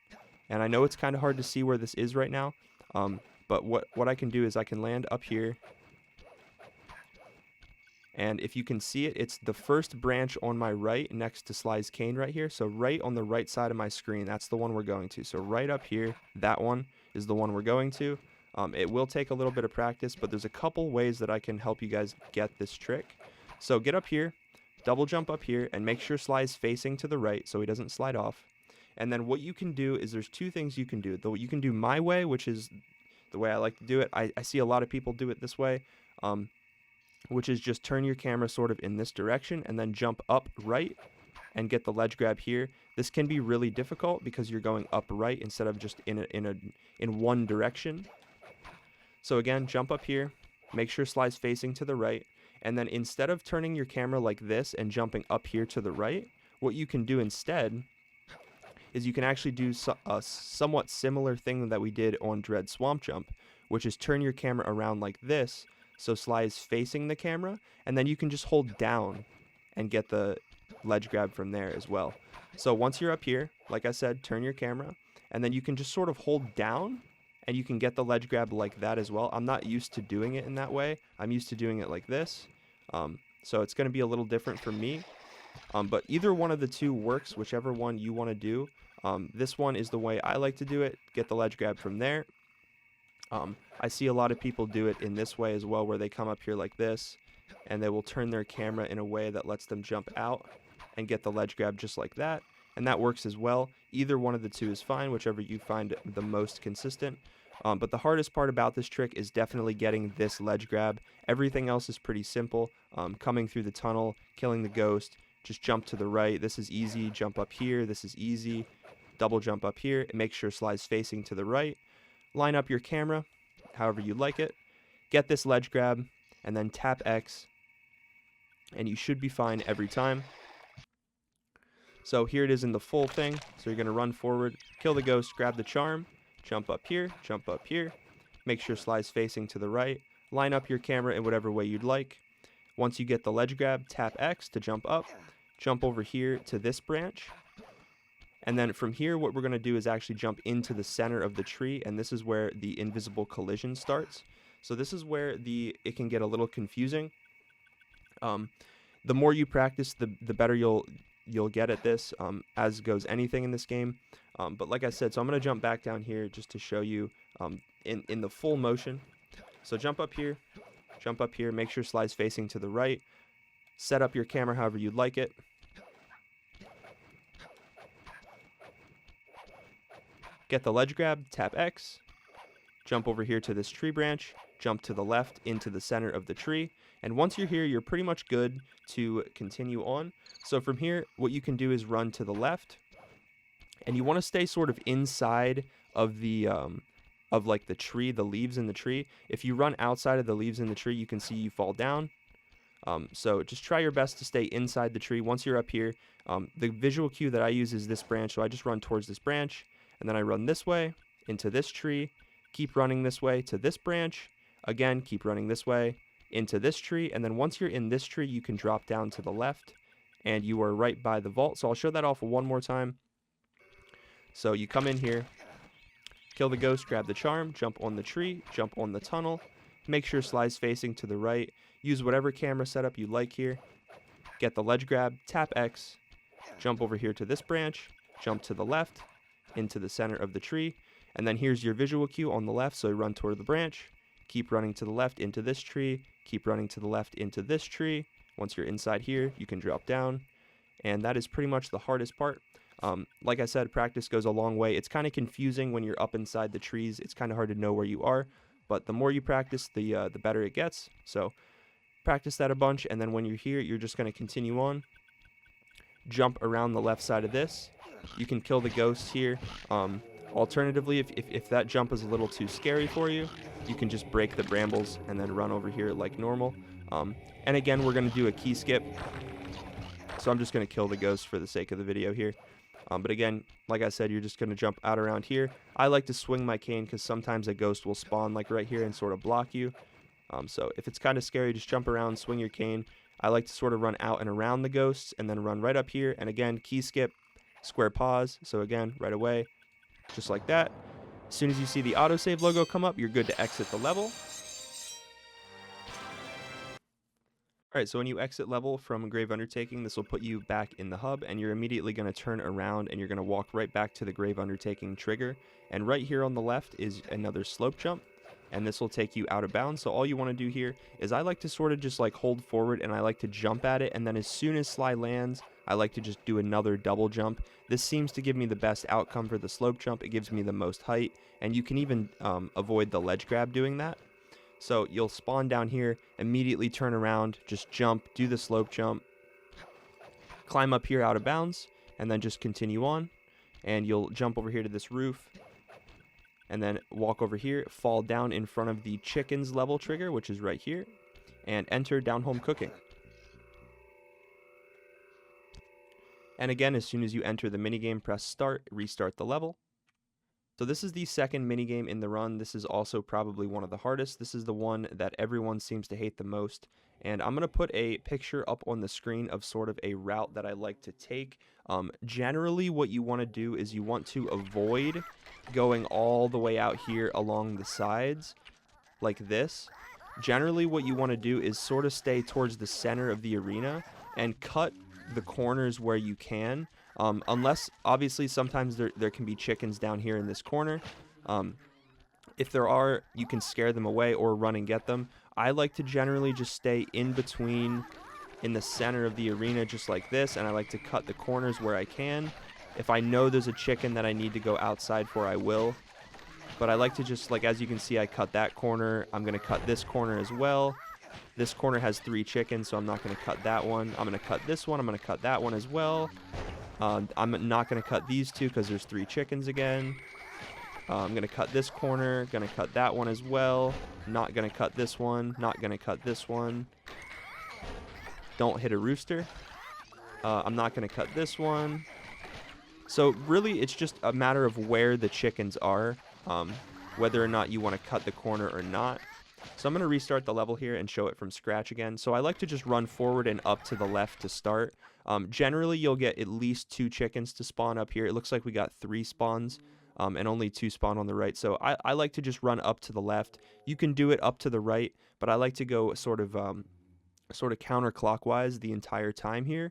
and I know it's kind of hard to see where this is right now, but what I can do is I can land up here. And if you can see it, it's the first branch on my right next to Sly's cane right here. So right on the right side of my screen, that's the one we're going to. So right up here, that one is the one we're going to. It will take a little bit of practice, but there's a couple ways that I can help you guys get this trick. So get up here, double jump up here, and make sure Sly's facing to the right so he doesn't slide off. And then what you can do is there's 2 things you can do. You can do my way, which is the way I like to do it. I see a lot of people do it this way. Which is just turn your camera sort of in this direction and then jump up right and get the ledge grab here. This can be really difficult because you're going up right instead of just in one direction. So again, jump up here, make sure Sly's facing to the right, and then instead of turning your camera like this and jumping up here to the right, what you can do instead is you can actually do a somewhat similar thing that we did on Dread Swamp Jump, which is turn your camera around like this. So Sly is facing the camera, and then you can just hold down and get the ledge grab from there as well. So once you're up here, like I said, turn your camera, and then you can just sort of hold down, and you can get the ledge grab like that as well. I'm not used to doing it in that way. I'm used to doing it like this. So it's going to be a little different for me. But either one of the 2 works, whichever one you want to do. This one is the way I like to do it. Get the ledge grab from there. I see a lot of people do it in this way as well, where they come up here like this, and they will turn their camera in a way that lets them jump out and get the ledge grab just like that, and that works as well. Either one of the 2 is fine, whichever you find the most consistent. But the hardest part about this trick is definitely getting this ledge grab. Everything else is pretty simple. Coming through the tunnel, killing the ghost, just jump to the right. This is easy. Jump up here. This is easy. Double jump up here. And make sure Sly's facing to the right. Line up your camera however you like it, get this ledge grab, and then tap X, and you should be fine every time. So here it is in the full thing. So you're going to run forward, kill the ghost, grab the charm, jump up here, make sure Sly's facing to the right, line up your camera in whatever way you'd like. Once you get the ledge grab, tap X to jump up, jump over here to this branch. And then from here, what we're going to do is actually jump into the center of the tree, and this is where the invisible collision starts. So this is where it can get a little confusing. The more you practice, the better you'll get at this, as goes anything in this game. But like I said, so I'm going to jump back down here just to show you in the full motion. So jump up here, make sure Sly's facing to the right, set up your camera however you'd like it. Get the ledge grab, tap X, jump over here to this tree branch, jump to the left into the center of the tree, and once you're here, you're pretty much good to continue on. So from here, what you can do is run to the left, and you want to stay sort of inside of the of like the tree, the leaves in the tree. If you run outside of the leaves in the tree, you can see you fall down. So just try your best to stay inside the tree. Once you're up here, the visual cue that I use is this branch, so I just run towards this branch, and then I run this way into this tree, keep running this way to this branch, again, keep running this way into this tree, and then once you're in this tree, you can drop down to the left, and you are right by the vault. So I'll show that off one more time. So you come in here, kill the ghost, grab the charm, jump on the tree, jump on the tunnel, make sure slide's facing to the right, use whatever camera setup you like here, get the ledge grab, tap X, jump over here to this branch, jump to the left, into the center of the tree, and then here's your visual cue on the left, so you run toward the branch, keep running to the left into this tree, keep running to the left into this tree. Once you're inside here, you can drop down, and that is pretty much the hardest part. Like I said, practice goes a long way. It's kind of confusing when you're up inside the trees. It's kind of hard to know where you are, but the more you practice, the better it gets. So practice that a bunch, and then when you're here, you're just going to continue on. Jump around the left side of this. You can kill the ghost here. Alternatively, if that jump is a little too scary for you, you can just break the brambles and then run over here like normal. And again, we're going to do a key skip. So I'm just going to kill the ghost for the sake of the video here. But again, like I said, you're just going to jump out around here. I like to swing my cane because sometimes a ghost will spawn like right here and sort of block you. So if it's kind of scary, just jump around, swing your cane. I like to sort of run out and around the ghosts and then run right up here. And again, key skip, square pause. So again, right away, just like that. As soon as you see the autosave logo come up, you're good to exit the level. Alright, so when you exit level from Grave Undertaking, this will put you back in the hub, and you're immediately going to turn around and you're going to walk right back to the Grave Undertaking trigger. And right here on the left is another slope jump, and this will take you out of bounds. So all you want to do here is I like to sort of just like hold forward and I like to jump at it, and then as soon as slide lands, I like to just do another double jump. This seems to give me the best outcome for the slope jump. It gives me the most height, and you can even avoid the ledge grab doing that. So you'll spawn down here, immediately turn around, just jump, do the slope jump, climb up here out of bounds, and then just continue on. And you'll jump over here to this roof, and then walk over here, fall down in front of the chickens level trigger, which is right here, and enter down home cooking. And again, as soon as you enter the minigame, press start, restart the level. So this is the second minigame in the run. This is also probably one of the hardest. This is the one that everyone seems to hate the most. And I'm going to put a picture up on the screen of sort of a route that I like to take. Generally, what you want to do is you want to avoid going all the way out here along the sides like this. Generally, what you want to do is sort of stay towards the center of the arena and cut the corners where you can. Unless, obviously, sometimes there can be chickens down here in this corner. If there are, you can scare them away or run and get them. I like to generally just stay in between, in the center of the arena, just like this, and I like to cut the corners where I can. If I know there's a chicken that I need to go outside for, I will. But I like to just, like, as you can see, I cut that corner. I'm going to cut this corner as well. This corner has 3 chickens, so I'm not going to cut that one. I'm going to cut this one. I'm going to cut that one as well. I'm not going to cut these 2 because there's 3 chickens again. I'm going to cut this corner. Going to cut that one as well. Not going to cut this one. Not going to cut this one. Don't hit a rooster. I'm not going to cut this one. So really, it's just a matter of where the chickens are, whether or not you want to cut the corner or not. So I'm going to restart the level here and show it from scratch again. So I like to just run forward and up to the left to start. Generally, you'll get at least 2 chickens to spawn up here. It looks like we got 3 spawns and only 2 spawn on the right. So I like to just run up to the left. You can do it up to the right, but I like to go sort of counterclockwise the entire time here,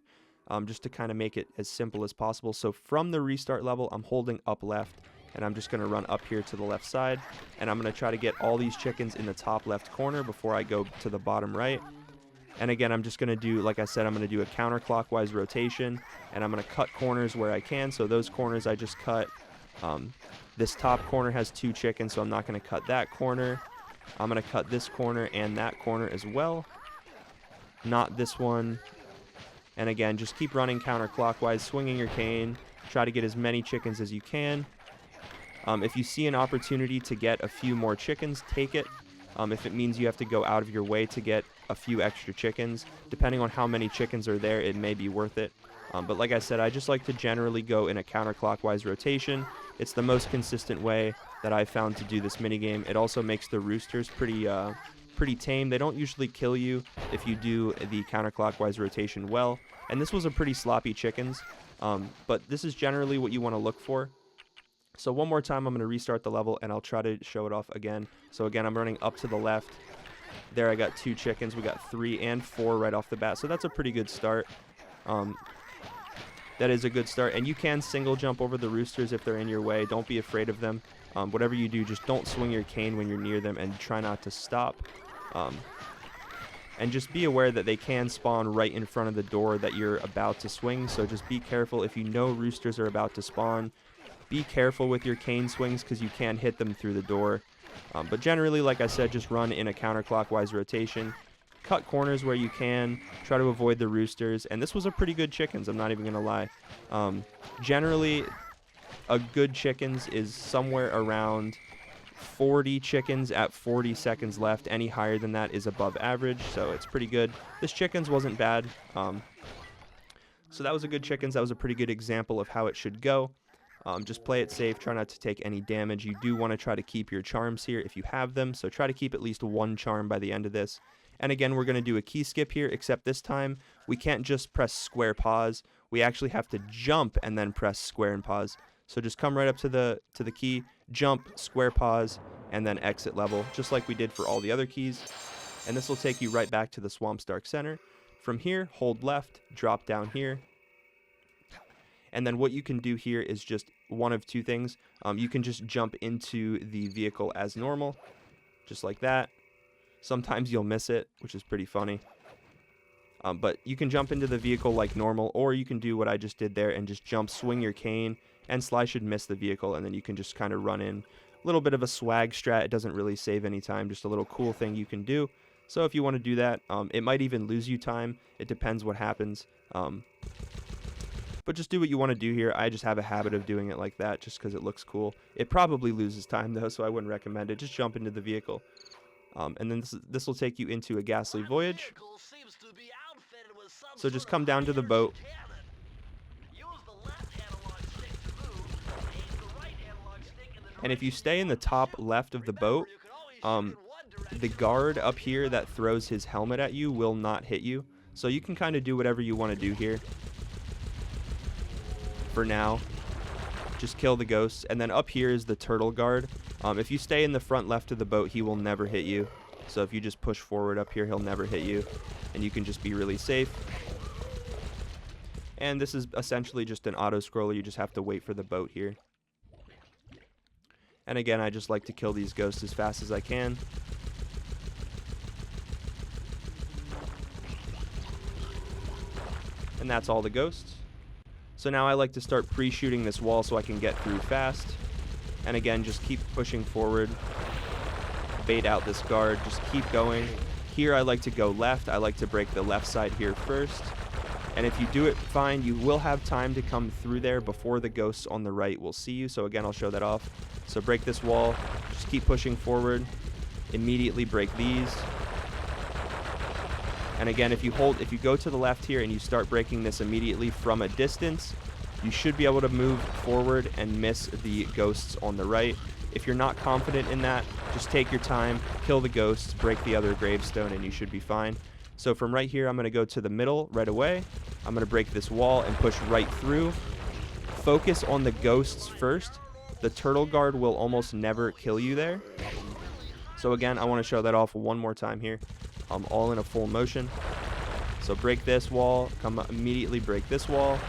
just to kind of make it as simple as possible. So from the restart level, I'm holding up left, and I'm just going to run up here to the left side, and I'm going to try to get all these chickens in the top left corner before I go to the bottom right. And again, I'm just going to do, like I said, I'm going to do a counterclockwise rotation, and I'm going to cut corners where I can. So those corners I just cut. This top corner has 2 chickens, so I'm not going to cut that corner. I'm going to cut this corner and that corner as well. Not this one. And again, just keep running counterclockwise, swinging your cane. Try to get as many chickens as you can. If you see an opportunity to get a few more chickens, take it. If it means you have to go out of your way to get a few extra chickens, depending on how many chickens are there, it may be worth it. But like I said, I just like to generally go in a counterclockwise rotation. It's the most consistent way that I've found to do this minigame. It also makes the roosters pretty tame. They don't usually kill you if you do the counterclockwise rotation well. And this was a pretty sloppy chickens, but this is generally what you want to look for. So one more time, I'm going to restart the level, and I'll try to show it off again. So again, I'm running up to the left. There I got 2 chickens. We got 3 and 4 right off the bat, so that's a pretty good start. That is a good start, and you can single jump over the roosters if they're in your way. Don't be afraid of them. Whatever you do, just don't swing your cane when you're near them, and try not to stop. And just be aware that they can spawn right in front of the door that you're about to swing, so just be careful. If you know roosters are about to spawn, be careful with your cane swings because you can hit them through the door. But generally, like I said, just run in a counterclockwise rotation. Cut corners where you can. Try to avoid the roosters. And this was a pretty good chickens, I'm not even going to lie. Generally, a good chickens is somewhere around 40 chickens at 40 seconds left. Any higher than that is above average, so it's pretty good. This chickens wasn't bad. So that was a good chickens. That was a pretty good example of how it should go. Just play it safe. Try not to take any damage. You do want to try to keep your charms here if you have them, so try to keep at least 1 charm by the end of this. And again, we're going to do a key skip here, except this time we can't just press square pause. We actually have to jump and then press square and pause. So just come right up to the key, jump, square pause, and then exit level, just like we did for all the other keys. And this will take you right back to the Swamp's Dark Center. From here, hold left, drop down here. And then what you can do here is just one of 2 things. You can just jump into the vehicle as normal, just like that. Sometimes you'll miss it, which is pretty funny. But you can jump into the vehicle like normal, or you can do what I just did there and just jump, swing your cane, and Sly should miss the vehicle, and then you can just kind of run in. A little bit of a swag strat. It doesn't really save any time, just a little cool thing you can do. So if you want to do that, it might even lose you time. It depends what happens. But just do what you want to do here. I just have a habit of doing it like that just because it looks cool. It probably loses time, though, so I wouldn't recommend it. Just jump into the vehicle. And then this will take you into a Ghastly Voyage. So just come down to the boat. And if you stay in the top left of the boat, the guard up here that throws his helmet at you will not hit you. So you can kind of do whatever you want to do here. For now, just kill the ghosts. And then up here is the turtle guard. If you stay in the front left of the boat, he will never hit you. So if you just push forward up here, he'll never hit you. And you can just be really safe. And this is essentially just an auto-scroller. You just have to wait for the boat here. And again, I just like to kill these ghosts as fast as I can. And that's all the ghosts. So now I like to start pre-shooting this wall so I can get through fast. And again, just keep pushing forward. Bait out this guard. Just keep going. Here I like to go left. I like to break the left side here first. And if you do it fine, you will have time to come through there before the ghosts on the right will see you. So again, I'll show that off. So break this wall. Just keep pushing forward. Immediately break these. And again, if you go to the left here and you start breaking this immediately from a distance, you should be able to move forward and miss the ghosts on the right. If you're not confident in that, just take your time, kill the ghosts, break the other gravestone, and you should be fine. So from right here, I'm going to go to the middle right away. I'm going to break this wall and push right through. Focus on the ghosts first. The turtle guard will almost never kill you there. So again, I want to show that off one more time here. All in a full motion. So break this wall, come immediately break this wall.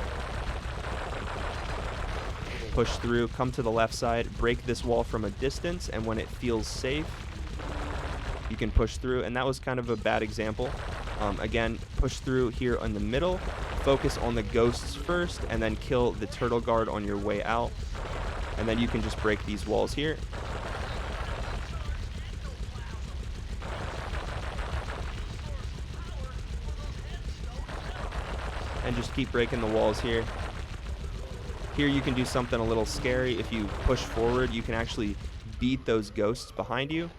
Push through, come to the left side, break this wall from a distance, and when it feels safe, you can push through. And that was kind of a bad example. Again, push through here in the middle, focus on the ghosts first, and then kill the turtle guard on your way out. And then you can just break these walls here. And just keep breaking the walls here. Here you can do something a little scary. If you push forward, you can actually beat those ghosts behind you.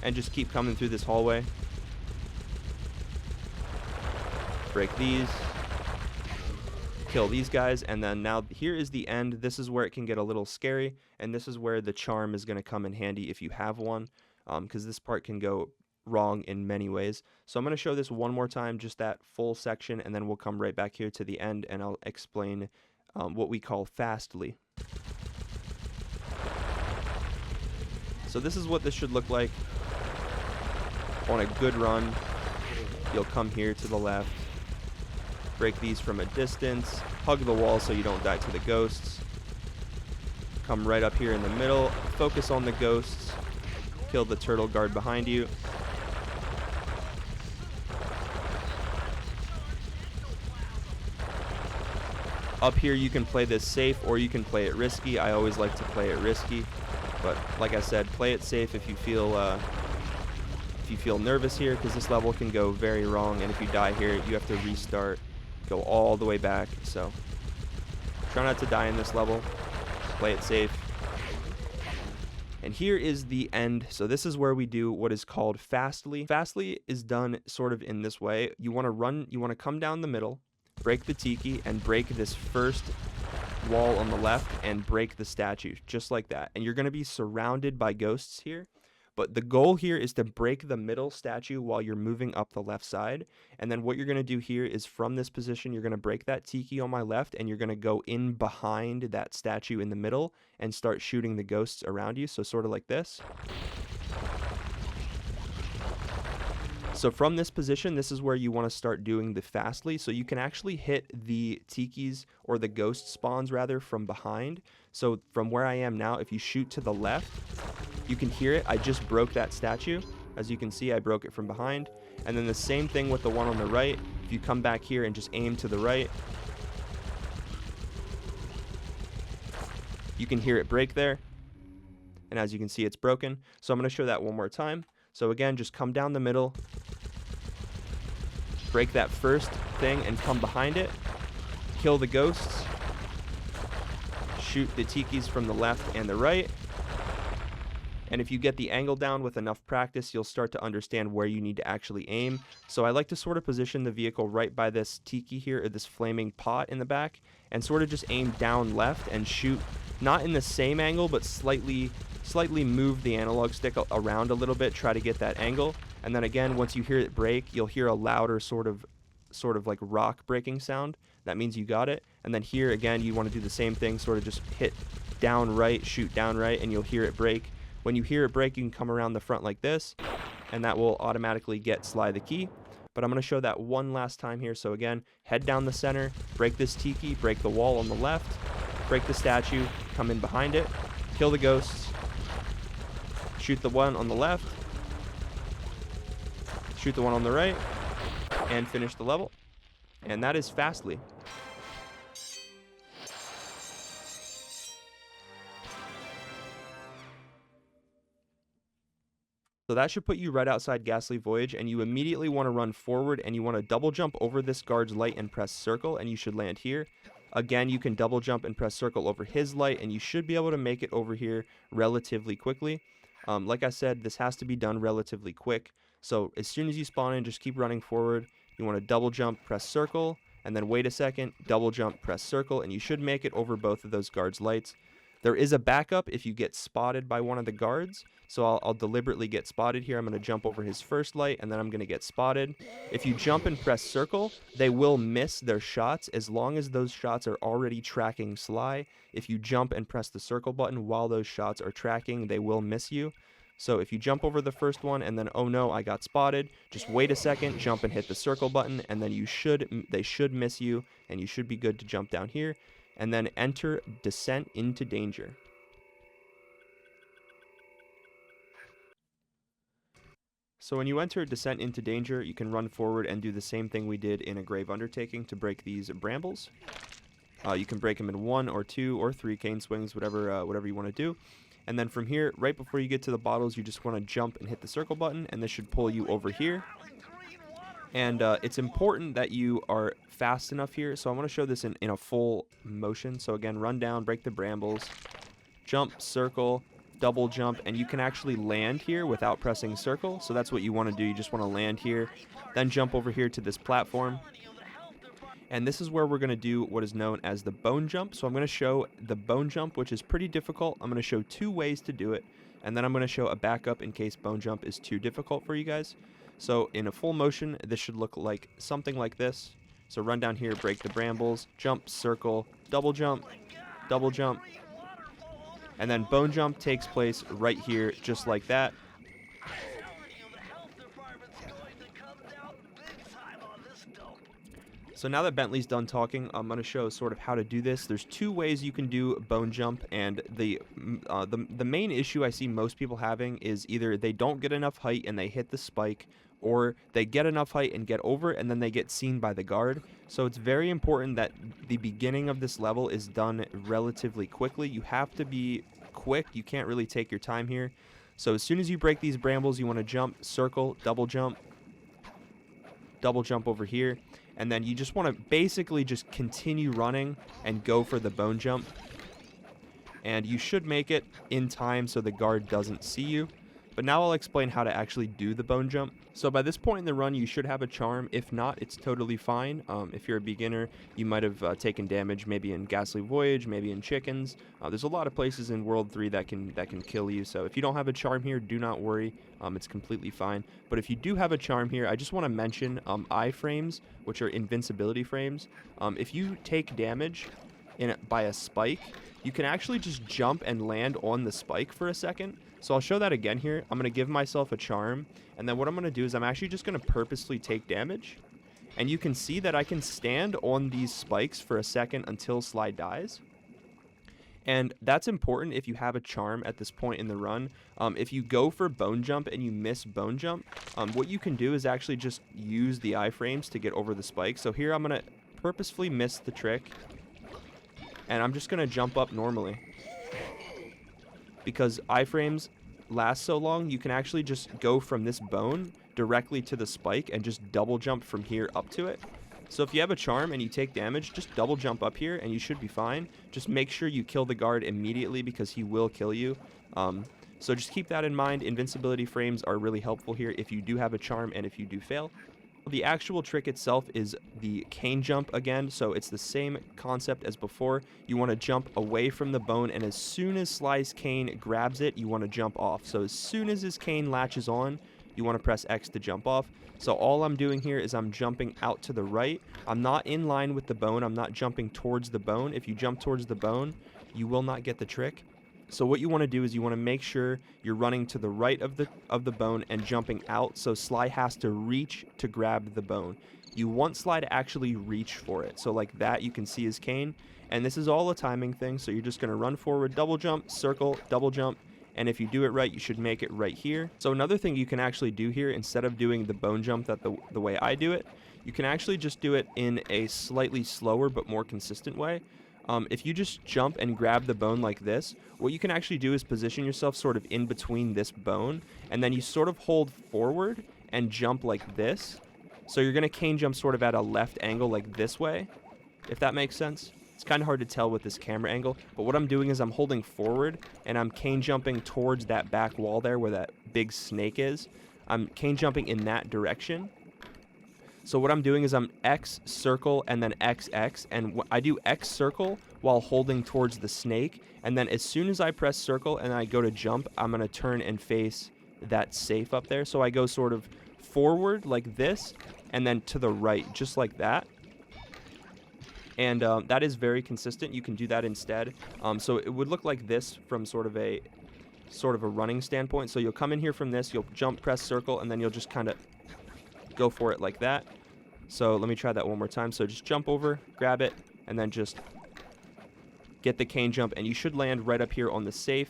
And just keep coming through this hallway. Break these. Kill these guys. And then now here is the end. This is where it can get a little scary. And this is where the charm is going to come in handy if you have one. Because this part can go wrong in many ways. So I'm going to show this one more time, just that full section, and then we'll come right back here to the end and I'll explain what we call fastly. So this is what this should look like on a good run. You'll come here to the left, break these from a distance, hug the wall so you don't die to the ghosts, come right up here in the middle, focus on the ghosts, kill the turtle guard behind you. Up here you can play this safe or you can play it risky. I always like to play it risky, but like I said, play it safe if you feel nervous here, because this level can go very wrong, and if you die here you have to restart, go all the way back. So try not to die in this level, play it safe. And here is the end. So this is where we do what is called fastly. Fastly is done sort of in this way. You want to come down the middle, break the tiki, and break this first wall on the left and break the statue, just like that. And you're going to be surrounded by ghosts here, but the goal here is to break the middle statue while you're moving up the left side. And then what you're going to do here is from this position, you're going to break that tiki on my left, and you're going to go in behind that statue in the middle and start shooting the ghosts around you. So sort of like this. So from this position, this is where you want to start doing the fastly. So you can actually hit the tikis, or the ghost spawns rather, from behind. So from where I am now, if you shoot to the left, you can hear it. I just broke that statue. As you can see, I broke it from behind. And then the same thing with the one on the right. If you come back here and just aim to the right, you can hear it break there. And as you can see, it's broken. So I'm going to show that one more time. So again, just come down the middle, break that first thing and come behind it, kill the ghosts, shoot the tikis from the left and the right. And if you get the angle down with enough practice, you'll start to understand where you need to actually aim. So I like to sort of position the vehicle right by this tiki here, or this flaming pot in the back, and sort of just aim down left and shoot, not in the same angle, but slightly move the analog stick around a little bit, try to get that angle. And then again, once you hear it break, you'll hear a louder sort of like rock breaking sound. That means you got it. And then here again, you want to do the same thing, sort of just hit down right, shoot down right, and you'll hear it break. When you hear it break, you can come around the front like this, and that will automatically get slide the key. But I'm going to show that one last time here. So again, head down the center, break this tiki, break the wall on the left, break the statue, come in behind it, kill the ghosts, shoot the one on the left, shoot the one on the right, and finish the level. And that is fastly. So that should put you right outside Ghastly Voyage, and you immediately want to run forward, and you want to double jump over this guard's light and press circle, and you should land here. Again, you can double jump and press circle over his light, and you should be able to make it over here relatively quickly. Like I said, this has to be done relatively quick. So as soon as you spawn in, just keep running forward. You want to double jump, press circle, and then wait a second, double jump, press circle, and you should make it over both of those guards' lights. There is a backup if you get spotted by one of the guards. So I'll deliberately get spotted here. I'm going to jump over his first light, and then I'm going to get spotted. If you jump and press circle, they will miss their shots as long as those shots are already tracking Sly. If you jump and press the circle button while those shots are tracking, they will miss you. So if you jump over the first one and then, oh no, I got spotted, just wait a second, jump and hit the circle button, and then they should miss you, and you should be good to jump down here. And then enter Descent into Danger. So when you enter Descent into Danger, you can run forward and do the same thing we did in a Grave Undertaking to break these brambles. You can break them in 1 or 2 or 3 cane swings, whatever you want to do. And then from here, right before you get to the bottles, you just want to jump and hit the circle button, and this should pull you over here. And it's important that you are fast enough here. So I want to show this in a full motion. So again, run down, break the brambles, jump, circle, double jump, and you can actually land here without pressing circle. So that's what you want to do. You just want to land here, then jump over here to this platform. And this is where we're going to do what is known as the bone jump. So I'm going to show the bone jump, which is pretty difficult. I'm going to show 2 ways to do it, and then I'm going to show a backup in case bone jump is too difficult for you guys. So in a full motion, this should look like something like this. So run down here, break the brambles, jump, circle, double jump, and then bone jump takes place right here, just like that. So now that Bentley's done talking, I'm going to show sort of how to do this. There's 2 ways you can do bone jump, and the main issue I see most people having is either they don't get enough height and they hit the spike, or they get enough height and get over it and then they get seen by the guard. So it's very important that the beginning of this level is done relatively quickly. You have to be quick. You can't really take your time here. So as soon as you break these brambles, you want to jump, circle, double jump over here. And then you just want to basically just continue running and go for the bone jump. And you should make it in time so the guard doesn't see you. But now I'll explain how to actually do the bone jump. So by this point in the run, you should have a charm. If not, it's totally fine. If you're a beginner, you might have taken damage maybe in Ghastly Voyage, maybe in Chickens. There's a lot of places in World 3 that can kill you. So if you don't have a charm here, do not worry. It's completely fine. But if you do have a charm here, I just want to mention iframes, which are invincibility frames. If you take damage by a spike, you can actually just jump and land on the spike for a second. So I'll show that again here. I'm going to give myself a charm, and then what I'm going to do is I'm actually just going to purposely take damage. And you can see that I can stand on these spikes for a second until Slide dies. And that's important if you have a charm at this point in the run. If you go for bone jump and you miss bone jump, what you can do is actually just use the iframes to get over the spike. So here I'm going to purposefully miss the trick, and I'm just going to jump up normally. Because iframes last so long, you can actually just go from this bone directly to the spike and just double jump from here up to it. So if you have a charm and you take damage, just double jump up here and you should be fine. Just make sure you kill the guard immediately because he will kill you. So just keep that in mind. Invincibility frames are really helpful here if you do have a charm and if you do fail. The actual trick itself is the cane jump again, so it's the same concept as before. You want to jump away from the bone, and as soon as Sly's cane grabs it, you want to jump off. So as soon as his cane latches on, you want to press X to jump off. So all I'm doing here is I'm jumping out to the right. I'm not in line with the bone. I'm not jumping towards the bone. If you jump towards the bone, you will not get the trick. So what you want to do is you want to make sure you're running to the right of the bone and jumping out, so Sly has to reach to grab the bone. You want Sly to actually reach for it. So like that, you can see his cane. And this is all a timing thing, so you're just going to run forward, double jump, circle, double jump, and if you do it right, you should make it right here. So another thing you can actually do here, instead of doing the bone jump the way I do it, you can actually just do it in a slightly slower but more consistent way. If you just jump and grab the bone like this, what you can actually do is position yourself sort of in between this bone, and then you sort of hold forward and jump like this. So you're going to cane jump sort of at a left angle like this way, if that makes sense. It's kind of hard to tell with this camera angle, but what I'm doing is I'm holding forward and I'm cane jumping towards that back wall there where that big snake is. I'm cane jumping in that direction. So what I'm doing is I'm X circle and then XX, and I do X circle while holding towards the snake, and then as soon as I press circle and I go to jump, I'm going to turn and face that safe up there. So I go sort of forward like this and then to the right just like that. And that is very consistent. You can do that instead. So it would look like this from sort of a running standpoint. So you'll come in here from this, you'll jump, press circle, and then you'll just kind of go for it like that. So let me try that one more time. So just jump over, grab it, and then just get the cane jump, and you should land right up here on the safe.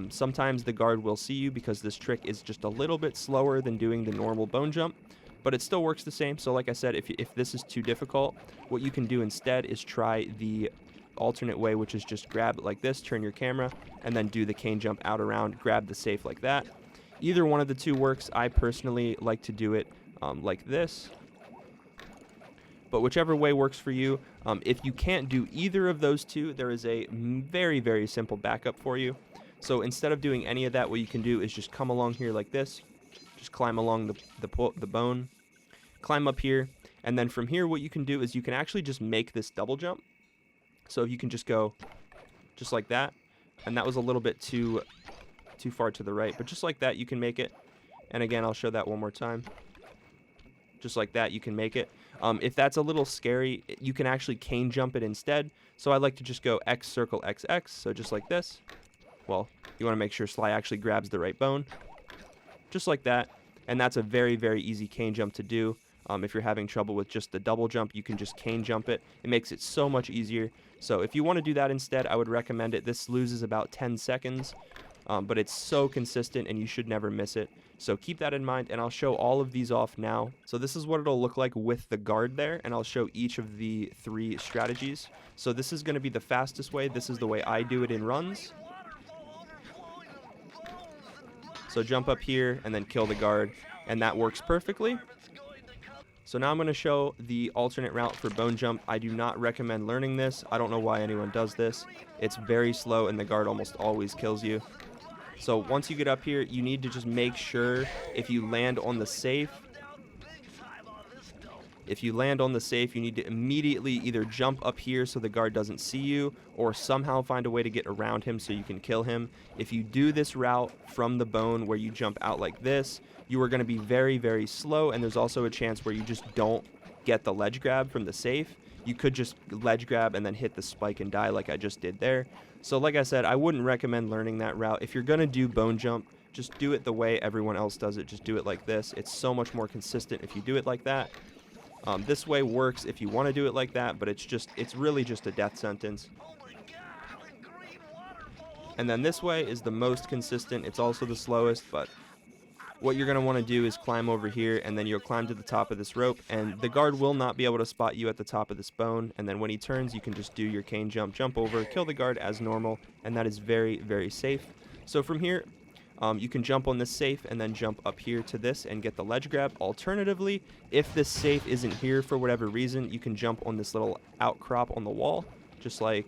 Sometimes the guard will see you because this trick is just a little bit slower than doing the normal bone jump, but it still works the same. So like I said, if this is too difficult, what you can do instead is try the alternate way, which is just grab it like this, turn your camera, and then do the cane jump out around, grab the safe like that. Either one of the two works. I personally like to do it like this. But whichever way works for you. If you can't do either of those two, there is a very, very simple backup for you. So instead of doing any of that, what you can do is just come along here like this. Just climb along the bone. Climb up here. And then from here, what you can do is you can actually just make this double jump. So you can just go just like that. And that was a little bit too far to the right. But just like that, you can make it. And again, I'll show that one more time. Just like that, you can make it. If that's a little scary, you can actually cane jump it instead. So I like to just go X circle XX. So just like this. Well, you want to make sure Sly actually grabs the right bone. Just like that. And that's a very, very easy cane jump to do. If you're having trouble with just the double jump, you can just cane jump it. It makes it so much easier. So if you want to do that instead, I would recommend it. This loses about 10 seconds, but it's so consistent and you should never miss it. So keep that in mind, and I'll show all of these off now. So this is what it'll look like with the guard there, and I'll show each of the 3 strategies. So this is going to be the fastest way. This is the way I do it in runs. So jump up here and then kill the guard, and that works perfectly. So now I'm going to show the alternate route for bone jump. I do not recommend learning this. I don't know why anyone does this. It's very slow and the guard almost always kills you. So once you get up here, you need to just make sure if you land on the safe, you need to immediately either jump up here so the guard doesn't see you, or somehow find a way to get around him so you can kill him. If you do this route from the bone where you jump out like this, you are going to be very, very slow, and there's also a chance where you just don't get the ledge grab from the safe. You could just ledge grab and then hit the spike and die like I just did there. So like I said, I wouldn't recommend learning that route. If you're going to do bone jump, just do it the way everyone else does it. Just do it like this. It's so much more consistent if you do it like that. This way works if you want to do it like that, but it's really just a death sentence. And then this way is the most consistent. It's also the slowest, but what you're going to want to do is climb over here, and then you'll climb to the top of this rope, and the guard will not be able to spot you at the top of this bone. And then when he turns, you can just do your cane jump, jump over, kill the guard as normal, and that is very, very safe. So from here, you can jump on this safe and then jump up here to this and get the ledge grab. Alternatively, if this safe isn't here for whatever reason, you can jump on this little outcrop on the wall, just like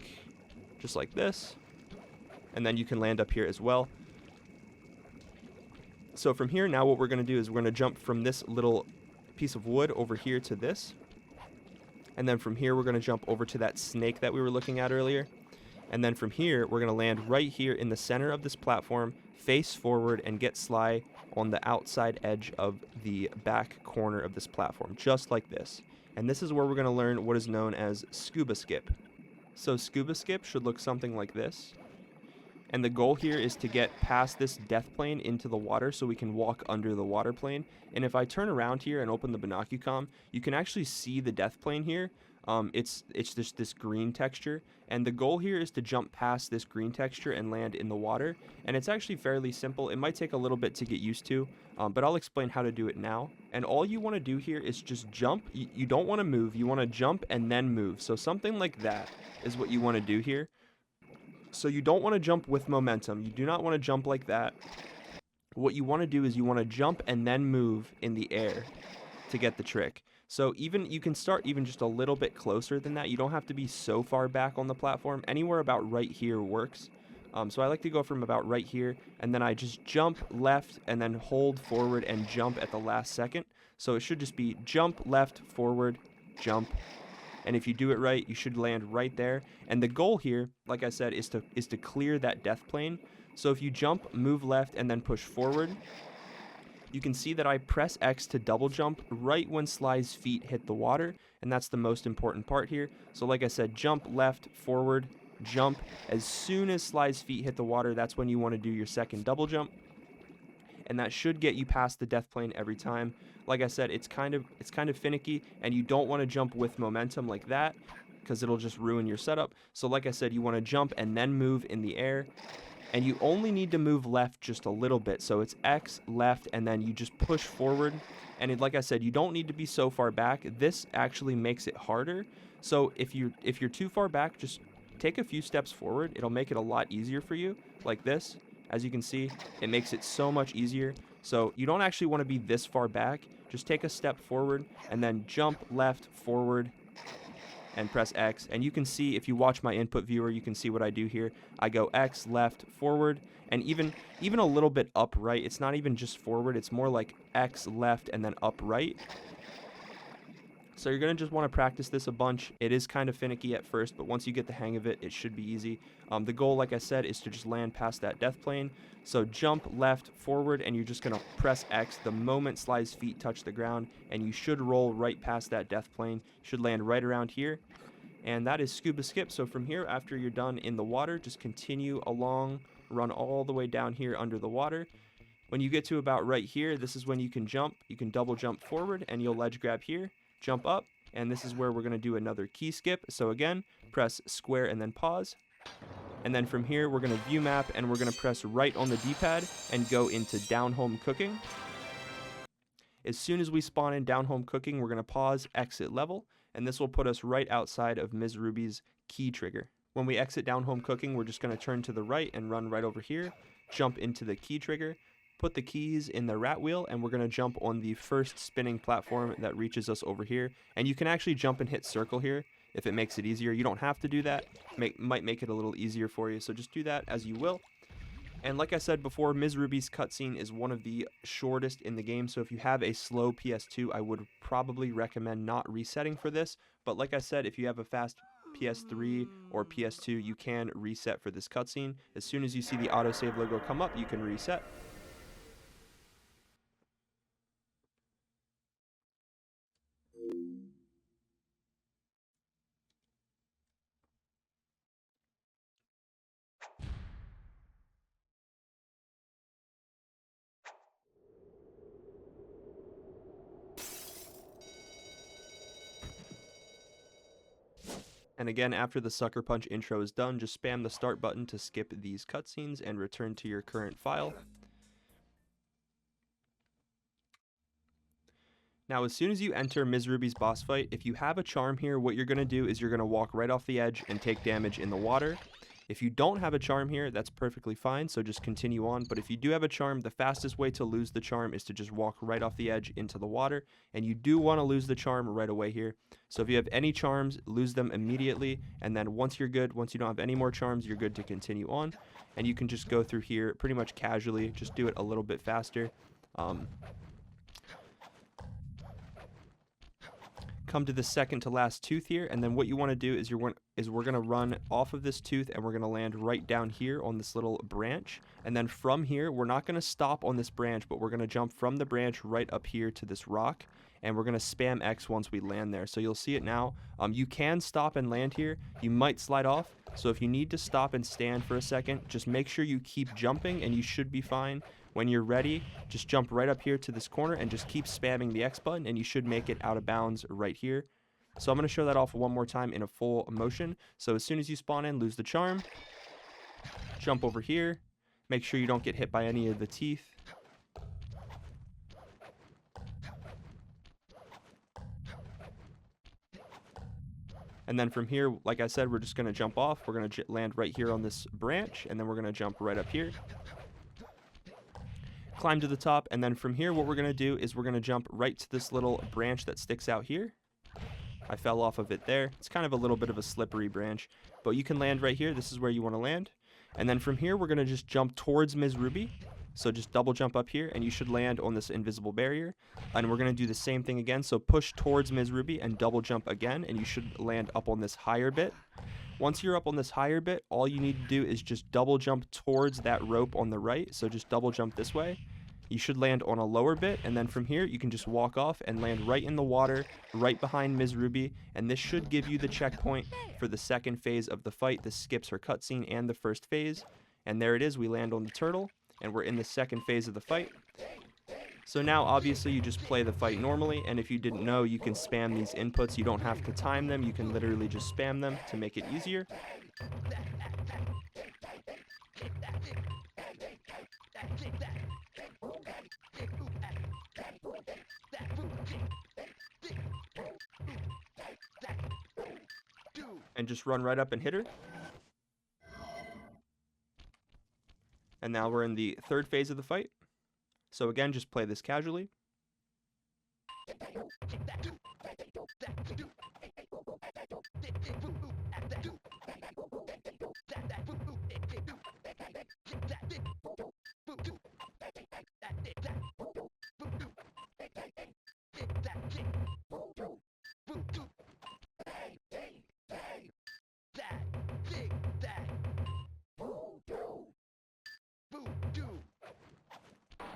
this, and then you can land up here as well. So from here, now what we're going to do is we're going to jump from this little piece of wood over here to this. And then from here, we're going to jump over to that snake that we were looking at earlier. And then from here, we're going to land right here in the center of this platform, face forward, and get Sly on the outside edge of the back corner of this platform, just like this. And this is where we're going to learn what is known as Scuba Skip. So Scuba Skip should look something like this. And the goal here is to get past this death plane into the water so we can walk under the water plane. And if I turn around here and open the binocucom, you can actually see the death plane here. It's just this green texture. And the goal here is to jump past this green texture and land in the water. And it's actually fairly simple. It might take a little bit to get used to, but I'll explain how to do it now. And all you want to do here is just jump. You don't want to move. You want to jump and then move. So something like that is what you want to do here. So you don't want to jump with momentum. You do not want to jump like that. What you want to do is you want to jump and then move in the air to get the trick. So you can start even just a little bit closer than that. You don't have to be so far back on the platform. Anywhere about right here works. So I like to go from about right here, and then I just jump left and then hold forward and jump at the last second. So it should just be jump left, forward, jump. And if you do it right, you should land right there. And the goal here, like I said, is to clear that death plane. So if you jump, move left, and then push forward, you can see that I press X to double jump right when Sly's feet hit the water. And that's the most important part here. So like I said, jump left, forward, jump. As soon as Sly's feet hit the water, that's when you want to do your second double jump. And that should get you past the death plane every time. Like I said, it's kind of finicky, and you don't want to jump with momentum like that because it'll just ruin your setup. So like I said, you want to jump and then move in the air, and you only need to move left just a little bit. So it's X, left, and then you just push forward. And like I said, you don't need to be so far back. This actually makes it harder. So if you're too far back, just take a few steps forward. It'll make it a lot easier for you, like this. As you can see, it makes it so much easier. So you don't actually want to be this far back. Just take a step forward and then jump left, forward, and press X. And you can see, if you watch my input viewer, you can see what I do here. I go X, left, forward, and even a little bit upright. It's not even just forward. It's more like X, left, and then upright. So you're going to just want to practice this a bunch. It is kind of finicky at first, but once you get the hang of it, it should be easy. The goal, like I said, is to just land past that death plane. So jump left, forward, and you're just going to press X the moment Sly's feet touch the ground, and you should roll right past that death plane. Should land right around here. And that is Scuba Skip. So from here, after you're done in the water, just continue along, run all the way down here under the water. When you get to about right here, this is when you can jump. You can double jump forward, and you'll ledge grab here. Jump up, and this is where we're going to do another key skip. So again, press square and then pause. And then from here, we're going to view map, and we're going to press right on the D-pad and go into down home cooking. As soon as we spawn in down home cooking, we're going to pause, exit level, and this will put us right outside of Ms. Ruby's key trigger. When we exit down home cooking, we're just going to turn to the right and run right over here, jump into the key trigger, put the keys in the rat wheel, and we're going to jump on the first spinning platform that reaches us over here. And you can actually jump and hit circle here if it makes it easier. You don't have to do that. Might make it a little easier for you, so just do that as you will. And like I said before, Ms. Ruby's cutscene is one of the shortest in the game, so if you have a slow PS2, I would probably recommend not resetting for this. But like I said, if you have a fast PS3 or PS2, you can reset for this cutscene. As soon as you see the autosave logo come up, you can reset. And again, after the Sucker Punch intro is done, just spam the start button to skip these cutscenes and return to your current file. Now, as soon as you enter Ms. Ruby's boss fight, if you have a charm here, what you're going to do is you're going to walk right off the edge and take damage in the water. If you don't have a charm here, that's perfectly fine, so just continue on. But if you do have a charm, the fastest way to lose the charm is to just walk right off the edge into the water. And you do want to lose the charm right away here. So if you have any charms, lose them immediately. And then once you're good, once you don't have any more charms, you're good to continue on. And you can just go through here pretty much casually. Just do it a little bit faster. Come to the second to last tooth here, and then what you want to do is we're going to run off of this tooth, and we're going to land right down here on this little branch. And then from here, we're not going to stop on this branch, but we're going to jump from the branch right up here to this rock, and we're going to spam X once we land there. So you'll see it now. You can stop and land here. You might slide off, so if you need to stop and stand for a second, just make sure you keep jumping, and you should be fine. When you're ready, just jump right up here to this corner and just keep spamming the X button, and you should make it out of bounds right here. So I'm going to show that off one more time in a full motion. So as soon as you spawn in, lose the charm, jump over here, make sure you don't get hit by any of the teeth. And then from here, like I said, we're just going to jump off. We're going to land right here on this branch, and then we're going to jump right up here. Climb to the top, and then from here what we're going to do is we're going to jump right to this little branch that sticks out here. I fell off of it there. It's kind of a little bit of a slippery branch, but you can land right here. This is where you want to land. And then from here we're going to just jump towards Ms. Ruby. So just double jump up here, and you should land on this invisible barrier. And we're going to do the same thing again. So push towards Ms. Ruby and double jump again, and you should land up on this higher bit. Once you're up on this higher bit, all you need to do is just double jump towards that rope on the right. So just double jump this way. You should land on a lower bit, and then from here you can just walk off and land right in the water, right behind Ms. Ruby, and this should give you the checkpoint for the second phase of the fight. This skips her cutscene and the first phase, and there it is. We land on the turtle, and we're in the second phase of the fight. So now obviously you just play the fight normally, and if you didn't know, you can spam these inputs. You don't have to time them. You can literally just spam them to make it easier. And just run right up and hit her. And now we're in the third phase of the fight. So again, just play this casually.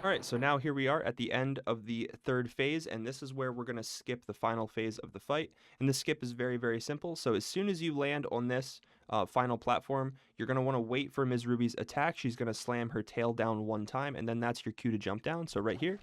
Alright, so now here we are at the end of the third phase, and this is where we're going to skip the final phase of the fight. And the skip is very, very simple. So as soon as you land on this final platform, you're going to want to wait for Ms. Ruby's attack. She's going to slam her tail down one time, and then that's your cue to jump down. So right here.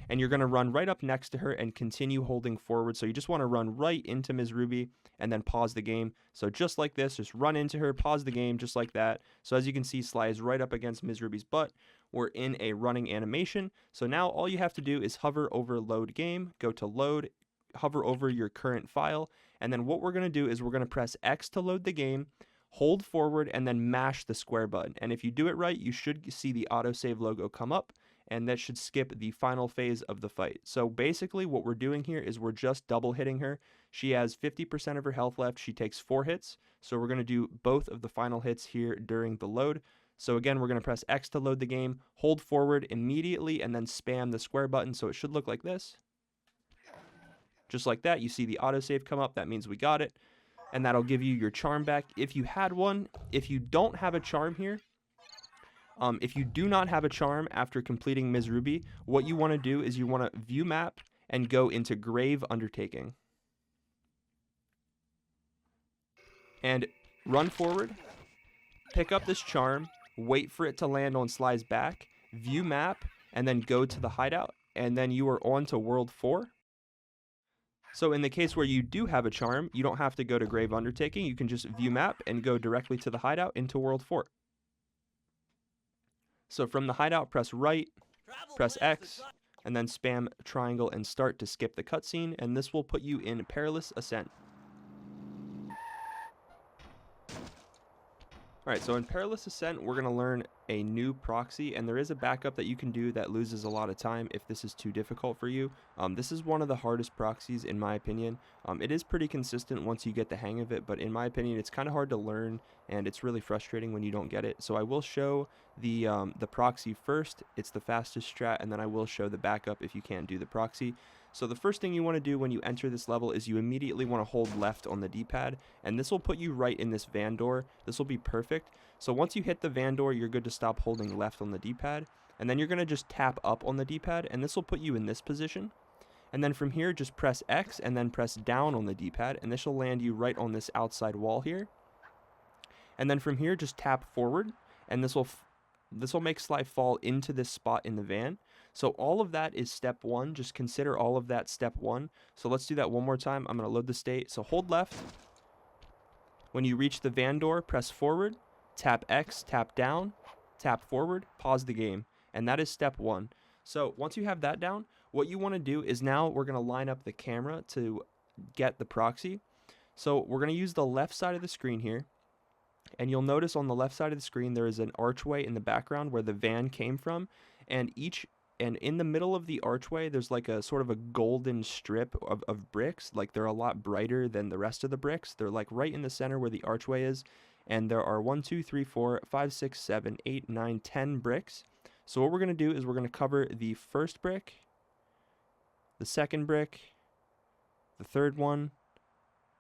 And you're going to run right up next to her and continue holding forward. So you just want to run right into Ms. Ruby and then pause the game. So just like this, just run into her, pause the game, just like that. So as you can see, Sly is right up against Ms. Ruby's butt. We're in a running animation. So now all you have to do is hover over load game, go to load, hover over your current file. And then what we're going to do is we're going to press X to load the game, hold forward, and then mash the square button. And if you do it right, you should see the autosave logo come up. And that should skip the final phase of the fight. So basically what we're doing here is we're just double hitting her. She has 50% of her health left. She takes 4 hits. So we're going to do both of the final hits here during the load. So again, we're going to press X to load the game, hold forward immediately, and then spam the square button. So it should look like this. Just like that, you see the autosave come up. That means we got it. And that'll give you your charm back if you had one. If you don't have a charm here, if you do not have a charm after completing Ms. Ruby, what you want to do is you want to view map and go into Grave Undertaking. And run forward, pick up this charm, wait for it to land on Sly's back, view map, and then go to the hideout, and then you are on to World 4. So in the case where you do have a charm, you don't have to go to Grave Undertaking, you can just view map and go directly to the hideout into World 4. So from the hideout, press right, press X, and then spam triangle and start to skip the cutscene, and this will put you in Perilous Ascent. Alright, so in Perilous Ascent, we're going to learn a new proxy, and there is a backup that you can do that loses a lot of time if this is too difficult for you. This is one of the hardest proxies in my opinion. It is pretty consistent once you get the hang of it, but in my opinion, it's kind of hard to learn, and it's really frustrating when you don't get it. So I will show the proxy first. It's the fastest strat, and then I will show the backup if you can't do the proxy. So the first thing you want to do when you enter this level is you immediately want to hold left on the D-pad, and this will put you right in this van door. This will be perfect. So once you hit the van door, you're good to stop holding left on the D-pad, and then you're going to just tap up on the D-pad, and this will put you in this position. And then from here, just press X and then press down on the D-pad, and this will land you right on this outside wall here. And then from here, just tap forward, and this will make Sly fall into this spot in the van. So all of that is step 1. Just consider all of that step 1. So let's do that one more time. I'm going to load the state. So hold left. When you reach the van door, press forward, tap X, tap down, tap forward, pause the game. And that is step 1. So once you have that down, what you want to do is now we're going to line up the camera to get the proxy. So we're going to use the left side of the screen here. And you'll notice on the left side of the screen there is an archway in the background where the van came from, and in the middle of the archway there's like a sort of a golden strip of bricks. Like they're a lot brighter than the rest of the bricks. They're like right in the center where the archway is, and there are 1 2 3 4 5 6 7 8 9 10 bricks. So what we're going to do is we're going to cover the first brick, the second brick, the third one,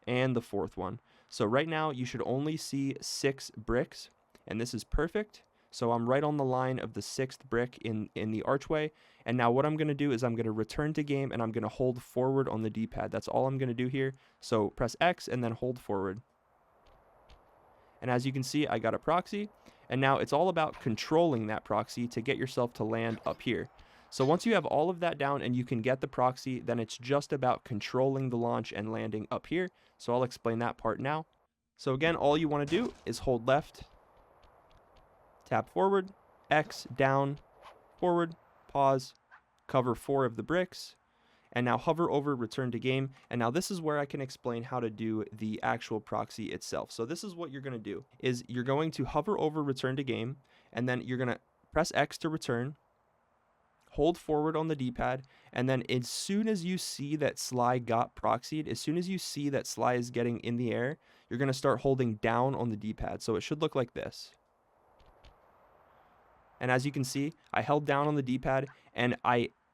and the fourth one. So right now you should only see 6 bricks, and this is perfect. So I'm right on the line of the 6th brick in the archway. And now what I'm going to do is I'm going to return to game, and I'm going to hold forward on the D-pad. That's all I'm going to do here. So press X and then hold forward. And as you can see, I got a proxy. And now it's all about controlling that proxy to get yourself to land up here. So once you have all of that down and you can get the proxy, then it's just about controlling the launch and landing up here. So I'll explain that part now. So again, all you want to do is hold left, tap forward, X, down, forward, pause, cover 4 of the bricks, and now hover over return to game. And now this is where I can explain how to do the actual proxy itself. So this is what you're going to do, is you're going to hover over return to game, and then you're going to press X to return, hold forward on the D-pad, and then as soon as you see that Sly got proxied, as soon as you see that Sly is getting in the air, you're going to start holding down on the D-pad. So it should look like this. And as you can see, I held down on the D-pad, and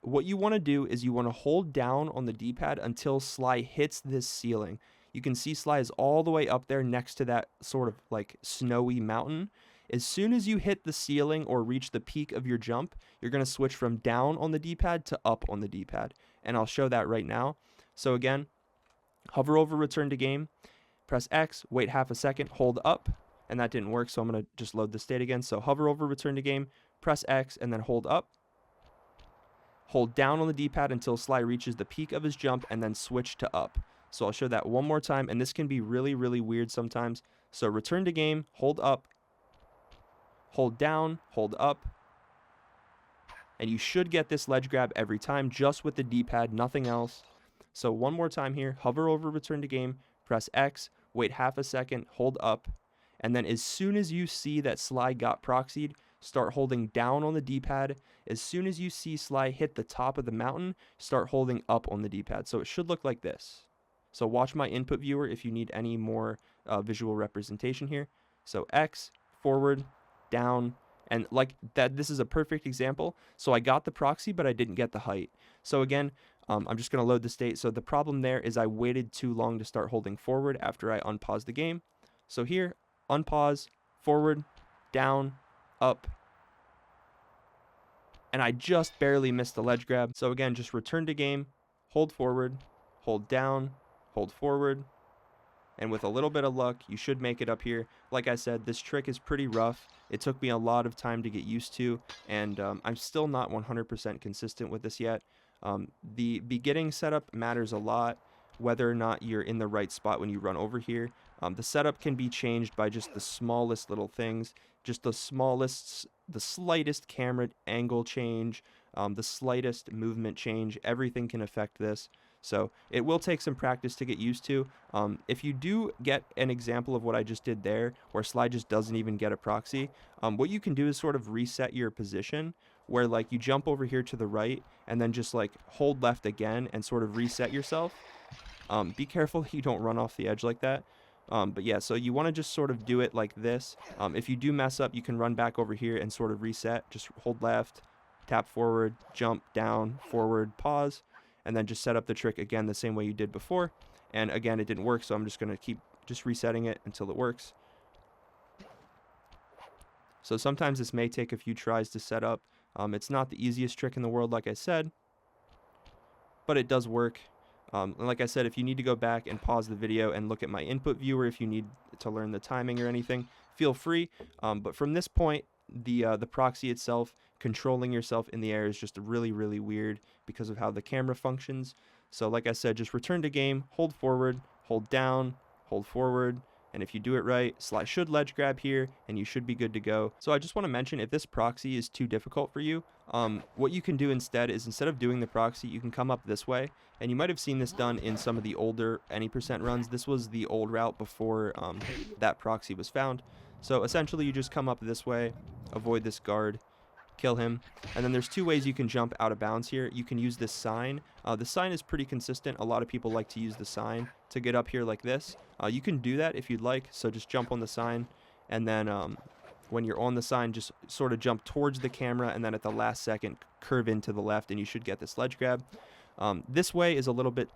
what you want to do is you want to hold down on the D-pad until Sly hits this ceiling. You can see Sly is all the way up there next to that sort of like snowy mountain. As soon as you hit the ceiling or reach the peak of your jump, you're going to switch from down on the D-pad to up on the D-pad. And I'll show that right now. So again, hover over return to game, press X, wait half a second, hold up, and that didn't work, so I'm going to just load the state again. So hover over return to game, press X, and then hold up. Hold down on the D-pad until Sly reaches the peak of his jump, and then switch to up. So I'll show that one more time, and this can be really, really weird sometimes. So return to game, hold up, hold down, hold up, and you should get this ledge grab every time just with the D-pad, nothing else. So one more time here, hover over return to game, press X, wait half a second, hold up, and then as soon as you see that Sly got proxied, start holding down on the D-pad. As soon as you see Sly hit the top of the mountain, start holding up on the D-pad. So it should look like this. So watch my input viewer if you need any more visual representation here. So X, forward, down, and like that, this is a perfect example. So I got the proxy, but I didn't get the height. So again, I'm just going to load the state. So the problem there is I waited too long to start holding forward after I unpaused the game. So here, unpause, forward, down, up, and I just barely missed the ledge grab. So again, just return to game, hold forward, hold down, hold forward, and with a little bit of luck, you should make it up here. Like I said, this trick is pretty rough. It took me a lot of time to get used to, and I'm still not 100% consistent with this yet. The beginning setup matters a lot, whether or not you're in the right spot when you run over here. The setup can be changed by just the smallest little things, just the slightest camera angle change, the slightest movement change. Everything can affect this. So it will take some practice to get used to. If you do get an example of what I just did there, where Sly just doesn't even get a proxy, what you can do is sort of reset your position, where like you jump over here to the right and then just like hold left again and sort of reset yourself. Be careful you don't run off the edge like that. But yeah, so you want to just sort of do it like this. If you do mess up, you can run back over here and sort of reset. Just hold left, tap forward, jump down, forward, pause, and then just set up the trick again the same way you did before. And again, it didn't work, so I'm just going to keep just resetting it until it works. So sometimes this may take a few tries to set up. It's not the easiest trick in the world, like I said, but it does work. And like I said, if you need to go back and pause the video and look at my input viewer, if you need to learn the timing or anything, feel free. But from this point, the proxy itself, controlling yourself in the air, is just really, really weird because of how the camera functions. So like I said, just return to game, hold forward, hold down, hold forward, and if you do it right, Sly should ledge grab here, and you should be good to go. So I just want to mention, if this proxy is too difficult for you, what you can do instead is, instead of doing the proxy, you can come up this way, and you might have seen this done in some of the older any% runs. This was the old route before that proxy was found. So essentially, you just come up this way, avoid this guard, kill him, and then there's two ways you can jump out of bounds here. You can use this sign. The sign is pretty consistent. A lot of people like to use the sign to get up here like this. You can do that if you'd like, so just jump on the sign, and then when you're on the sign, just sort of jump towards the camera, and then at the last second, curve into the left, and you should get this ledge grab. This way is a little bit,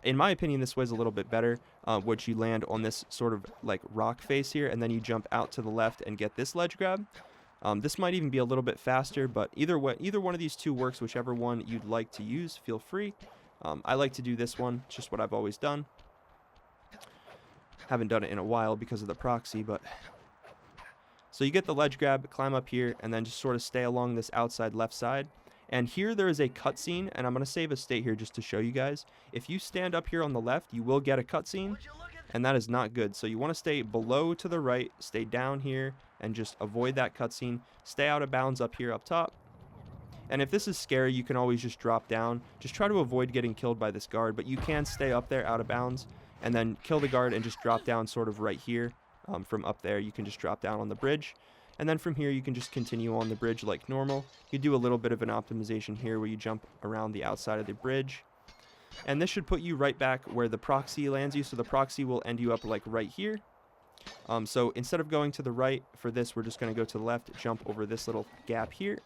in my opinion, this way is a little bit better, which you land on this sort of like rock face here, and then you jump out to the left and get this ledge grab. This might even be a little bit faster, but either one of these two works. Whichever one you'd like to use, feel free. I like to do this one. It's just what I've always done. Haven't done it in a while because of the proxy, but... So you get the ledge grab, climb up here, and then just sort of stay along this outside left side. And here there is a cutscene, and I'm going to save a state here just to show you guys. If you stand up here on the left, you will get a cutscene, and that is not good. So you want to stay below to the right, stay down here, and just avoid that cutscene. Stay out of bounds up here up top. And if this is scary, you can always just drop down. Just try to avoid getting killed by this guard, but you can stay up there out of bounds, and then kill the guard and just drop down sort of right here. From up there, you can just drop down on the bridge. And then from here, you can just continue on the bridge like normal. You do a little bit of an optimization here where you jump around the outside of the bridge. And this should put you right back where the proxy lands you. So the proxy will end you up like right here. So instead of going to the right for this, we're just going to go to the left, jump over this little gap here.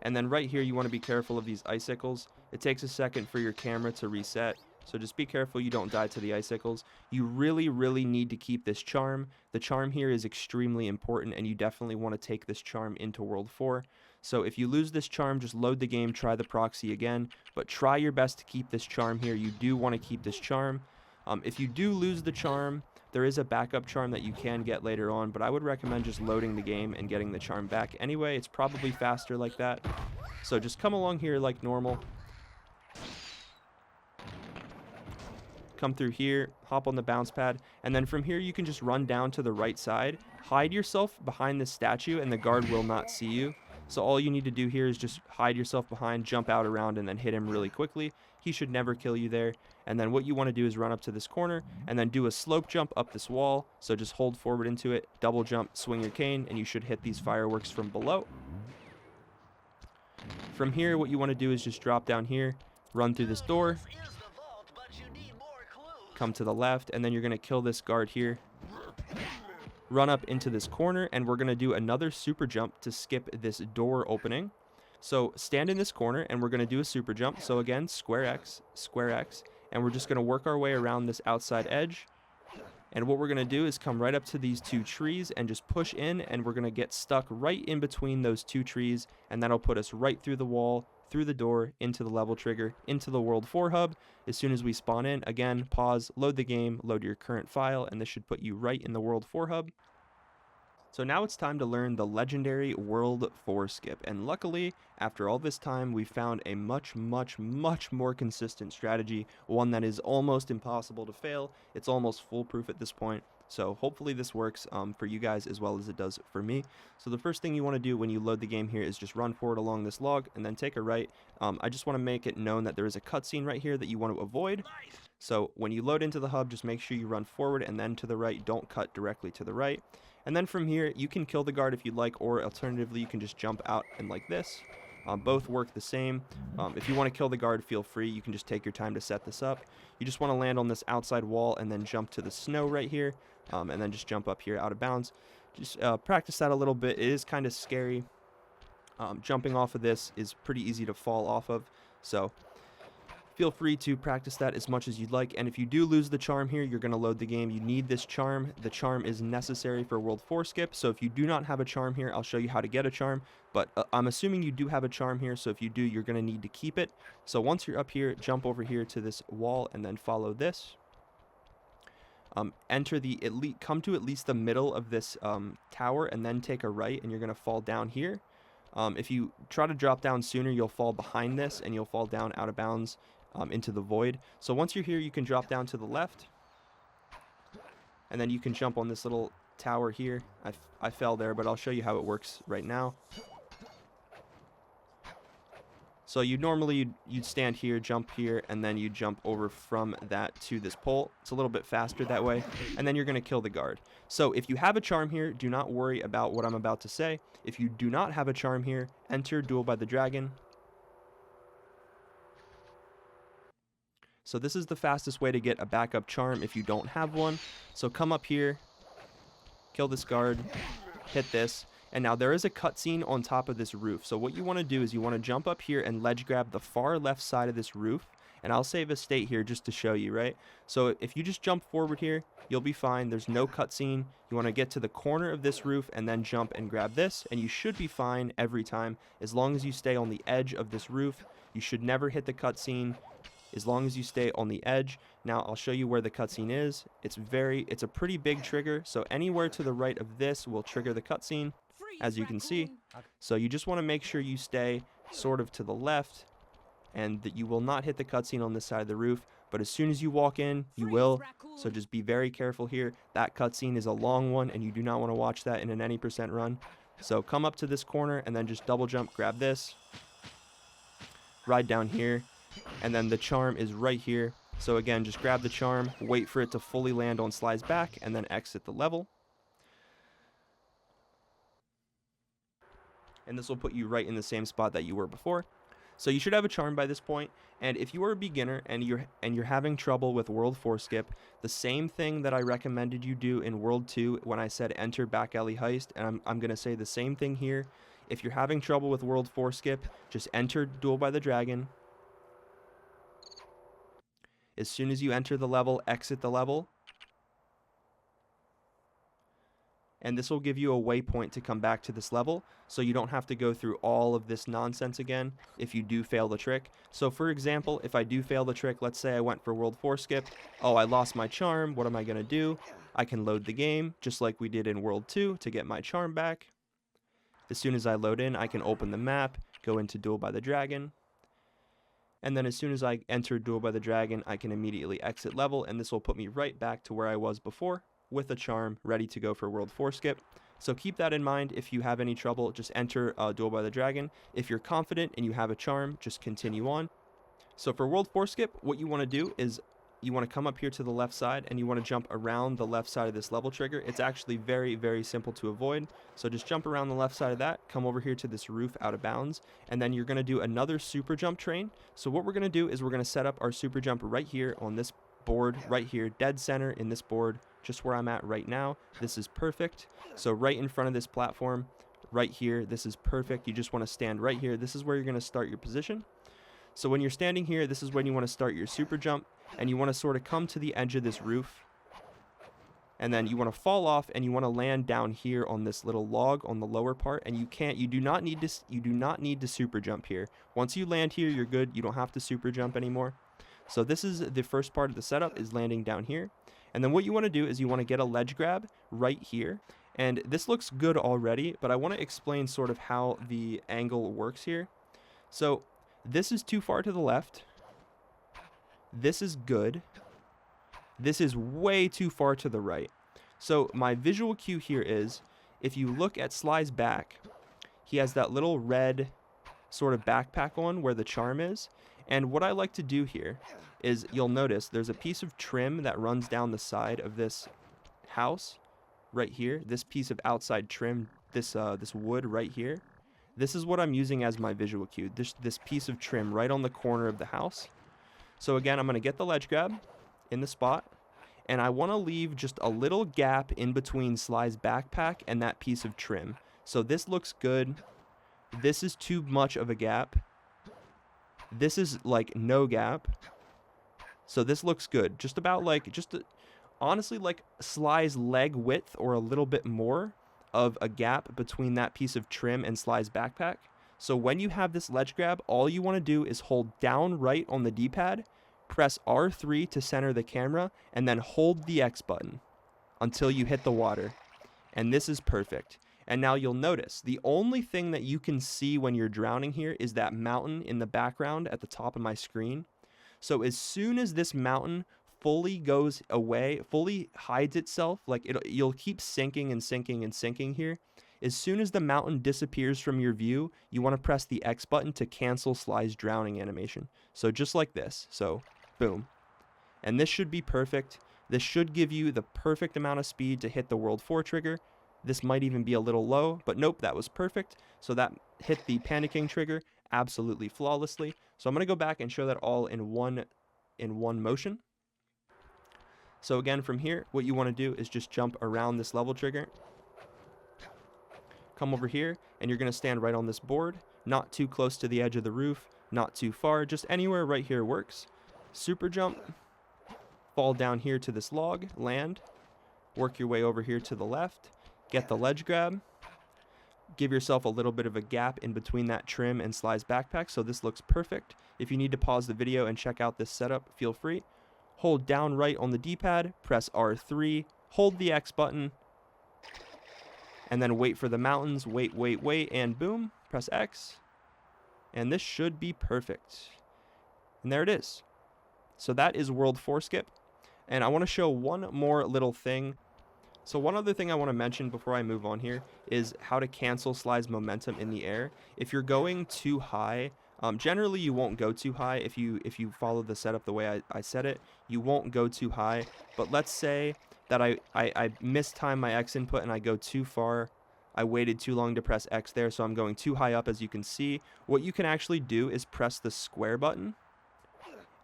And then right here, you want to be careful of these icicles. It takes a second for your camera to reset. So just be careful you don't die to the icicles. You really, really need to keep this charm. The charm here is extremely important, and you definitely want to take this charm into World 4. So if you lose this charm, just load the game, try the proxy again. But try your best to keep this charm here. You do want to keep this charm. If you do lose the charm, there is a backup charm that you can get later on, but I would recommend just loading the game and getting the charm back. Anyway, it's probably faster like that. So just come along here like normal. Come through here, hop on the bounce pad, and then from here you can just run down to the right side, hide yourself behind this statue, and the guard will not see you. So all you need to do here is just hide yourself behind, jump out around, and then hit him really quickly. He should never kill you there. And then what you want to do is run up to this corner, and then do a slope jump up this wall. So just hold forward into it, double jump, swing your cane, and you should hit these fireworks from below. From here, what you want to do is just drop down here, run through this door, come to the left, and then you're going to kill this guard here. Run up into this corner, and we're going to do another super jump to skip this door opening. So stand in this corner, and we're going to do a super jump. So again, square X, and we're just going to work our way around this outside edge. And what we're going to do is come right up to these two trees and just push in, and we're going to get stuck right in between those two trees, and that'll put us right through the wall, through the door, into the level trigger, into the World 4 hub. As soon as we spawn in, again, pause, load the game, load your current file, and this should put you right in the World 4 hub. So now it's time to learn the legendary World 4 skip, and luckily, after all this time, we found a much more consistent strategy, one that is almost impossible to fail. It's almost foolproof at this point. So hopefully this works for you guys as well as it does for me. So the first thing you want to do when you load the game here is just run forward along this log and then take a right. I just want to make it known that there is a cutscene right here that you want to avoid. So when you load into the hub, just make sure you run forward and then to the right. Don't cut directly to the right. And then from here, you can kill the guard if you'd like, or alternatively, you can just jump out and like this. Both work the same. If you want to kill the guard, feel free. You can just take your time to set this up. You just want to land on this outside wall and then jump to the snow right here, and then just jump up here out of bounds. Just practice that a little bit. It is kind of scary. Jumping off of this is pretty easy to fall off of, so feel free to practice that as much as you'd like. And if you do lose the charm here, you're going to load the game. You need this charm. The charm is necessary for World 4 skip. So if you do not have a charm here, I'll show you how to get a charm. But I'm assuming you do have a charm here. So if you do, you're going to need to keep it. So once you're up here, jump over here to this wall and then follow this. Enter the elite. Come to at least the middle of this tower and then take a right, and you're going to fall down here. If you try to drop down sooner, you'll fall behind this and you'll fall down out of bounds into the void. So once you're here, you can drop down to the left, and then you can jump on this little tower here. I fell there, but I'll show you how it works right now. So you'd stand here, jump here, and then you jump over from that to this pole. It's a little bit faster that way, and then you're going to kill the guard. So if you have a charm here, do not worry about what I'm about to say. If you do not have a charm here, enter Duel by the Dragon. So this is the fastest way to get a backup charm if you don't have one. So come up here, kill this guard, hit this, and now there is a cutscene on top of this roof. So what you want to do is you want to jump up here and ledge grab the far left side of this roof, and I'll save a state here just to show you, right? So if you just jump forward here, you'll be fine. There's no cutscene. You want to get to the corner of this roof and then jump and grab this, and you should be fine every time as long as you stay on the edge of this roof. You should never hit the cutscene as long as you stay on the edge. Now I'll show you where the cutscene is. It's a pretty big trigger, so anywhere to the right of this will trigger the cutscene, as you can see. So you just want to make sure you stay sort of to the left, and that you will not hit the cutscene on this side of the roof, but as soon as you walk in, you will. So just be very careful here. That cutscene is a long one, and you do not want to watch that in an any % run. So come up to this corner, and then just double jump, grab this, ride down here, and then the charm is right here. So again, just grab the charm, wait for it to fully land on Sly's back, and then exit the level. and this will put you right in the same spot that you were before. So you should have a charm by this point, and if you are a beginner and you're having trouble with World 4 Skip, the same thing that I recommended you do in World 2 when I said enter back alley heist, and I'm going to say the same thing here. If you're having trouble with World 4 Skip, just enter Duel by the Dragon. As soon as you enter the level, exit the level. And this will give you a waypoint to come back to this level, so you don't have to go through all of this nonsense again if you do fail the trick. So for example, if I do fail the trick, let's say I went for World 4 Skip, oh, I lost my charm, what am I going to do? I can load the game, just like we did in World 2, to get my charm back. As soon as I load in, I can open the map, go into Duel by the Dragon, and then as soon as I enter Duel by the Dragon, I can immediately exit level, and this will put me right back to where I was before, with a charm ready to go for World 4 Skip. So keep that in mind. If you have any trouble, just enter Duel by the Dragon. If you're confident and you have a charm, just continue on. So for World 4 Skip, what you want to do is you want to come up here to the left side and you want to jump around the left side of this level trigger. It's actually very, very simple to avoid. So just jump around the left side of that, come over here to this roof out of bounds, and then you're going to do another super jump train. So what we're going to do is we're going to set up our super jump right here on this board, right here, dead center in this board, just where I'm at right now. This is perfect. So right in front of this platform, right here, this is perfect. You just want to stand right here. This is where you're going to start your position. So when you're standing here, this is when you want to start your super jump, and you want to sort of come to the edge of this roof, and then you want to fall off and you want to land down here on this little log on the lower part, and you do not need to super jump here. Once you land here, you're good. You don't have to super jump anymore. So this is the first part of the setup, is landing down here. And then what you want to do is you want to get a ledge grab right here. And this looks good already, but I want to explain sort of how the angle works here. So this is too far to the left. This is good. This is way too far to the right. So my visual cue here is, if you look at Sly's back, he has that little red sort of backpack on where the charm is. And what I like to do here is, you'll notice there's a piece of trim that runs down the side of this house right here. This piece of outside trim, this wood right here. This is what I'm using as my visual cue. This piece of trim right on the corner of the house. So again, I'm going to get the ledge grab in the spot, and I want to leave just a little gap in between Sly's backpack and that piece of trim. So this looks good. This is too much of a gap. This is like no gap. So this looks good. Just about like, honestly like Sly's leg width or a little bit more of a gap between that piece of trim and Sly's backpack. So when you have this ledge grab, all you want to do is hold down right on the D-pad, press R3 to center the camera, and then hold the X button until you hit the water. And this is perfect. And now you'll notice the only thing that you can see when you're drowning here is that mountain in the background at the top of my screen. So as soon as this mountain fully goes away, fully hides itself, like you'll keep sinking and sinking and sinking here. As soon as the mountain disappears from your view, you want to press the X button to cancel Sly's drowning animation. So just like this. So boom. And this should be perfect. This should give you the perfect amount of speed to hit the World 4 trigger. This might even be a little low, but nope, that was perfect. So that hit the Panda King trigger absolutely flawlessly. So I'm going to go back and show that all in one motion. So again, from here, what you want to do is just jump around this level trigger. Come over here, and you're going to stand right on this board, not too close to the edge of the roof, not too far, just anywhere right here works. Super jump, fall down here to this log, land, work your way over here to the left, get the ledge grab, give yourself a little bit of a gap in between that trim and Sly's backpack, so this looks perfect. If you need to pause the video and check out this setup, feel free. Hold down right on the D-pad, press R3, hold the X button, and then wait for the mountains, wait, and boom, press X, and this should be perfect. And there it is. So that is World 4 Skip, and I want to show one more little thing. So one other thing I want to mention before I move on here is how to cancel Sly's momentum in the air. If you're going too high, generally you won't go too high. If you follow the setup the way I said it, you won't go too high. But let's say that I mistime my X input and I go too far I waited too long to press X there, so I'm going too high up, as you can see. What you can actually do is press the square button,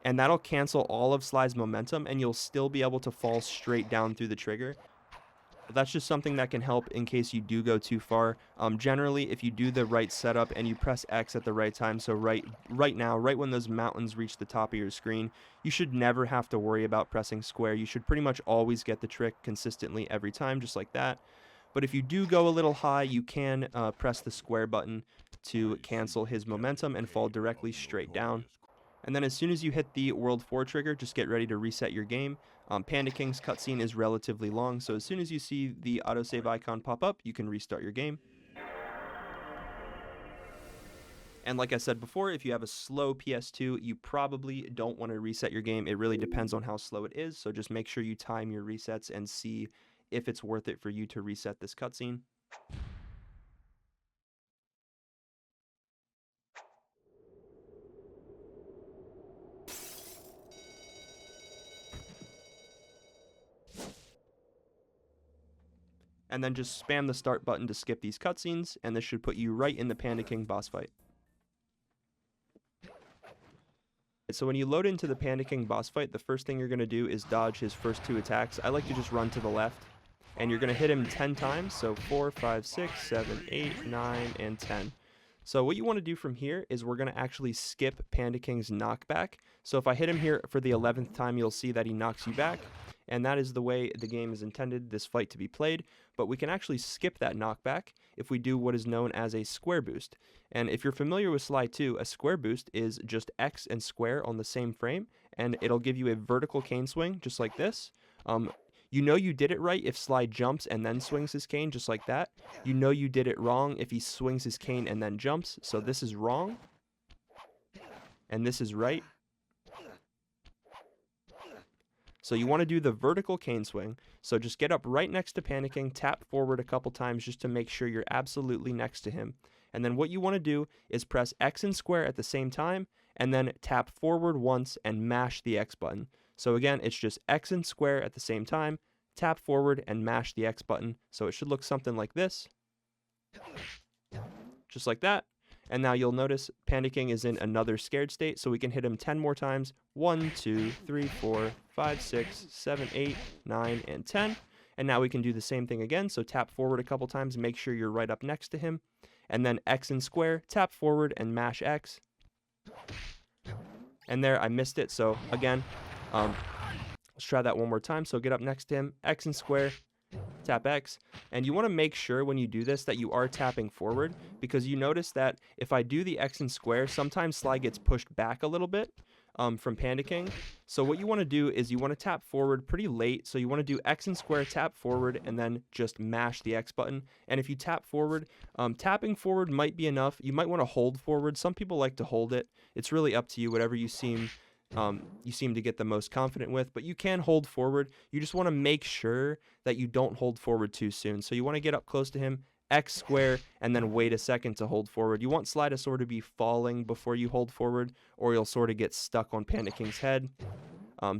and that'll cancel all of Sly's momentum, and you'll still be able to fall straight down through the trigger. That's just something that can help in case you do go too far. Generally, if you do the right setup and you press X at the right time, so right now, right when those mountains reach the top of your screen, you should never have to worry about pressing square. You should pretty much always get the trick consistently every time, just like that. But if you do go a little high, you can press the square button to cancel his momentum and fall directly straight down. And then as soon as you hit the World 4 trigger, just get ready to reset your game. Panda King's cutscene is relatively long, so as soon as you see the autosave icon pop up, you can restart your game. And like I said before, if you have a slow PS2, you probably don't want to reset your game. It really depends on how slow it is, so just make sure you time your resets and see if it's worth it for you to reset this cutscene. And then just spam the start button to skip these cutscenes, and this should put you right in the Panda King boss fight. So when you load into the Panda King boss fight, the first thing you're going to do is dodge his first 2 attacks. I like to just run to the left, and you're going to hit him 10 times, so 4, 5, 6, 7, 8, 9, and 10. So what you want to do from here is we're going to actually skip Panda King's knockback. So if I hit him here for the 11th time, you'll see that he knocks you back. And that is the way the game is intended this fight to be played, but we can actually skip that knockback if we do what is known as a square boost. And if you're familiar with Sly 2, a square boost is just X and square on the same frame, and it'll give you a vertical cane swing, just like this. You know you did it right if Sly jumps and then swings his cane, just like that. You know you did it wrong if he swings his cane and then jumps, so this is wrong, and this is right. So you want to do the vertical cane swing. So just get up right next to Panda King, tap forward a couple times just to make sure you're absolutely next to him. And then what you want to do is press X and square at the same time, and then tap forward once and mash the X button. So again, it's just X and square at the same time, tap forward and mash the X button. So it should look something like this. Just like that. And now you'll notice Panda King is in another scared state, so we can hit him 10 more times. 1, 2, 3, 4, 5, 6, 7, 8, 9, and 10. And now we can do the same thing again, so tap forward a couple times, make sure you're right up next to him. And then X and square, tap forward and mash X. And there, I missed it, so again, let's try that one more time. So get up next to him, X and square, tap X, and you want to make sure when you do this that you are tapping forward, because you notice that if I do the X and square, sometimes Sly gets pushed back a little bit from Panda King. So what you want to do is you want to tap forward pretty late, so you want to do X and square, tap forward, and then just mash the X button. And if you tap forward, tapping forward might be enough. You might want to hold forward. Some people like to hold it. It's really up to you, whatever you seem to get the most confident with, but you can hold forward. You just want to make sure that you don't hold forward too soon. So you want to get up close to him, X square, and then wait a second to hold forward. You want Sly to sort of be falling before you hold forward, or you'll sort of get stuck on Panda King's head.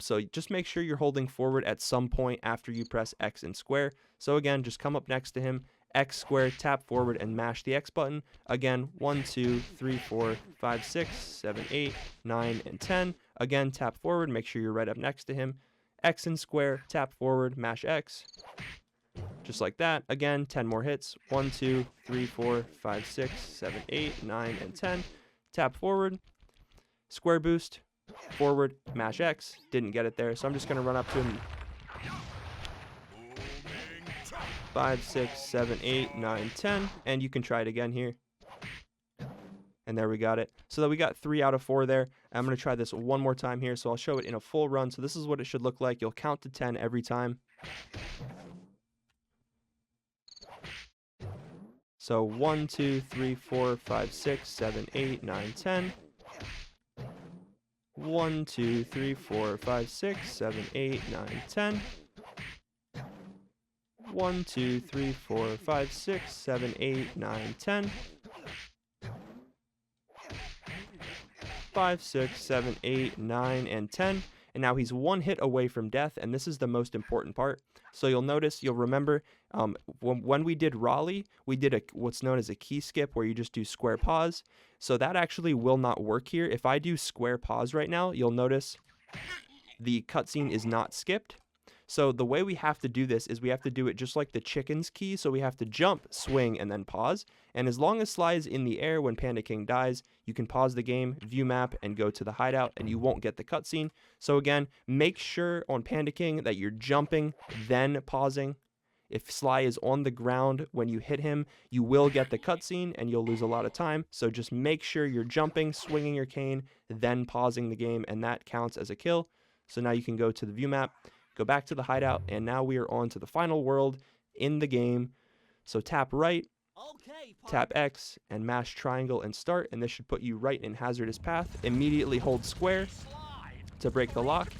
So just make sure you're holding forward at some point after you press X and square. So again, just come up next to him, X square, tap forward, and mash the X button. Again, 1, 2, 3, 4, 5, 6, 7, 8, 9, and 10. Again, tap forward, make sure you're right up next to him. X and square, tap forward, mash X. Just like that. Again, 10 more hits. 1, 2, 3, 4, 5, 6, 7, 8, 9, and 10. Tap forward, square boost, forward, mash X. Didn't get it there, so I'm just going to run up to him. 5, 6, 7, 8, 9, 10, and you can try it again here. And there we got it. So that we got 3 out of 4 there. I'm going to try this one more time here, so I'll show it in a full run. So this is what it should look like. You'll count to 10 every time. So 1, 2, 3, 4, 5, 6, 7, 8, 9, 10. 1, 2, 3, 4, 5, 6, 7, 8, 9, 10. 1, 2, 3, 4, 5, 6, 7, 8, 9, 10. 5, 6, 7, 8, 9, and 10. and now he's one hit away from death, and this is the most important part. So you'll remember when we did Raleigh, we did what's known as a key skip, where you just do square pause. So that actually will not work here. If I do square pause right now, you'll notice the cutscene is not skipped. So the way we have to do this is we have to do it just like the chicken's key. So we have to jump, swing, and then pause. And as long as Sly is in the air when Panda King dies, you can pause the game, view map, and go to the hideout, and you won't get the cutscene. So again, make sure on Panda King that you're jumping, then pausing. If Sly is on the ground when you hit him, you will get the cutscene, and you'll lose a lot of time. So just make sure you're jumping, swinging your cane, then pausing the game, and that counts as a kill. So now you can go to the view map, go back to the hideout, and now we are on to the final world in the game. So tap right, tap X, and mash triangle and start, and this should put you right in Hazardous Path. Immediately hold square to break the lock.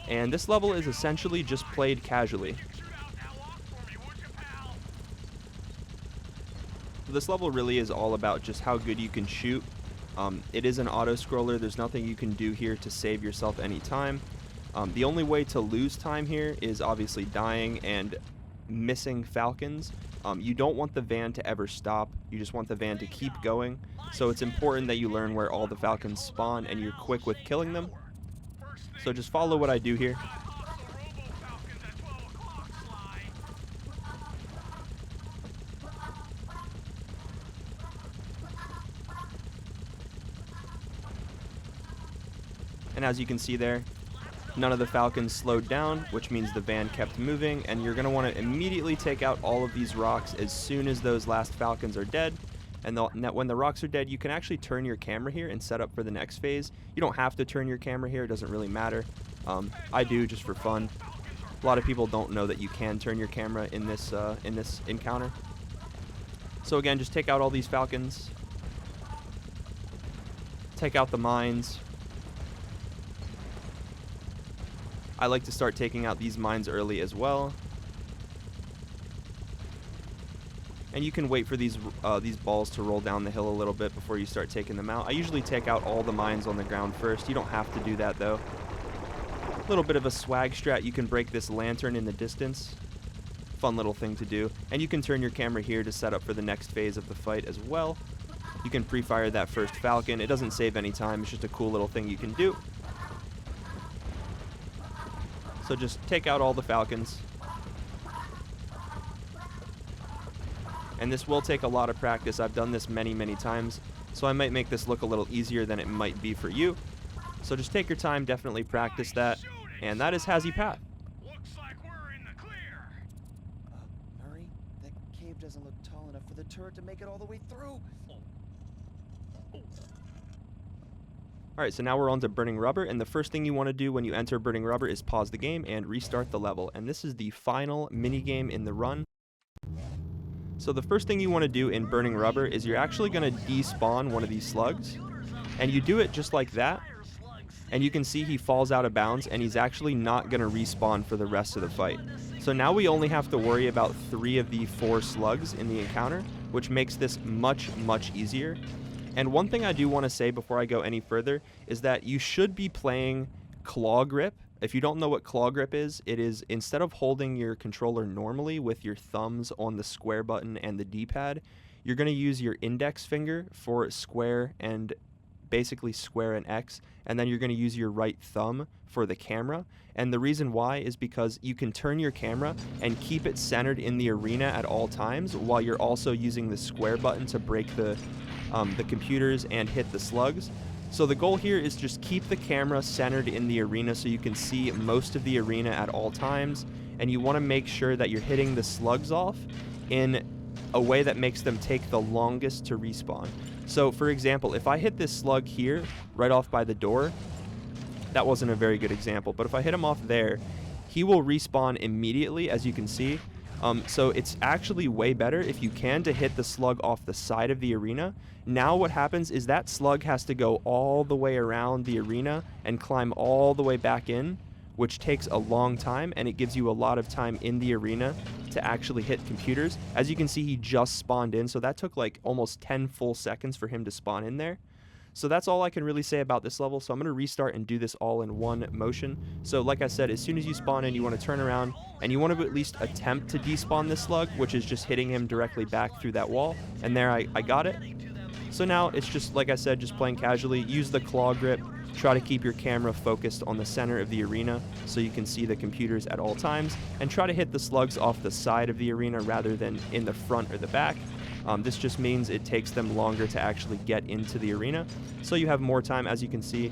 And this level is essentially just played casually. This level really is all about just how good you can shoot. It is an auto-scroller. There's nothing you can do here to save yourself any time. The only way to lose time here is obviously dying and missing falcons. You don't want the van to ever stop. You just want the van to keep going. So it's important that you learn where all the falcons spawn and you're quick with killing them. So just follow what I do here. And as you can see there, none of the falcons slowed down, which means the van kept moving, and you're going to want to immediately take out all of these rocks as soon as those last falcons are dead. And when the rocks are dead, you can actually turn your camera here and set up for the next phase. You don't have to turn your camera here, it doesn't really matter. I do just for fun. A lot of people don't know that you can turn your camera in this encounter. So again, just take out all these falcons. Take out the mines. I like to start taking out these mines early as well. And you can wait for these balls to roll down the hill a little bit before you start taking them out. I usually take out all the mines on the ground first. You don't have to do that though. A little bit of a swag strat, you can break this lantern in the distance. Fun little thing to do. And you can turn your camera here to set up for the next phase of the fight as well. You can pre-fire that first falcon. It doesn't save any time, it's just a cool little thing you can do. So just take out all the falcons. And this will take a lot of practice. I've done this many, many times. So I might make this look a little easier than it might be for you. So just take your time, definitely practice that. And that is Hazzy Path. Looks like we're in the clear. Hurry, that cave doesn't look tall enough for the turret to make it all the way through. Alright, so now we're on to Burning Rubber, and the first thing you want to do when you enter Burning Rubber is pause the game and restart the level. And this is the final minigame in the run. So the first thing you want to do in Burning Rubber is you're actually going to despawn one of these slugs. And you do it just like that. And you can see he falls out of bounds, and he's actually not going to respawn for the rest of the fight. So now we only have to worry about 3 of the 4 slugs in the encounter, which makes this much, much easier. And one thing I do want to say before I go any further is that you should be playing claw grip. If you don't know what claw grip is, it is instead of holding your controller normally with your thumbs on the square button and the D-pad, you're going to use your index finger for square and basically square and X, and then you're going to use your right thumb for the camera. And the reason why is because you can turn your camera and keep it centered in the arena at all times while you're also using the square button to break the computers and hit the slugs. So the goal here is just keep the camera centered in the arena so you can see most of the arena at all times, and you want to make sure that you're hitting the slugs off in a way that makes them take the longest to respawn. So for example, if I hit this slug here right off by the door, that wasn't a very good example, but if I hit him off there, he will respawn immediately, as you can see. So it's actually way better if you can to hit the slug off the side of the arena. Now what happens is that slug has to go all the way around the arena and climb all the way back in, which takes a long time, and it gives you a lot of time in the arena to actually hit computers. As you can see, he just spawned in, so that took like almost 10 full seconds for him to spawn in there. So that's all I can really say about this level. So I'm going to restart and do this all in one motion. So like I said, as soon as you spawn in, you want to turn around and you want to at least attempt to despawn this slug, which is just hitting him directly back through that wall. And there I got it. So now it's just, like I said, just playing casually. Use the claw grip. Try to keep your camera focused on the center of the arena so you can see the computers at all times. And try to hit the slugs off the side of the arena rather than in the front or the back. This just means it takes them longer to actually get into the arena. So you have more time, as you can see.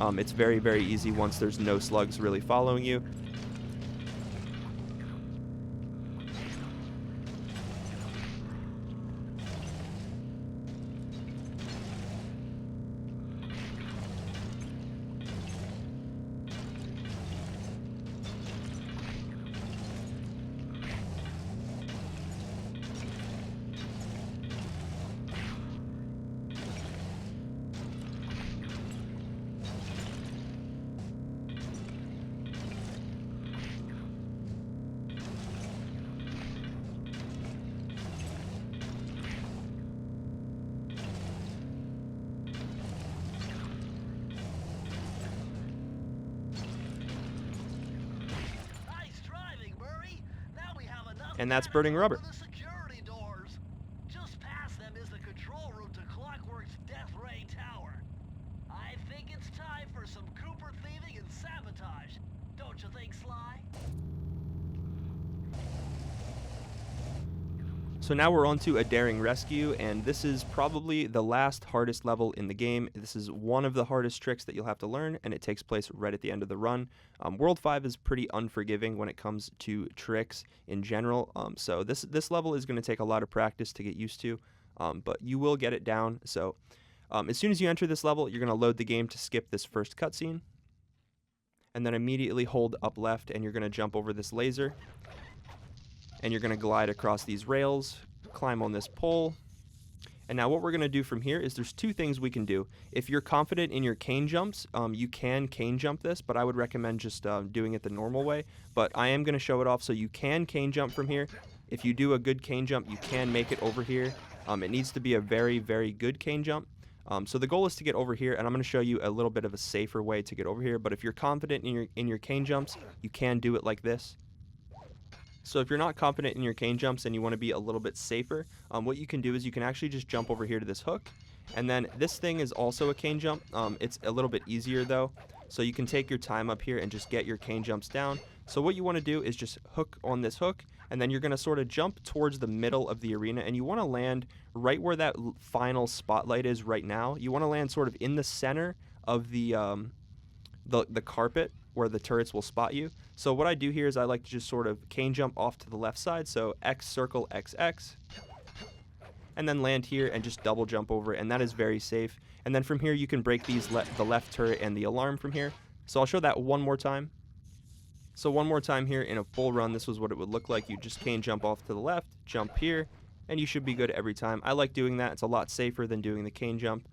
It's very, very easy once there's no slugs really following you. Nice driving, Murray. Now we have enough And that's data burning to rubber. open the security doors. Just past them is the control room to Clockwerk's Death Ray Tower. I think it's time for some Cooper thieving and sabotage. Don't you think, Sly? So now we're on to a daring rescue, and this is probably the last hardest level in the game. This is one of the hardest tricks that you'll have to learn, and it takes place right at the end of the run. World 5 is pretty unforgiving when it comes to tricks in general, so this level is going to take a lot of practice to get used to, but you will get it down. So as soon as you enter this level, you're going to load the game to skip this first cutscene, and then immediately hold up left, and you're going to jump over this laser. And you're going to glide across these rails, climb on this pole. And now what we're going to do from here is there's two things we can do. If you're confident in your cane jumps, you can cane jump this, but I would recommend just doing it the normal way. But I am going to show it off so you can cane jump from here. If you do a good cane jump, you can make it over here. It needs to be a very, very good cane jump. So the goal is to get over here, and I'm going to show you a little bit of a safer way to get over here. But if you're confident in your cane jumps, you can do it like this. So if you're not confident in your cane jumps and you want to be a little bit safer, what you can do is you can actually just jump over here to this hook. And then this thing is also a cane jump. It's a little bit easier though. So you can take your time up here and just get your cane jumps down. So what you want to do is just hook on this hook, and then you're going to sort of jump towards the middle of the arena, and you want to land right where that final spotlight is right now. You want to land sort of in the center of the carpet where the turrets will spot you. So what I do here is I like to just sort of cane jump off to the left side, so X circle XX, and then land here and just double jump over it, and that is very safe. And then from here you can break these the left turret and the alarm from here. So I'll show that one more time. So one more time here in a full run, this was what it would look like. You just cane jump off to the left, jump here, and you should be good every time. I like doing that. It's a lot safer than doing the cane jump.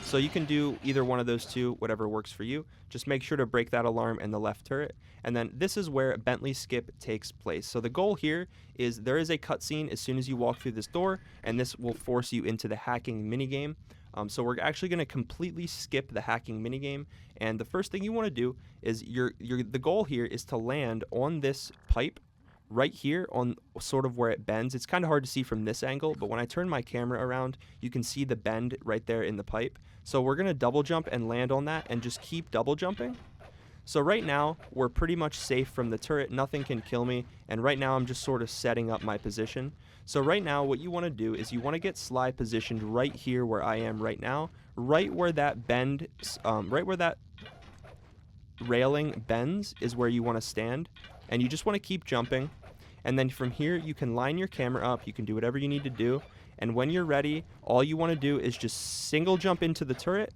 So you can do either one of those two, whatever works for you. Just make sure to break that alarm and the left turret. And then this is where Bentley Skip takes place. So the goal here is there is a cutscene as soon as you walk through this door, and this will force you into the hacking minigame. So we're actually going to completely skip the hacking minigame. And the first thing you want to do is the goal here is to land on this pipe right here on sort of where it bends. It's kind of hard to see from this angle, but when I turn my camera around, you can see the bend right there in the pipe. So we're going to double jump and land on that and just keep double jumping. So right now, we're pretty much safe from the turret. Nothing can kill me. And right now, I'm just sort of setting up my position. So right now, what you want to do is you want to get Sly positioned right here where I am right now, right where that bend, right where that railing bends is where you want to stand. And you just want to keep jumping. And then from here, you can line your camera up. You can do whatever you need to do. And when you're ready, all you want to do is just single jump into the turret.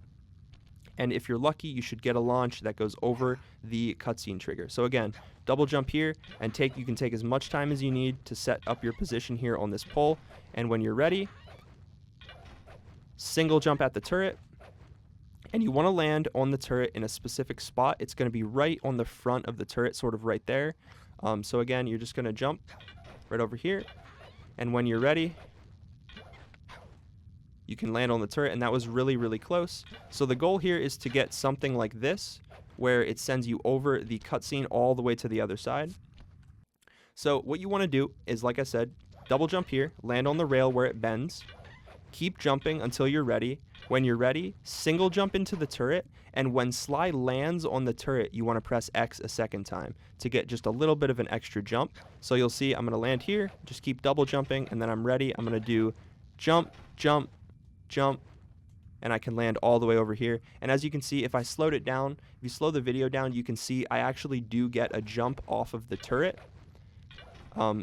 And if you're lucky, you should get a launch that goes over the cutscene trigger. So again, double jump here, and you can take as much time as you need to set up your position here on this pole. And when you're ready, single jump at the turret. And you want to land on the turret in a specific spot. It's going to be right on the front of the turret, sort of right there. So again, you're just going to jump right over here. And when you're ready, you can land on the turret, and that was really, really close. So the goal here is to get something like this, where it sends you over the cutscene all the way to the other side. So what you want to do is, like I said, double jump here, land on the rail where it bends, keep jumping until you're ready. When you're ready, single jump into the turret, and when Sly lands on the turret, you want to press X a second time to get just a little bit of an extra jump. So you'll see I'm going to land here, just keep double jumping, and then I'm ready. I'm going to do jump, jump, jump, and I can land all the way over here. And as you can see, if I slowed it down, if you slow the video down, you can see I actually do get a jump off of the turret.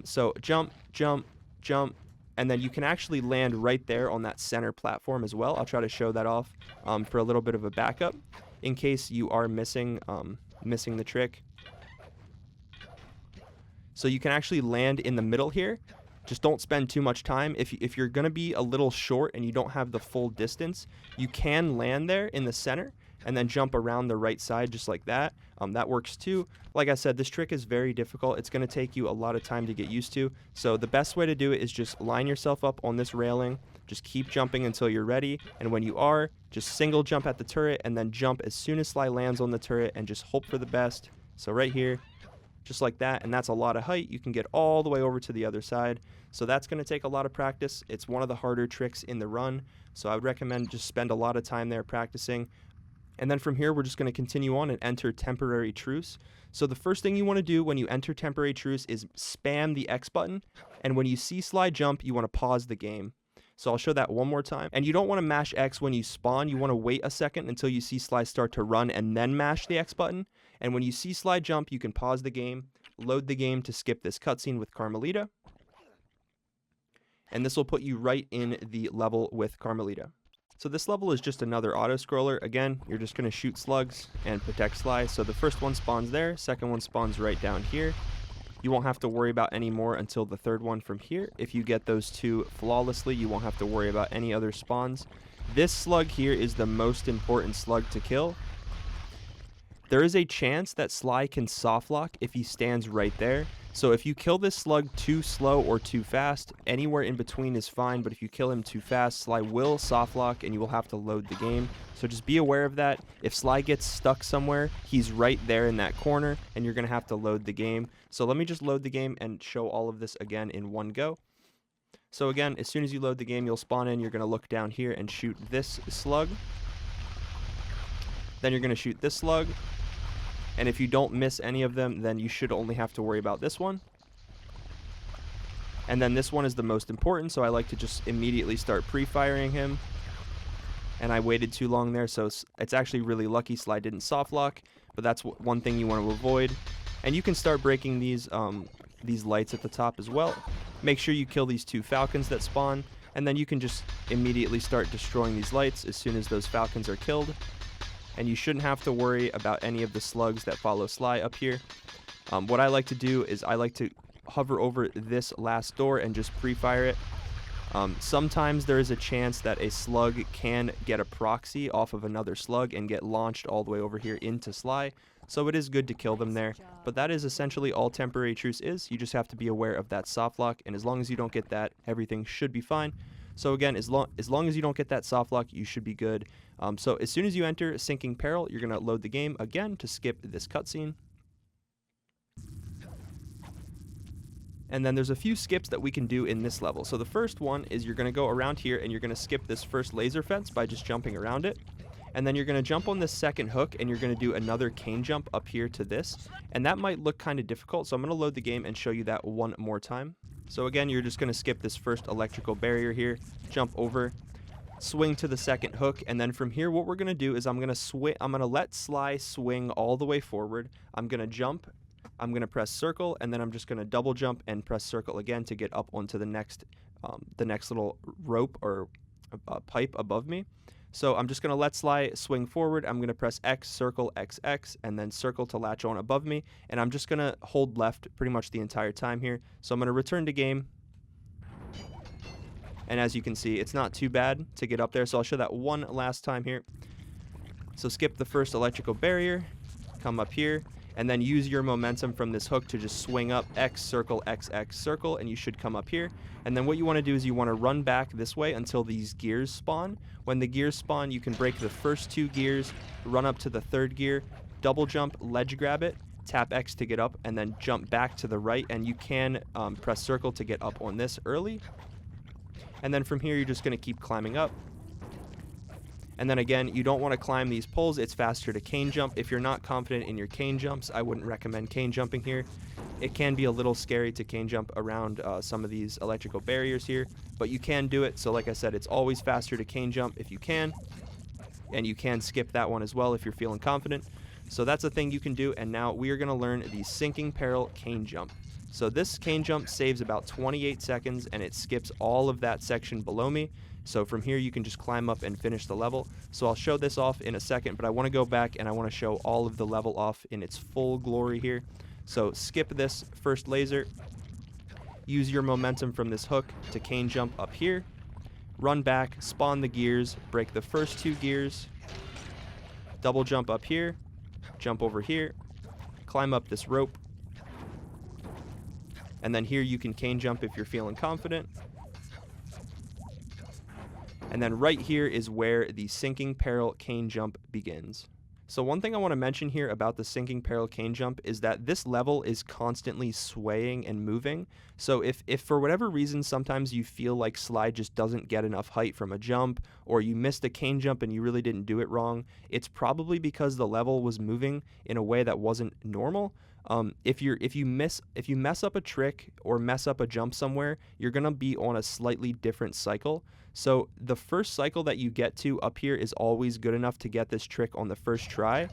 So jump, jump, jump, and then you can actually land right there on that center platform as well. I'll try to show that off for a little bit of a backup in case you are missing the trick. So you can actually land in the middle here. Just don't spend too much time. If you're going to be a little short and you don't have the full distance, you can land there in the center and then jump around the right side just like that. That works too. Like I said, this trick is very difficult. It's going to take you a lot of time to get used to. So the best way to do it is just line yourself up on this railing. Just keep jumping until you're ready. And when you are, just single jump at the turret and then jump as soon as Sly lands on the turret and just hope for the best. So right here, just like that, and that's a lot of height. You can get all the way over to the other side. So that's going to take a lot of practice. It's one of the harder tricks in the run. So I would recommend just spend a lot of time there practicing. And then from here, we're just going to continue on and enter Temporary Truce. So the first thing you want to do when you enter Temporary Truce is spam the X button. And when you see Sly jump, you want to pause the game. So I'll show that one more time. And you don't want to mash X when you spawn. You want to wait a second until you see Sly start to run and then mash the X button. And when you see Sly jump, you can pause the game, load the game to skip this cutscene with Carmelita. And this will put you right in the level with Carmelita. So this level is just another auto-scroller. Again, you're just going to shoot slugs and protect Sly. So the first one spawns there, second one spawns right down here. You won't have to worry about any more until the third one from here. If you get those two flawlessly, you won't have to worry about any other spawns. This slug here is the most important slug to kill. There is a chance that Sly can softlock if he stands right there. So if you kill this slug too slow or too fast, anywhere in between is fine, but if you kill him too fast, Sly will softlock and you will have to load the game. So just be aware of that. If Sly gets stuck somewhere, he's right there in that corner and you're going to have to load the game. So let me just load the game and show all of this again in one go. So again, as soon as you load the game, you'll spawn in, you're going to look down here and shoot this slug. Then you're going to shoot this slug. And if you don't miss any of them, then you should only have to worry about this one. And then this one is the most important, so I like to just immediately start pre-firing him. And I waited too long there, so it's actually really lucky Sly didn't softlock, but that's one thing you want to avoid. And you can start breaking these lights at the top as well. Make sure you kill these two falcons that spawn, and then you can just immediately start destroying these lights as soon as those falcons are killed. And you shouldn't have to worry about any of the slugs that follow Sly up here. What I like to do is I like to hover over this last door and just pre-fire it. Sometimes there is a chance that a slug can get a proxy off of another slug and get launched all the way over here into Sly. So it is good to kill them there. But that is essentially all Temporary Truce is. You just have to be aware of that softlock, and as long as you don't get that, everything should be fine. So again, as long as you don't get that softlock, you should be good. So as soon as you enter Sinking Peril, you're going to load the game again to skip this cutscene. And then there's a few skips that we can do in this level. So the first one is you're going to go around here and you're going to skip this first laser fence by just jumping around it. And then you're going to jump on this second hook and you're going to do another cane jump up here to this. And that might look kind of difficult, so I'm going to load the game and show you that one more time. So again, you're just going to skip this first electrical barrier here, jump over, swing to the second hook, and then from here what we're going to do is I'm going to let Sly swing all the way forward. I'm going to jump, I'm going to press circle, and then I'm just going to double jump and press circle again to get up onto the next little rope or pipe above me. So I'm just going to let Sly swing forward. I'm going to press X, circle, XX, and then circle to latch on above me. And I'm just going to hold left pretty much the entire time here. So I'm going to return to game. And as you can see, it's not too bad to get up there. So I'll show that one last time here. So skip the first electrical barrier, come up here. and then use your momentum from this hook to just swing up X, circle, and you should come up here. And then what you want to do is you want to run back this way until these gears spawn. When the gears spawn, you can break the first 2 gears, run up to the 3rd gear, double jump, ledge grab it, tap X to get up, and then jump back to the right, and you can press circle to get up on this early. And then from here, you're just going to keep climbing up. And then again, you don't want to climb these poles. It's faster to cane jump. If you're not confident in your cane jumps, I wouldn't recommend cane jumping here. It can be a little scary to cane jump around some of these electrical barriers here, but you can do it. So like I said, it's always faster to cane jump if you can, and you can skip that one as well if you're feeling confident. So that's a thing you can do. And now we are going to learn the sinking peril cane jump. So this cane jump saves about 28 seconds, and it skips all of that section below me. So from here, you can just climb up and finish the level. So I'll show this off in a second, but I want to go back and I want to show all of the level off in its full glory here. So skip this first laser. Use your momentum from this hook to cane jump up here. Run back, spawn the gears, break the first 2 gears. Double jump up here. Jump over here. Climb up this rope. And then here you can cane jump if you're feeling confident. And then right here is where the sinking peril cane jump begins. So one thing I want to mention here about the sinking peril cane jump is that this level is constantly swaying and moving. So if for whatever reason sometimes you feel like slide just doesn't get enough height from a jump, or you missed a cane jump and you really didn't do it wrong, it's probably because the level was moving in a way that wasn't normal. If you mess up a trick or mess up a jump somewhere, you're gonna be on a slightly different cycle. So the first cycle that you get to up here is always good enough to get this trick on the first try.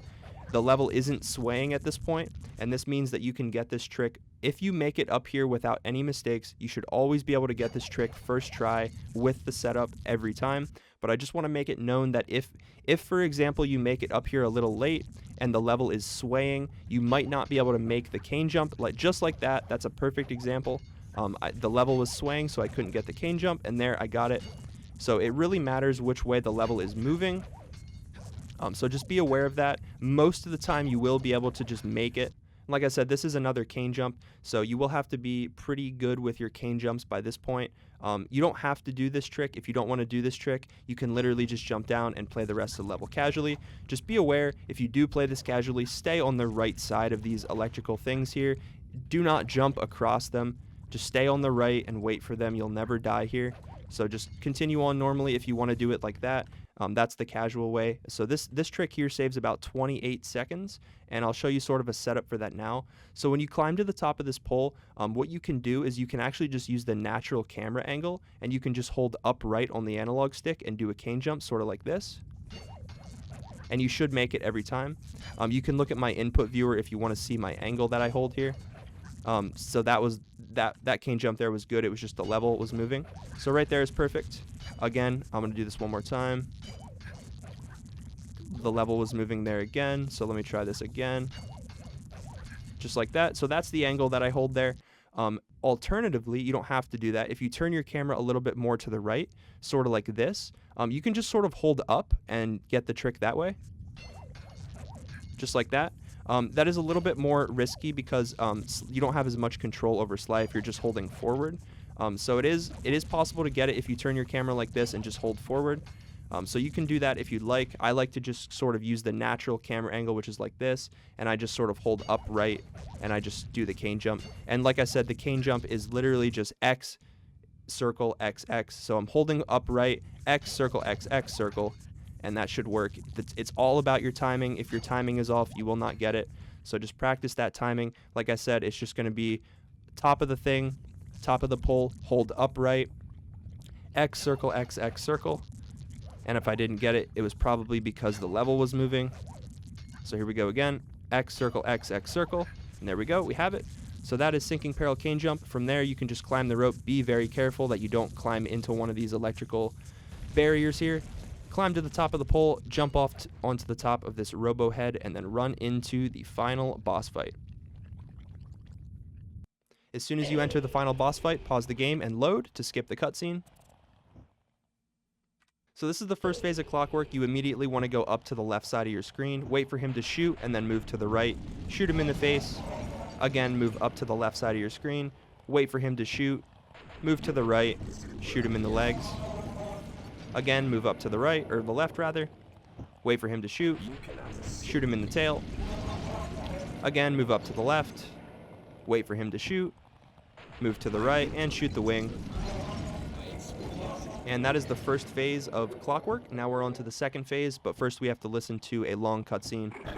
The level isn't swaying at this point, and this means that you can get this trick. If you make it up here without any mistakes, you should always be able to get this trick first try with the setup every time. But I just want to make it known that if for example you make it up here a little late and the level is swaying, you might not be able to make the cane jump just like that. That's a perfect example. The level was swaying, so I couldn't get the cane jump, and there I got it. So it really matters which way the level is moving. So just be aware of that. Most of the time you will be able to just make it. Like I said, this is another cane jump, so you will have to be pretty good with your cane jumps by this point. You don't have to do this trick. If you don't want to do this trick, you can literally just jump down and play the rest of the level casually. Just be aware, if you do play this casually, stay on the right side of these electrical things here. Do not jump across them. Just stay on the right and wait for them. You'll never die here. So just continue on normally if you want to do it like that. That's the casual way. So this trick here saves about 28 seconds, and I'll show you sort of a setup for that now. So when you climb to the top of this pole, what you can do is you can actually just use the natural camera angle, and you can just hold upright on the analog stick and do a cane jump sort of like this. And you should make it every time. You can look at my input viewer if you want to see my angle that I hold here. So that cane jump there was good. It was just the level was moving. So right there is perfect. Again, I'm going to do this one more time. The level was moving there again. So let me try this again. Just like that. So that's the angle that I hold there. Alternatively, you don't have to do that. If you turn your camera a little bit more to the right, sort of like this, you can just sort of hold up and get the trick that way. Just like that. That is a little bit more risky because you don't have as much control over slide if you're just holding forward. So it is possible to get it if you turn your camera like this and just hold forward. So you can do that if you'd like. I like to just sort of use the natural camera angle, which is like this, and I just sort of hold upright and I just do the cane jump. And like I said, the cane jump is literally just X, circle, X, X. So I'm holding upright, X, circle, X, X, circle. And that should work. It's all about your timing. If your timing is off, you will not get it. So just practice that timing. Like I said, it's just going to be top of the thing, top of the pole, hold upright, X, circle, X, X, circle. And if I didn't get it, it was probably because the level was moving. So here we go again. X, circle, X, X, circle. And there we go. We have it. So that is sinking peril cane jump. From there, you can just climb the rope. Be very careful that you don't climb into one of these electrical barriers here. Climb to the top of the pole, jump off onto the top of this robo head, and then run into the final boss fight. As soon as you enter the final boss fight, pause the game and load to skip the cutscene. So this is the first phase of Clockwerk. You immediately want to go up to the left side of your screen, wait for him to shoot, and then move to the right. Shoot him in the face. Again, move up to the left side of your screen, wait for him to shoot, move to the right, shoot him in the legs. Again, move up to the right, or the left rather, wait for him to shoot him in the tail. Again, move up to the left, wait for him to shoot, move to the right, and shoot the wing. And that is the first phase of Clockwerk. Now we're on to the second phase, but first we have to listen to a long cutscene. I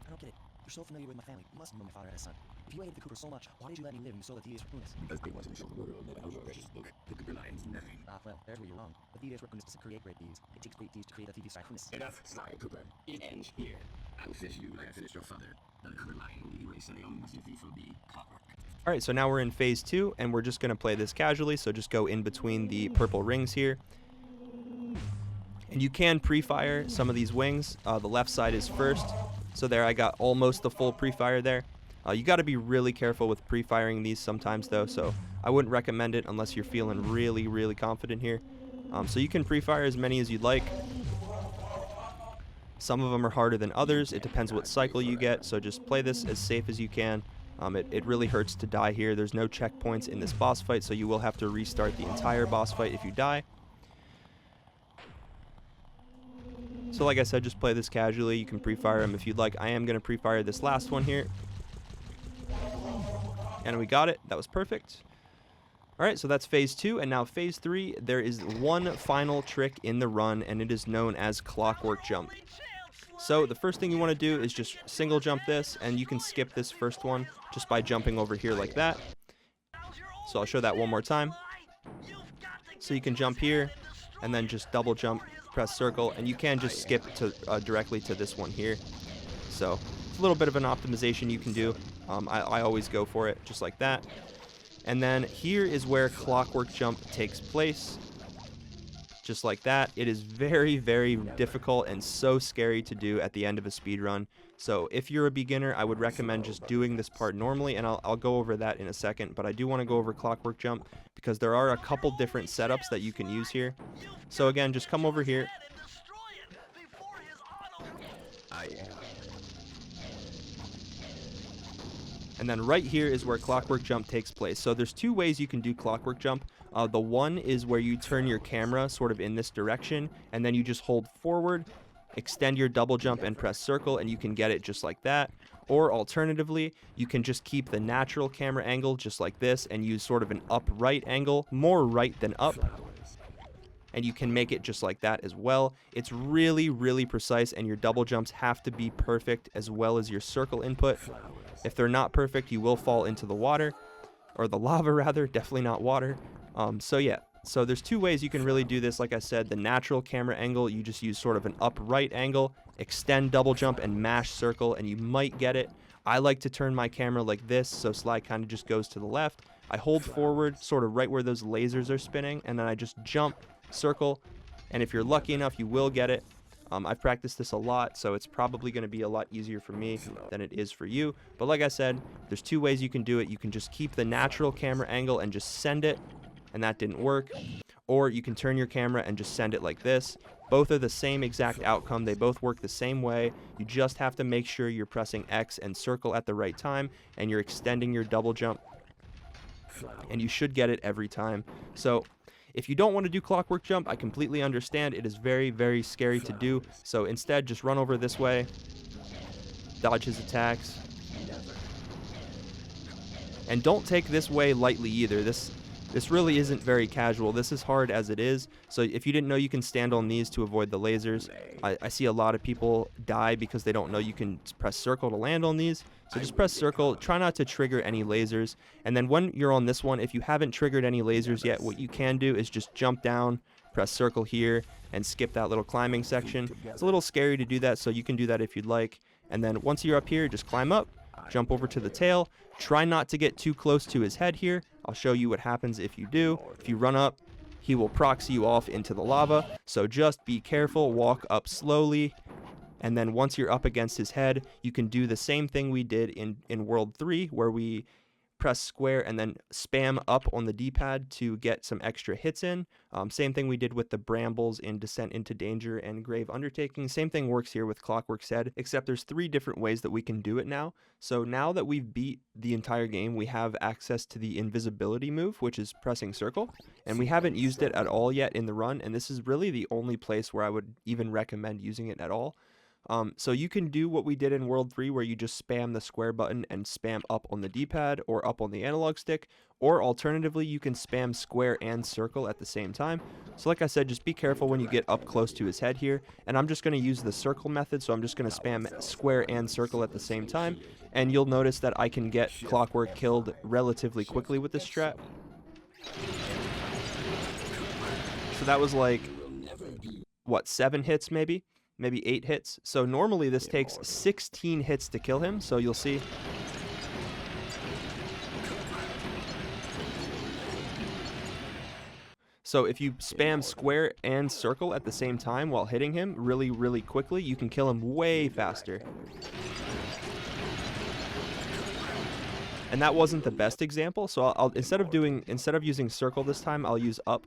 don't get it. You're so familiar with my family. You must know my father had a son. If you hated the Cooper so much, why did you let me live and you sold the Yeetus for Cletus? Because they wanted to show the world that our precious book, the Cooper Lion's nothing. Ah, well, there's where you're wrong. The Yeetus work on this to create great thieves. It takes great thieves to create a thieves Cletus. Enough, Sly Cooper. It ends here. I will finish you like I finished your father. The Cooper Lion will erase any massive thief will be Clockwerk. All right, so now we're in phase 2, and we're just going to play this casually, so just go in between the purple rings here. And you can pre-fire some of these wings. The left side is first, so there I got almost the full pre-fire there. You got to be really careful with pre-firing these sometimes, though, so I wouldn't recommend it unless you're feeling really, really confident here. So you can pre-fire as many as you'd like. Some of them are harder than others. It depends what cycle you get, so just play this as safe as you can. It really hurts to die here. There's no checkpoints in this boss fight, so you will have to restart the entire boss fight if you die. So like I said, just play this casually. You can pre-fire them if you'd like. I am going to pre-fire this last one here. And we got it. That was perfect. Alright, so that's phase 2, and now phase 3, there is one final trick in the run, and it is known as Clockwerk Jump. So the first thing you want to do is just single jump this, and you can skip this first one just by jumping over here like that. So I'll show that one more time. So you can jump here, and then just double jump, press circle, and you can just skip to directly to this one here. So it's a little bit of an optimization you can do. I always go for it, just like that. And then here is where Clockwerk Jump takes place. Just like that. It is very, very difficult and so scary to do at the end of a speedrun. So if you're a beginner, I would recommend just doing this part normally, and I'll go over that in a second. But I do want to go over Clockwerk Jump because there are a couple different setups that you can use here. So again, just come over here. And then right here is where Clockwerk Jump takes place. So there's two ways you can do Clockwerk Jump. The one is where you turn your camera sort of in this direction, and then you just hold forward, extend your double jump, and press circle, and you can get it just like that. Or alternatively, you can just keep the natural camera angle just like this and use sort of an upright angle, more right than up. And you can make it just like that as well. It's really, really precise, and your double jumps have to be perfect as well as your circle input. If they're not perfect, you will fall into the water, or the lava rather, definitely not water. So yeah, so there's two ways you can really do this. Like I said, the natural camera angle, you just use sort of an upright angle, extend double jump, and mash circle, and you might get it. I like to turn my camera like this, so slide kind of just goes to the left. I hold forward, sort of right where those lasers are spinning, and then I just jump, circle, and if you're lucky enough, you will get it. I've practiced this a lot, so it's probably going to be a lot easier for me than it is for you. But like I said, there's two ways you can do it. You can just keep the natural camera angle and just send it, and that didn't work. Or you can turn your camera and just send it like this. Both are the same exact outcome. They both work the same way. You just have to make sure you're pressing X and circle at the right time, and you're extending your double jump, and you should get it every time. So if you don't want to do Clockwerk Jump, I completely understand. It is very, very scary to do. So instead, just run over this way, dodge his attacks, and don't take this way lightly either. This really isn't very casual. This is hard as it is. So if you didn't know, you can stand on these to avoid the lasers. I see a lot of people die because they don't know you can press circle to land on these. So just press circle. Try not to trigger any lasers. And then when you're on this one, if you haven't triggered any lasers yet, what you can do is just jump down, press circle here, and skip that little climbing section. It's a little scary to do that, so you can do that if you'd like. And then once you're up here, just climb up, jump over to the tail. Try not to get too close to his head here. I'll show you what happens if you do. If you run up, he will proxy you off into the lava. So just be careful, walk up slowly. And then once you're up against his head, you can do the same thing we did in World 3, where we press square and then spam up on the D-pad to get some extra hits in. Same thing we did with the Brambles in Descent into Danger and Grave Undertaking. Same thing works here with Clockwerk Said, except there's 3 different ways that we can do it now. So now that we've beat the entire game, we have access to the invisibility move, which is pressing circle, and we haven't used it at all yet in the run, and this is really the only place where I would even recommend using it at all. So you can do what we did in World 3 where you just spam the square button and spam up on the D-pad or up on the analog stick, or alternatively you can spam square and circle at the same time. So like I said, just be careful when you get up close to his head here, and I'm just going to use the circle method, so I'm just going to spam square and circle at the same time, and you'll notice that I can get Clockwerk killed relatively quickly with this strat. So that was like, what, 7 hits maybe? Maybe 8 hits. So normally this takes 16 hits to kill him, so you'll see. So if you spam square and circle at the same time while hitting him really, really quickly, you can kill him way faster. And that wasn't the best example, so I'll instead of using circle this time, I'll use up.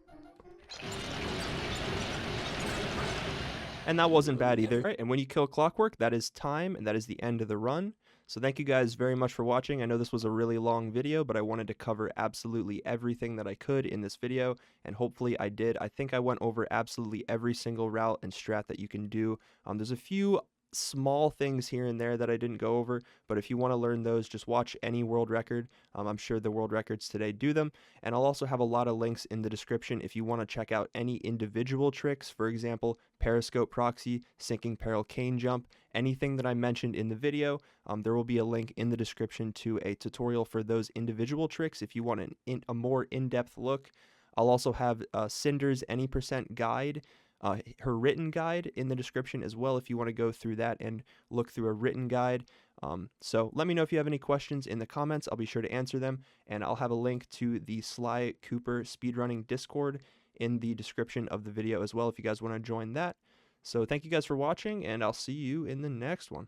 And that wasn't bad either. Right, and when you kill Clockwerk, that is time, and that is the end of the run. So thank you guys very much for watching. I know this was a really long video, but I wanted to cover absolutely everything that I could in this video, and hopefully I did. I think I went over absolutely every single route and strat that you can do. There's a few small things here and there that I didn't go over, but if you want to learn those, just watch any world record. I'm sure the world records today do them, and I'll also have a lot of links in the description if you want to check out any individual tricks. For example, Periscope Proxy, Sinking Peril Cane Jump, anything that I mentioned in the video. There will be a link in the description to a tutorial for those individual tricks if you want a more in-depth look. I'll also have Cinder's Any Percent guide, her written guide in the description as well if you want to go through that and look through a written guide. So let me know if you have any questions in the comments. I'll be sure to answer them, and I'll have a link to the Sly Cooper Speedrunning Discord in the description of the video as well if you guys want to join that. So thank you guys for watching, and I'll see you in the next one.